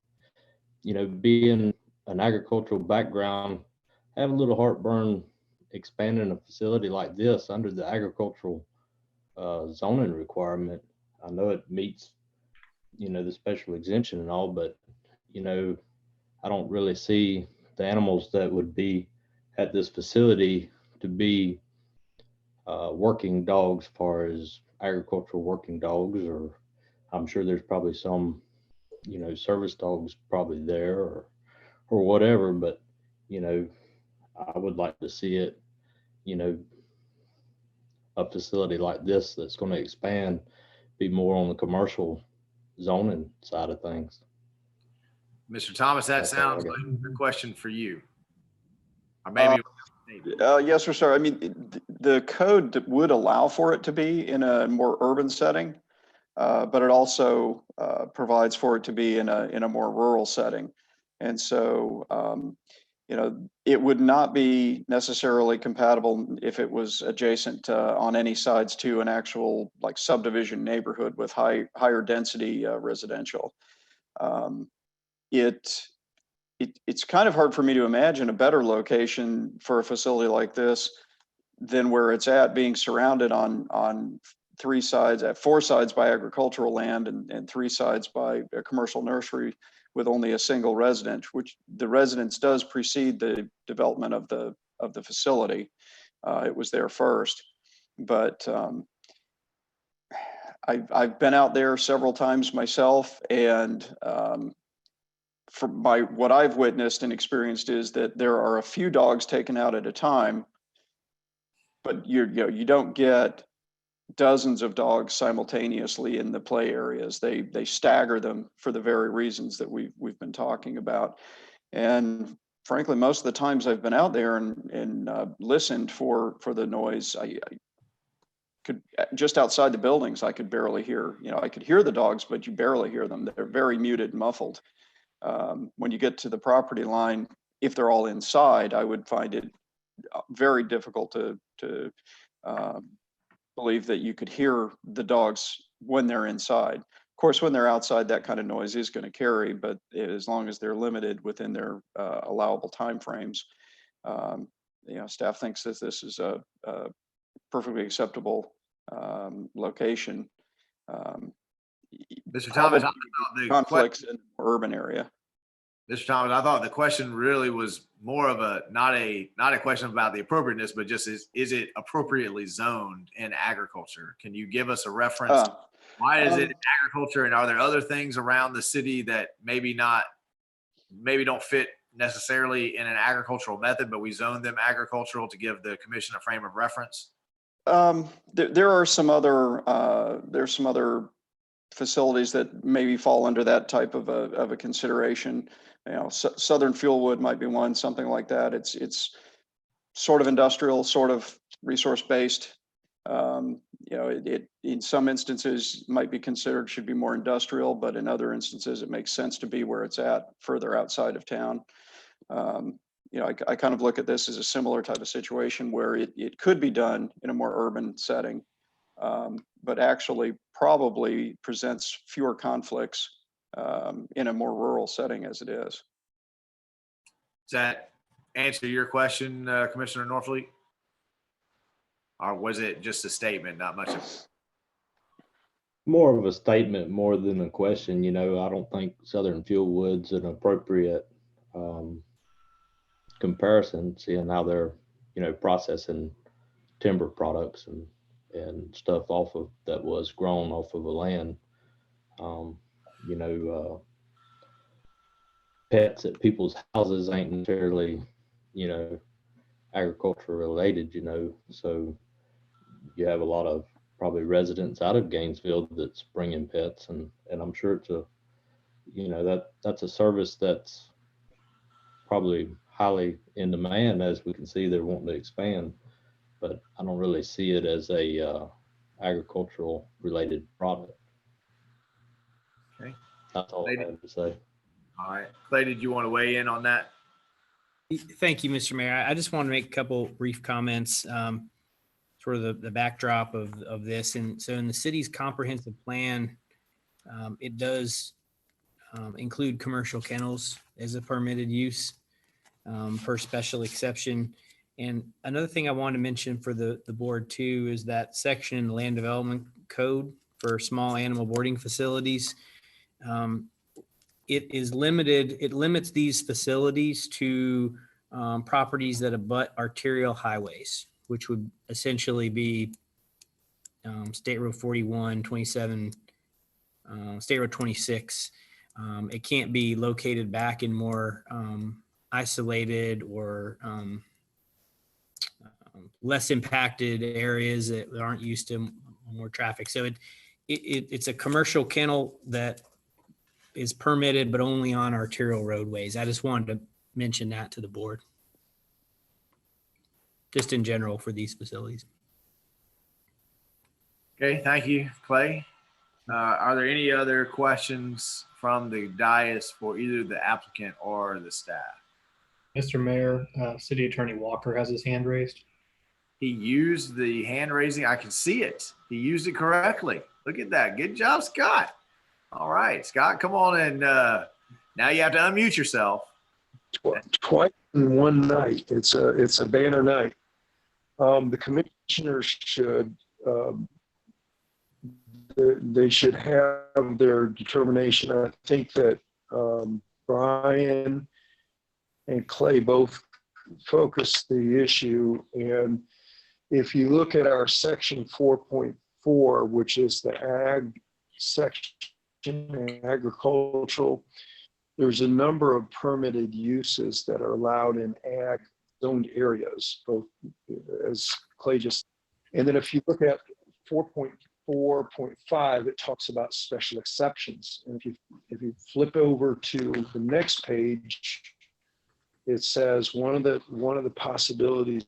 an agricultural background, I have a little heartburn expanding a facility like this under the agricultural zoning requirement. I know it meets the special exemption and all, but I don't really see the animals that would be at this facility to be working dogs, as far as agricultural working dogs, or I'm sure there's probably some service dogs probably there or whatever, but I would like to see it, you know, a facility like this that's going to expand be more on the commercial zoning side of things. Mr. Thomas, that That's all I sounds got. like a question for you. Or maybe. Yes, sir. I mean, the code that would allow for it to be in a more urban setting, but it also provides for it to be in a more rural setting. And so, you know, it would not be necessarily compatible if it was adjacent on any sides to an actual like subdivision neighborhood with higher density residential. It's kind of hard for me to imagine a better location for a facility like this than where it's at, being surrounded on four sides by agricultural land and three sides by a commercial nursery with only a single resident, which the residence does precede the development of the facility. It was there first, but I've been out there several times myself, and from what I've witnessed and experienced is that there are a few dogs taken out at a time, but you don't get dozens of dogs simultaneously in the play areas. They stagger them for the very reasons that we've been talking about. And frankly, most of the times I've been out there and listened for the noise, I could, just outside the buildings, I could barely hear. You know, I could hear the dogs, but you barely hear them. They're very muted and muffled. When you get to the property line, if they're all inside, I would find it very difficult to believe that you could hear the dogs when they're inside. Of course, when they're outside, that kind of noise is going to carry, but as long as they're limited within their allowable timeframes, you know, staff thinks that this is a perfectly acceptable location. Mr. Thomas, conflicts in the urban area. Mr. Thomas, I thought the question really was more of not a question about the appropriateness, but just is it appropriately zoned in agriculture? Can you give us a reference? Why is it agriculture, and are there other things around the city that maybe don't fit necessarily in an agricultural method, but we zone them agricultural to give the commission a frame of reference? There are some other facilities that maybe fall under that type of a consideration. You know, Southern Fuelwood might be one, something like that. It's sort of industrial, sort of resource based. You know, it in some instances might be considered should be more industrial, but in other instances it makes sense to be where it's at, further outside of town. You know, I kind of look at this as a similar type of situation where it could be done in a more urban setting, but actually probably presents fewer conflicts in a more rural setting as it is. Does that answer your question, Commissioner Norfleet? Or was it just a statement, not much of More of a statement more than a question. You know, I don't think Southern Fuelwood's an appropriate comparison, seeing how they're, you know, processing timber products and stuff off of that was grown off of a land. You know, pets at people's houses ain't necessarily, you know, agriculture related, you know, so you have a lot of probably residents out of Gainesville that's bringing pets, and I'm sure it's a, you know, that's a service that's probably highly in demand. As we can see, they're wanting to expand, but I don't really see it as a agricultural related product. Okay. That's all I have to say. All right. Clay, did you want to weigh in on that? Thank you, Mr. Mayor. I just want to make a couple brief comments, sort of the backdrop of this. And so in the city's comprehensive plan, it does include commercial kennels as a permitted use per special exception. And another thing I want to mention for the board too is that section in the Land Development Code for small animal boarding facilities. It is limited. It limits these facilities to properties that abut arterial highways, which would essentially be State Road 41, 27, State Road 26. It can't be located back in more isolated or less impacted areas that aren't used to more traffic. So it's a commercial kennel that is permitted, but only on arterial roadways. I just wanted to mention that to the board. Just in general for these facilities. Okay, thank you, Clay. Are there any other questions from the dais for either the applicant or the staff? Mr. Mayor, City Attorney Walker has his hand raised. He used the hand raising. I can see it. He used it correctly. Look at that. Good job, Scott. All right, Scott, come on. And now you have to unmute yourself. Twice in one night. It's a banner night. The commissioners should, they should have their determination. I think that Brian and Clay both focused the issue. And if you look at our section 4.4, which is the ag section, agricultural, there's a number of permitted uses that are allowed in ag zoned areas, both as Clay just, and then if you look at 4.4.5, it talks about special exceptions. And if you flip over to the next page, it says one of the possibilities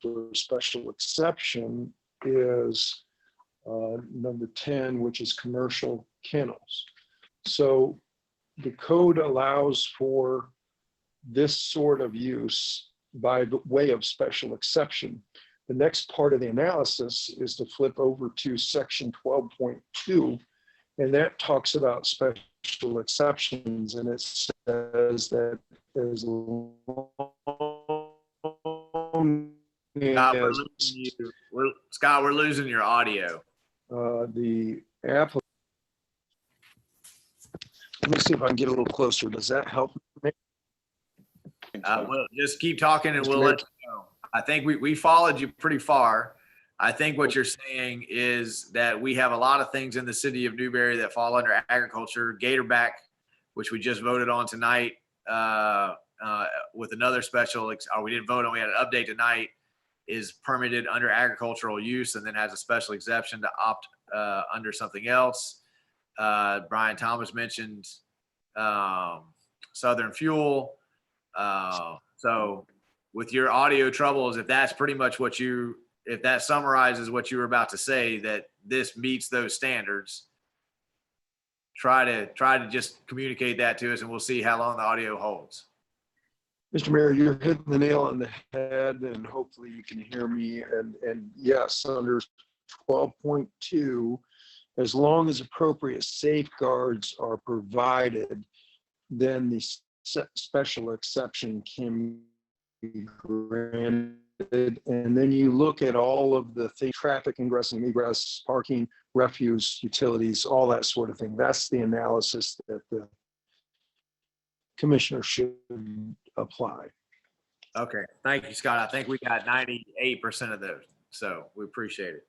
for special exception is number 10, which is commercial kennels. So the code allows for this sort of use by way of special exception. The next part of the analysis is to flip over to section 12.2, and that talks about special exceptions, and it says that as long Scott, we're losing your audio. The applicant. Let me see if I can get a little closer. Does that help? Well, just keep talking and we'll let you know. I think we followed you pretty far. I think what you're saying is that we have a lot of things in the city of Newberry that fall under agriculture. Gatorback, which we just voted on tonight with another special, or we didn't vote on, we had an update tonight, is permitted under agricultural use and then has a special exception to opt under something else. Brian Thomas mentioned Southern Fuel. So with your audio troubles, if that's pretty much what if that summarizes what you were about to say, that this meets those standards, try to just communicate that to us and we'll see how long the audio holds. Mr. Mayor, you're hitting the nail on the head and hopefully you can hear me. And yes, under 12.2, as long as appropriate safeguards are provided, then the special exception can be granted. And then you look at all of the things, traffic, ingress and egress, parking, refuse, utilities, all that sort of thing. That's the analysis that the commissioner should apply. Okay, thank you, Scott. I think we got 98% of those, so we appreciate it.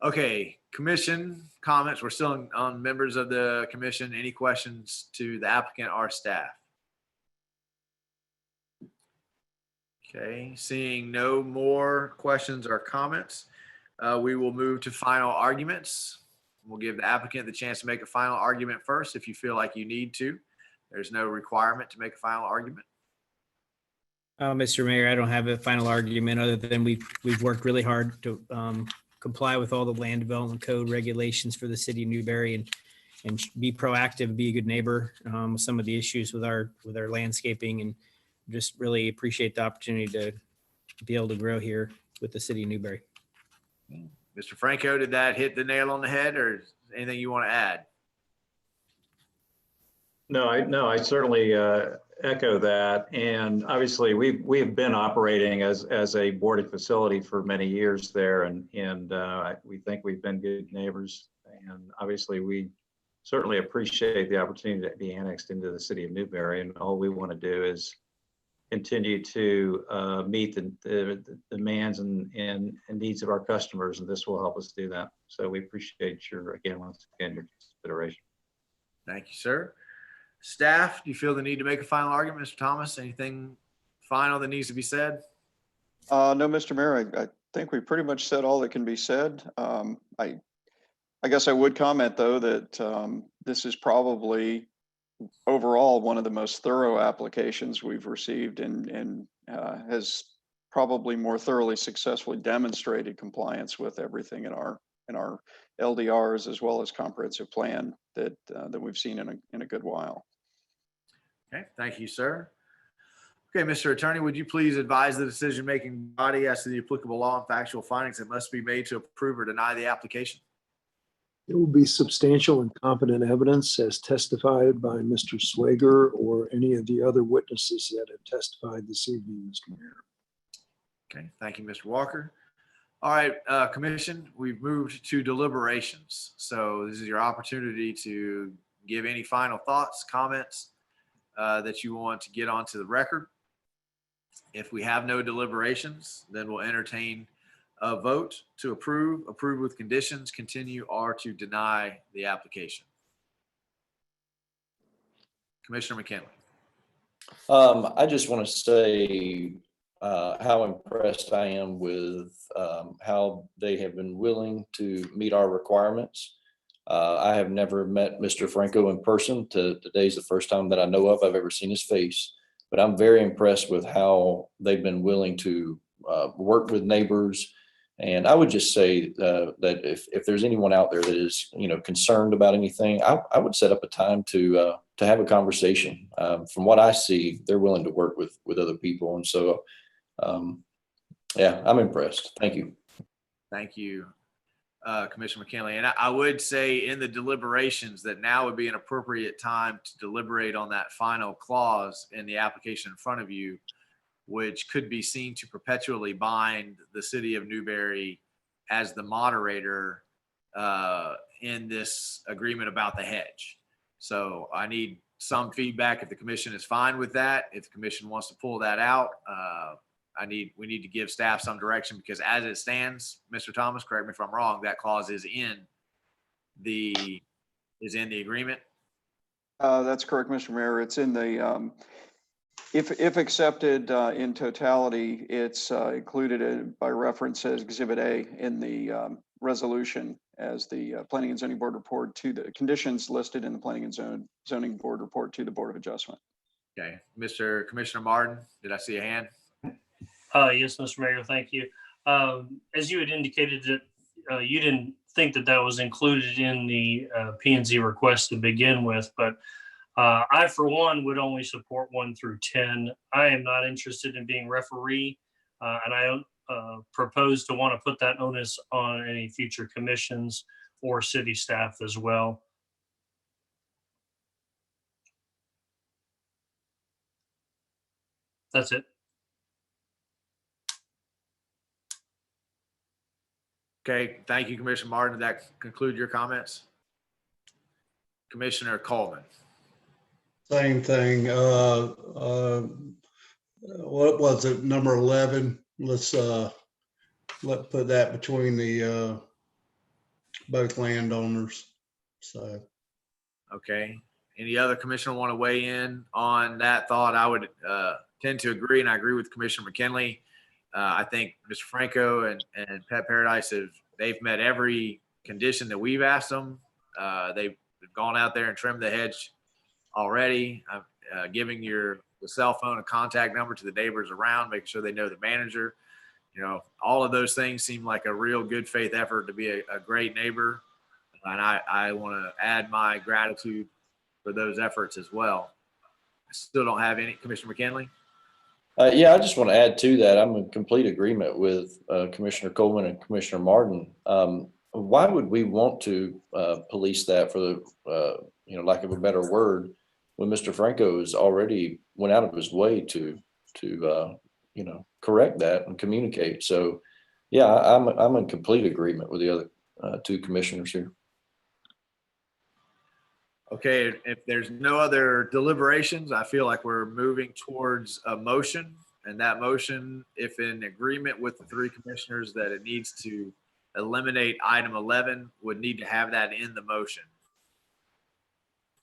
Okay, commission comments. We're still on members of the commission. Any questions to the applicant or staff? Okay, seeing no more questions or comments, we will move to final arguments. We'll give the applicant the chance to make a final argument first if you feel like you need to. There's no requirement to make a final argument. Mr. Mayor, I don't have a final argument other than we've worked really hard to comply with all the land development code regulations for the city of Newberry and be proactive, be a good neighbor with some of the issues with our landscaping, and just really appreciate the opportunity to be able to grow here with the city of Newberry. Mr. Franco, did that hit the nail on the head or anything you want to add? No, I certainly echo that. And obviously we've been operating as a boarding facility for many years there. And we think we've been good neighbors. And obviously we certainly appreciate the opportunity to be annexed into the city of Newberry. And all we want to do is continue to meet the demands and needs of our customers. And this will help us do that. So we appreciate once again, your consideration. Thank you, sir. Staff, do you feel the need to make a final argument, Mr. Thomas? Anything final that needs to be said? No, Mr. Mayor, I think we pretty much said all that can be said. I guess I would comment, though, that this is probably overall one of the most thorough applications we've received and has probably more thoroughly successfully demonstrated compliance with everything in our LDRs as well as comprehensive plan that we've seen in a good while. Okay, thank you, sir. Okay, Mr. Attorney, would you please advise the decision-making body as to the applicable law and factual findings that must be made to approve or deny the application? There will be substantial and competent evidence as testified by Mr. Swager or any of the other witnesses that have testified this evening, Mr. Mayor. Okay, thank you, Mr. Walker. All right, Commission, we've moved to deliberations. So this is your opportunity to give any final thoughts, comments that you want to get onto the record. If we have no deliberations, then we'll entertain a vote to approve with conditions, continue, or to deny the application. Commissioner McKinley. I just want to say how impressed I am with how they have been willing to meet our requirements. I have never met Mr. Franco in person. Today's the first time that I know of I've ever seen his face, but I'm very impressed with how they've been willing to work with neighbors. And I would just say that if there's anyone out there that is, concerned about anything, I would set up a time to have a conversation. From what I see, they're willing to work with other people. And so, yeah, I'm impressed. Thank you. Thank you, Commissioner McKinley. And I would say in the deliberations that now would be an appropriate time to deliberate on that final clause in the application in front of you, which could be seen to perpetually bind the city of Newberry as the moderator in this agreement about the hedge. So I need some feedback if the commission is fine with that. If the commission wants to pull that out, we need to give staff some direction, because as it stands, Mr. Thomas, correct me if I'm wrong, that clause is in the agreement. That's correct, Mr. Mayor. It's in the if accepted in totality, it's included by reference as Exhibit A in the resolution as the Planning and Zoning Board report to the conditions listed in the Planning and Zoning Board report to the Board of Adjustment. Okay, Commissioner Martin, did I see a hand? Yes, Mr. Mayor, thank you. As you had indicated that you didn't think that was included in the P&Z request to begin with, but I, for one, would only support 1 through 10. I am not interested in being referee, and I don't propose to want to put that onus on any future commissions or city staff as well. That's it. Okay, thank you, Commissioner Martin. Did that conclude your comments? Commissioner Coleman. Same thing. What was it, number 11? Let's put that between the both landowners. So. Okay. Any other commissioner want to weigh in on that thought? I would tend to agree, and I agree with Commissioner McKinley. I think Mr. Franco and Pet Paradise they've met every condition that we've asked them. They've gone out there and trimmed the hedge already. Giving the cell phone and contact number to the neighbors around, making sure they know the manager. All of those things seem like a real good faith effort to be a great neighbor. And I want to add my gratitude for those efforts as well. I still don't have any. Commissioner McKinley? Yeah, I just want to add to that. I'm in complete agreement with Commissioner Coleman and Commissioner Martin. Why would we want to police that, for the lack of a better word, when Mr. Franco has already went out of his way to correct that and communicate? So, yeah, I'm in complete agreement with the other two commissioners here. Okay, if there's no other deliberations, I feel like we're moving towards a motion. And that motion, if in agreement with the three commissioners that it needs to eliminate item 11, would need to have that in the motion.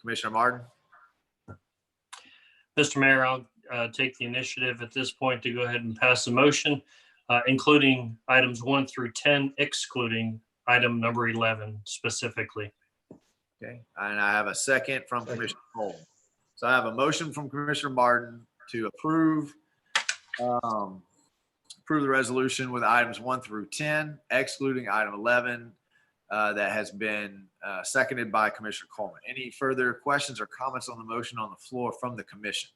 Commissioner Martin? Mr. Mayor, I'll take the initiative at this point to go ahead and pass the motion including items 1 through 10, excluding item number 11 specifically. Okay, and I have a second from Commissioner Coleman. So I have a motion from Commissioner Martin to approve the resolution with items 1 through 10, excluding item 11, that has been seconded by Commissioner Coleman. Any further questions or comments on the motion on the floor from the commission?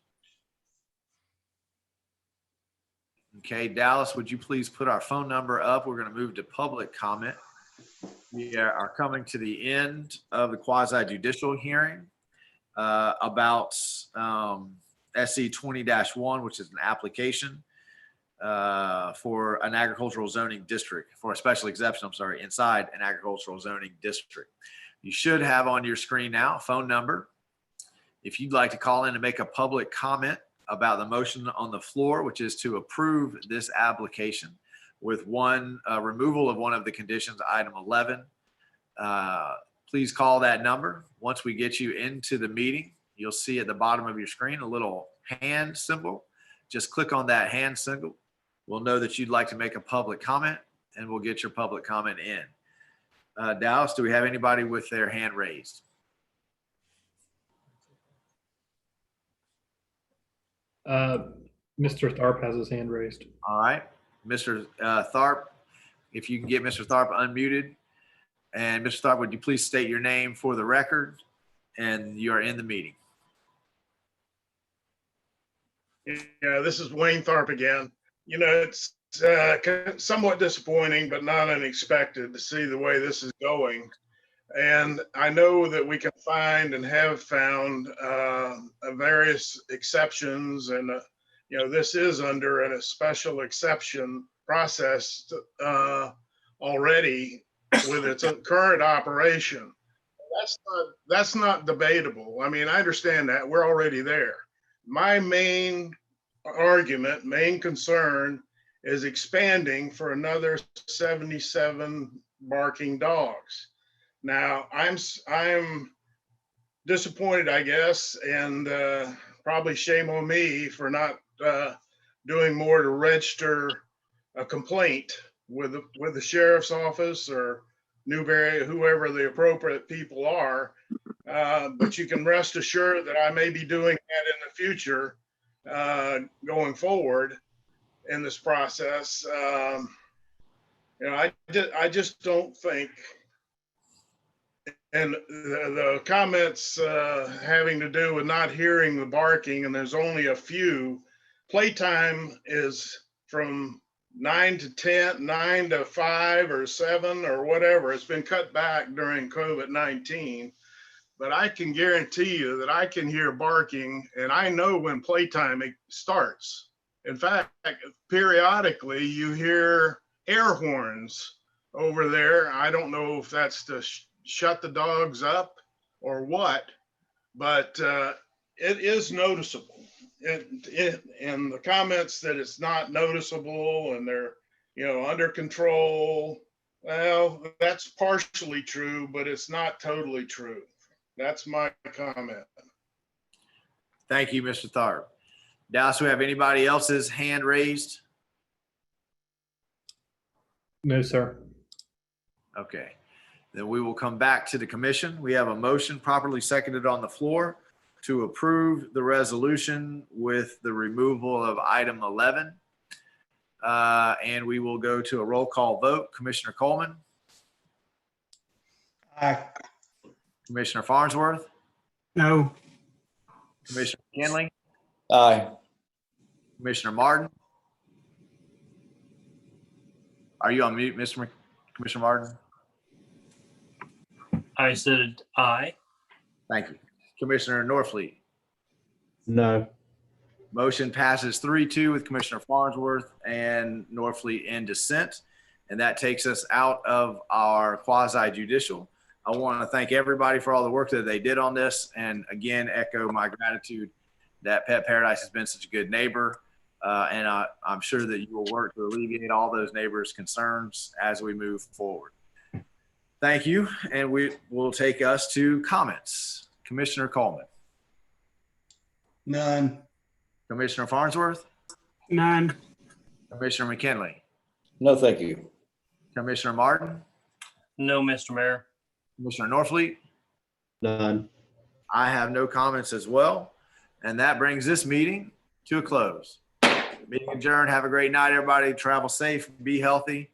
Okay, Dallas, would you please put our phone number up? We're going to move to public comment. We are coming to the end of the quasi judicial hearing about SC 20-1, which is an application for an agricultural zoning district, for a special exception, I'm sorry, inside an agricultural zoning district. You should have on your screen now a phone number. If you'd like to call in and make a public comment about the motion on the floor, which is to approve this application with removal of one of the conditions, item 11, please call that number. Once we get you into the meeting, you'll see at the bottom of your screen a little hand symbol. Just click on that hand symbol. We'll know that you'd like to make a public comment, and we'll get your public comment in. Dallas, do we have anybody with their hand raised? Mr. Tharp has his hand raised. All right, Mr. Tharp, if you can get Mr. Tharp unmuted. And Mr. Tharp, would you please state your name for the record, and you are in the meeting. Yeah, this is Wayne Tharp again. You know, it's somewhat disappointing, but not unexpected to see the way this is going. And I know that we can find and have found various exceptions, and you know, this is under a special exception process already with its current operation. That's not debatable. I mean, I understand that we're already there. My main argument, main concern is expanding for another 77 barking dogs. Now, I'm disappointed, I guess, and probably shame on me for not doing more to register a complaint with the sheriff's office or Newberry, whoever the appropriate people are. But you can rest assured that I may be doing that in the future, going forward in this process. You know, I just don't think. And the comments having to do with not hearing the barking, and there's only a few. Playtime is from 9 to 10, 9 to 5 or 7 or whatever. It's been cut back during COVID-19. But I can guarantee you that I can hear barking, and I know when playtime starts. In fact, periodically you hear air horns over there. I don't know if that's to shut the dogs up or what, but it is noticeable. And the comments that it's not noticeable and they're, you know, under control, well, that's partially true, but it's not totally true. That's my comment. Thank you, Mr. Tharp. Dallas, do we have anybody else's hand raised? No, sir. Okay. Then we will come back to the commission. We have a motion properly seconded on the floor to approve the resolution with the removal of item 11. And we will go to a roll call vote. Commissioner Coleman. Aye. Commissioner Farnsworth. No. Commissioner McKinley. Aye. Commissioner Martin. Are you on mute, Commissioner Martin? I said aye. Thank you. Commissioner Norfleet. No. Motion passes 3-2 with Commissioner Farnsworth and Norfleet in dissent. And that takes us out of our quasi judicial. I want to thank everybody for all the work that they did on this. And again, echo my gratitude that Pet Paradise has been such a good neighbor. And I'm sure that you will work to alleviate all those neighbors' concerns as we move forward. Thank you. And we will take us to comments. Commissioner Coleman. None. Commissioner Farnsworth. None. Commissioner McKinley. No, thank you. Commissioner Martin, No, Mr. Mayor. Commissioner Norfleet. None. I have no comments as well. And that brings this meeting to a close. Meeting adjourned. Have a great night, everybody. Travel safe, be healthy.